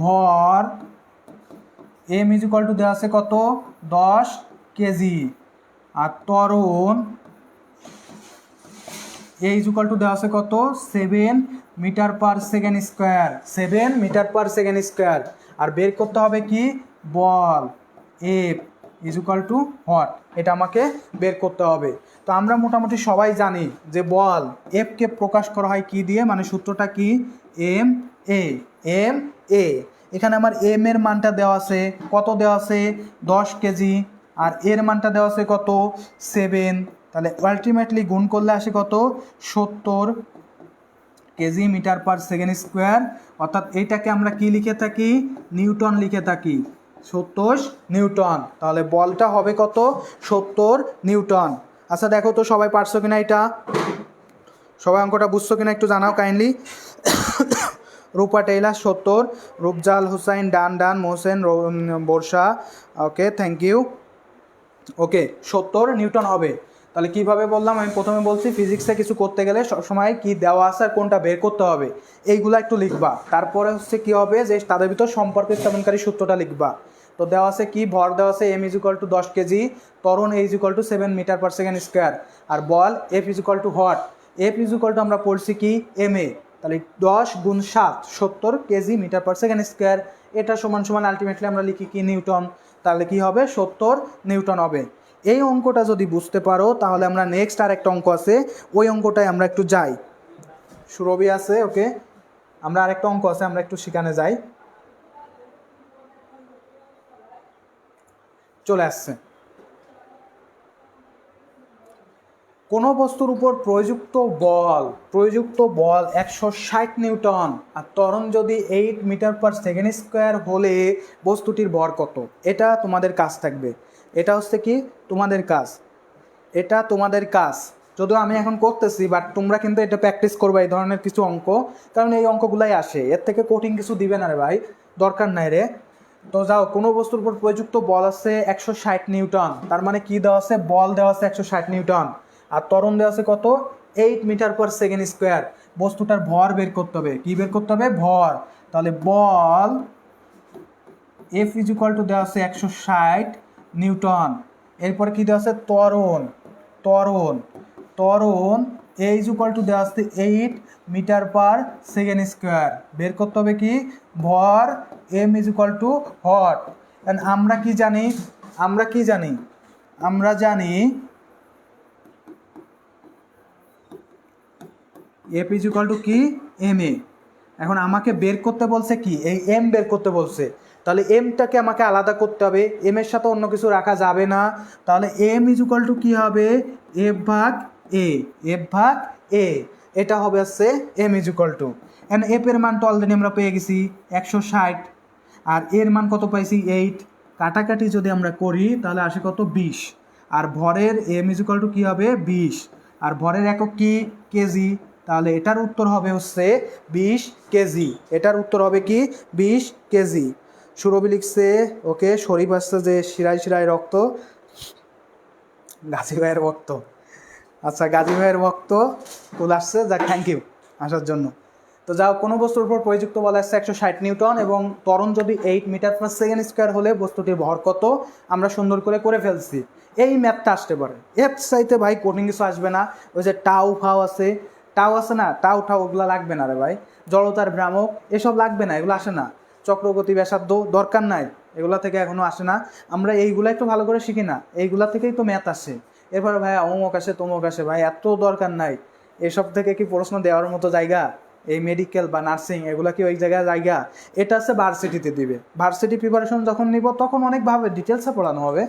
ভর এম ইজ ইকুয়াল টু দেওয়া আছে কত? 10 কেজি, আর ত্বরণ এ ইজ ইকুয়াল টু দেওয়া আছে কত? 7 metre per second square. 7 metre per second square. আর বের করতে হবে কি বল, F is equal to what, এটা আমাকে বের করতে হবে। তো আমরা মোটামুটি সবাই জানি যে বল এফকে প্রকাশ করা হয় কি দিয়ে, মানে সূত্রটা কি এম এ। এম এ, এখানে আমার এম এর মানটা দেওয়া আছে কত? দেওয়া আছে 10 কেজি, আর এর মানটা দেওয়া আছে কত? 7। তাহলে আলটিমেটলি গুণ করলে আসে কত? 70 KG metre per second square. অর্থাৎ এইটাকে আমরা কি লিখে থাকি? নিউটন লিখে থাকি, 70 নিউটন। তাহলে বলটা হবে কত? 70 নিউটন। আচ্ছা দেখো তো সবাই পারছো কিনা এটা, সবাই অঙ্কটা বুঝছো কিনা একটু জানাও kindly. Rupa Tailor 70, Rupjal Hussain done, Mohsen Barsha, okay thank you. Okay 70 newton হবে। তাহলে কিভাবে বললাম, আমি প্রথমে বলছি ফিজিক্সে কিছু করতে গেলে সবসময় কি দেওয়া আছে আর কোনটা বের করতে হবে এইগুলা একটু লিখবা। তারপরে হচ্ছে কি হবে যে তাদের ভিতর সম্পর্ক স্থাপনকারী সূত্রটা লিখবা। তো দেওয়া আছে কি ভর দেওয়া আছে M is equal to 10 kg, ত্বরণ a is equal to 7 metre per second square, আর বল F is equal to what? F is equal to আমরা পড়ছি কি এম এ। তাহলে 10 গুণ 7 70 KG metre per second square, এটা সমান সমান আলটিমেটলি আমরা লিখি কি নিউটন। তাহলে কি হবে? 70 নিউটন হবে। এই অঙ্কটা যদি বুঝতে পারো তাহলে আমরা নেক্সট আর একটা অঙ্ক আছে, ওই অঙ্কটায় আমরা একটু যাই। সুরভি আছে, ওকে আমরা আরেকটা অঙ্ক আছে, আমরা একটু সেখানে যাই। চলে আসছে। কোনো বস্তুর উপর প্রযুক্ত বল 160 নিউটন, আর ত্বরণ যদি 8 মিটার পার সেকেন্ড স্কোয়ার হলে বস্তুটির ভর কত? এটা তোমাদের কাজ থাকবে। এটা হচ্ছে কি তোমাদের কাজ, এটা তোমাদের কাজ। যদিও আমি এখন করতেছি, বাট তোমরা কিন্তু এটা প্র্যাকটিস করবে এই ধরনের কিছু অঙ্ক, কারণ এই অঙ্কগুলাই আসে, এর থেকে কঠিন কিছু দিবে না রে ভাই, দরকার নাই রে। তো যাও, কোনো বস্তুর উপর প্রযুক্ত বল আছে 160 নিউটন, তার মানে কি দেওয়া আছে? বল দেওয়া আছে 160 নিউটন, আর ত্বরণ দেওয়া আছে কত? 8 মিটার পার সেকেন্ড স্কোয়ার। বস্তুটার ভর বের করতে হবে। কি বের করতে হবে? ভর। তাহলে বল এফ ইজ ইকুয়াল টু দেওয়া আছে 160 নিউটন। এরপরে কি দেওয়া আছে? ত্বরণ এ ইজ ইকুয়াল টু দেওয়া আছে 8 মিটার পার সেকেন্ড স্কোয়ার। বের করতে হবে কি ভর, M is equal to hot. আমরা জানি এফ ইজ ইকুয়াল টু কি এম এ। এখন আমাকে বের করতে বলছে কি, এই এম বের করতে বলছে, তাহলে এমটাকে আমাকে আলাদা করতে হবে, এম এর সাথে অন্য কিছু রাখা যাবে না। তাহলে এম ইজ ইকুয়াল টু কী হবে, এফ ভাগ এ, এফ ভাগ এ, এটা হবে হচ্ছে M is equal to, and F এর মান তো অলরেডি আমরা পেয়ে গেছি 160, আর এর মান কত পাইছি 8, কাটাকাটি যদি আমরা করি তাহলে আসে কত 20, আর ভরের এম ইজ ইকুয়াল টু কী হবে 20, আর ভরের একক কি কেজি, তাহলে এটার উত্তর হবে হচ্ছে 20 কেজি, এটার উত্তর হবে কি 20 কেজি। সুরভি লিখছে ওকে, শরীফ আসছে যে শিরায় শিরায় রক্ত, গাজী ভাইয়ের ভক্ত, আচ্ছা গাজী ভাইয়ের ভক্ত ফুল আসছে, যাক থ্যাংক ইউ আসার জন্য। তো যাও, কোনো বস্তুর উপর প্রযুক্ত বল আসছে 160 নিউটন এবং ত্বরণ যদি 8 মিটার পার সেকেন্ড স্কোয়ার হলে বস্তুটির ভর কত, আমরা সুন্দর করে ফেলছি। এই ম্যাথটা আসতে পারে, এর চাইতে ভাই কোটিং কিছু আসবে না। ওই যে টাউ ফাও আছে, টাও আছে না, টাউ ওগুলো লাগবে না রে ভাই, জড়তার ভ্রামক এসব লাগবে না, এগুলো আসে না, চক্রগতি ব্যাসার্ধ দরকার নাই, এগুলা থেকে এখনও আসে না। আমরা এইগুলা একটু ভালো করে শিখি না, এইগুলা থেকেই তো ম্যাথ আসে। এরপরে ভাই অমুক আসে তমুক আসে, ভাই এত দরকার নাই, এসব থেকে কি প্রশ্ন দেওয়ার মতো জায়গা এই মেডিকেল বা নার্সিং এগুলা কি ওই জায়গায় জায়গা? এটা আছে ভার্সিটিতে দিবে, ভার্সিটি প্রিপারেশন যখন নিব তখন অনেকভাবে ডিটেলসে পড়ানো হবে।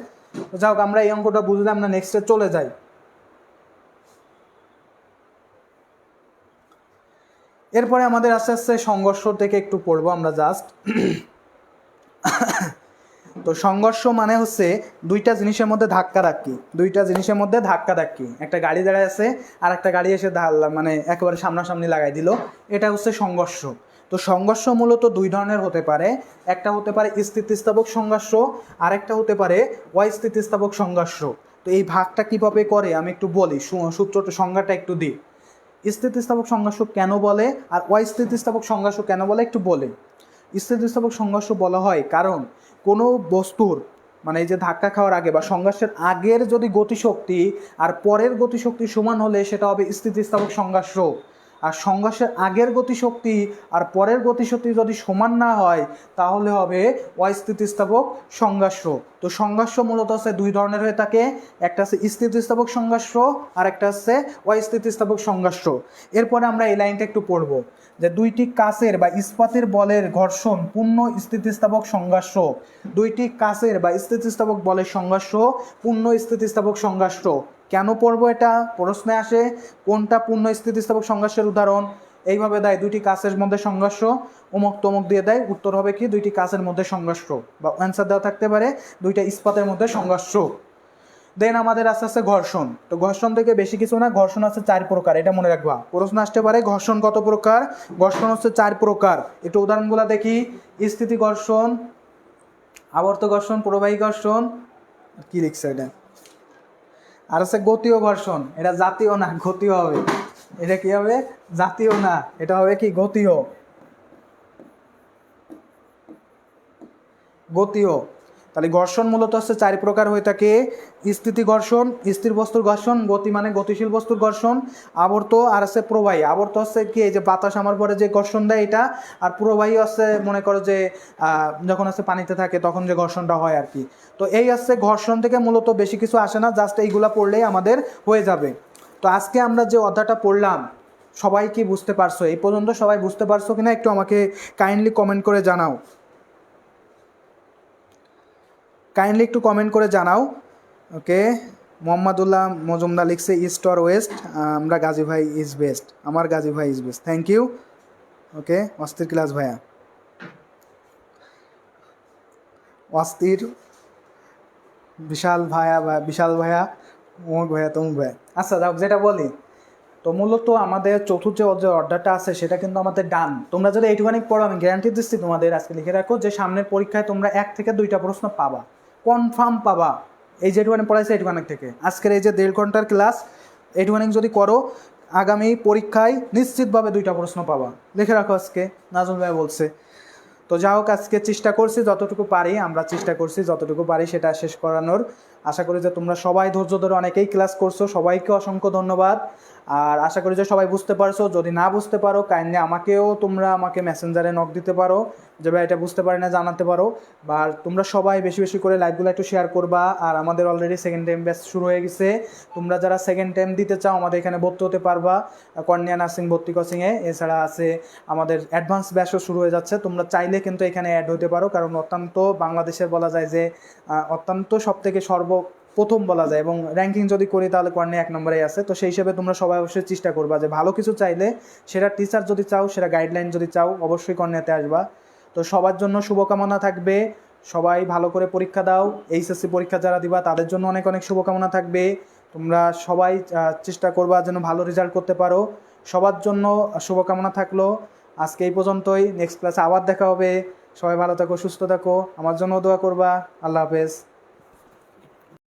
তো যাই হোক, আমরা এই অঙ্কটা বুঝলে আমরা নেক্সটে চলে যাই। এরপরে আমাদের আস্তে আস্তে সংঘর্ষ থেকে একটু পড়বো আমরা জাস্ট। তো সংঘর্ষ মানে হচ্ছে দুইটা জিনিসের মধ্যে ধাক্কাধাক্কি, দুইটা জিনিসের মধ্যে ধাক্কাধাক্কি, একটা গাড়ি দাঁড়ায় আছে আর একটা গাড়ি এসে মানে একেবারে সামনাসামনি লাগাই দিল, এটা হচ্ছে সংঘর্ষ। তো সংঘর্ষ মূলত দুই ধরনের হতে পারে, একটা হতে পারে স্থিতিস্থাপক সংঘর্ষ, আর একটা হতে পারে অস্থিতিস্থাপক সংঘর্ষ। তো এই ভাগটা কীভাবে করে আমি একটু বলি, সূত্রটা সংজ্ঞাটা একটু দিই। স্থিতিস্থাপক সংঘর্ষ কেন বলে আর অস্থিতিস্থাপক সংঘর্ষ কেন বলে একটু বলে। স্থিতিস্থাপক সংঘর্ষ বলা হয় কারণ কোনো বস্তুর মানে এই যে ধাক্কা খাওয়ার আগে বা সংঘর্ষের আগের যদি গতিশক্তি আর পরের গতিশক্তি সমান হলে সেটা হবে স্থিতিস্থাপক সংঘর্ষ, আর সংঘর্ষের আগের গতিশক্তি আর পরের গতিশক্তি যদি সমান না হয় তাহলে হবে অস্থিতিস্থাপক সংঘর্ষ। তো সংঘর্ষ মূলত হচ্ছে দুই ধরনের হয়ে থাকে, একটা হচ্ছে স্থিতিস্থাপক সংঘর্ষ আর একটা হচ্ছে অস্থিতিস্থাপক সংঘর্ষ। এরপরে আমরা এই লাইনটা একটু পড়বো যে দুইটি কাচের বা ইস্পাতের বলের ঘর্ষণ পূর্ণ স্থিতিস্থাপক সংঘর্ষ, দুইটি কাচের বা স্থিতিস্থাপক বলের সংঘর্ষ পূর্ণ স্থিতিস্থাপক সংঘর্ষ। কেন পড়বো এটা প্রশ্নে আসে, কোনটা পূর্ণ স্থিতিস্থাপক সংঘর্ষের উদাহরণ, এইভাবে দেয় দুইটি কাচের মধ্যে সংঘর্ষ, অমুক তমুক দিয়ে দেয়, উত্তর হবে কি দুইটি কাচের মধ্যে সংঘর্ষ, বা অ্যান্সার দেওয়া থাকতে পারে দুইটা ইস্পাতের মধ্যে সংঘর্ষ। দেন আমাদের আস্তে আস্তে ঘর্ষণ। তো ঘর্ষণ থেকে বেশি কিছু না, ঘর্ষণ আছে 4 প্রকার, এটা মনে রাখবা, প্রশ্ন আসতে পারে ঘর্ষণ কত প্রকার, ঘর্ষণ হচ্ছে 4 প্রকার। একটু উদাহরণগুলো দেখি, স্থিতি ঘর্ষণ, আবর্ত ঘর্ষণ, প্রবাহী ঘর্ষণ, কি লিখছে এটা, আর আছে গতীয় ঘর্ষণ, এটা জাতীয় না গতীয় হবে, এটা কি হবে জাতীয় না, এটা হবে কি গতীয়, গতীয়। তাহলে ঘর্ষণ মূলত হচ্ছে 4 প্রকার হয়ে থাকে, স্থিতি ঘর্ষণ, স্থির বস্তুর ঘর্ষণ, গতি মানে গতিশীল বস্তুর ঘর্ষণ, আবর্ত, আর আছে প্রবাহী। আবর্ত হচ্ছে কি এই যে বাতাস আমার পরে যে ঘর্ষণ দেয় এটা, আর প্রবাহী হচ্ছে মনে করো যে যখন হচ্ছে পানিতে থাকে তখন যে ঘর্ষণটা হয় আর কি। তো এই হচ্ছে ঘর্ষণ থেকে মূলত বেশি কিছু আসে না, জাস্ট এইগুলা পড়লেই আমাদের হয়ে যাবে। তো আজকে আমরা যে অধ্যায়টা পড়লাম সবাই কি বুঝতে পারছো? এই পর্যন্ত সবাই বুঝতে পারছো কিনা একটু আমাকে কাইন্ডলি কমেন্ট করে জানাও, কাইন্ডলি একটু কমেন্ট করে জানাও। ওকে, মোহাম্মদুল্লাহ মজুমদার লিখছে ইস্ট অর ওয়েস্ট, আমরা গাজী ভাই ইজ বেস্ট, আমার গাজী ভাই ইজ বেস্ট, থ্যাংক ইউ। ওকে, অস্থির ক্লাস ভাইয়া, অস্থির বিশাল ভাইয়া, বিশাল ভাইয়া, অমুক ভাইয়া তমুক ভাইয়া। আচ্ছা যাও, যেটা বলি, তো মূলত আমাদের চতুর্থ যে অর্ডারটা আছে সেটা কিন্তু আমাদের ডান। তোমরা যদি এইটুখানি পড়ো আমি গ্যারান্টি দিচ্ছি তোমাদের, আজকে লিখে রাখো যে সামনের পরীক্ষায় তোমরা 1 থেকে 2টা প্রশ্ন পাবা, কনফার্ম পাবা। এই যেটুখানি পড়াইছে এইটুখানি থেকে, আজকের এই যে 1.5 ঘন্টার ক্লাস এইটুখানি যদি করো আগামী পরীক্ষায় নিশ্চিতভাবে 2টা প্রশ্ন পাবা, লিখে রাখো আজকে, নাজমুল ভাই বলছে। তো যাই হোক, আজকে চেষ্টা করছি যতটুকু পারি, আমরা চেষ্টা করছি যতটুকু পারি সেটা শেষ করানোর। আশা করি যে তোমরা সবাই ধৈর্য ধরে অনেকেই ক্লাস করছো, সবাইকে অসংখ্য ধন্যবাদ। আর আশা করি যে সবাই বুঝতে পারছো। যদি না বুঝতে পারো কাইন্ডলি আমাকে মেসেঞ্জারে নক দিতে পারো, যে ভাই এটা বুঝতে পারি না, জানাতে পারো। বা তোমরা সবাই বেশি বেশি করে লাইভগুলো একটু শেয়ার করবা। আর আমাদের অলরেডি সেকেন্ড টাইম ব্যাচ শুরু হয়ে গেছে। তোমরা যারা সেকেন্ড টাইম দিতে চাও আমাদের এখানে ভর্তি হতে পারবা কর্নিয়া নার্সিং ভর্তি কোচিংয়ে। এছাড়া আছে আমাদের অ্যাডভান্স ব্যাচও শুরু হয়ে যাচ্ছে, তোমরা চাইলে কিন্তু এখানে অ্যাড হতে পারো। কারণ অত্যন্ত বাংলাদেশের বলা যায় যে অত্যন্ত সব থেকে প্রথম বলা যায়, এবং র্যাঙ্কিং যদি করি তাহলে কর্নিয়া 1 নম্বরেই আছে। তো সেই হিসেবে তোমরা সবাই অবশ্যই চেষ্টা করবা যে ভালো কিছু চাইলে, সেটা টিচার যদি চাও, সেটা গাইডলাইন যদি চাও, অবশ্যই কর্নিয়াতে আসবা। তো সবার জন্য শুভকামনা থাকবে, সবাই ভালো করে পরীক্ষা দাও। এইচএসসি পরীক্ষা যারা দিবা তাদের জন্য অনেক অনেক শুভকামনা থাকবে। তোমরা সবাই চেষ্টা করবা যেন ভালো রেজাল্ট করতে পারো। সবার জন্য শুভকামনা থাকলো। আজকে এই পর্যন্তই, নেক্সট ক্লাসে আবার দেখা হবে। সবাই ভালো থাকো, সুস্থ থাকো, আমার জন্য দোয়া করবা। আল্লাহ হাফেজ।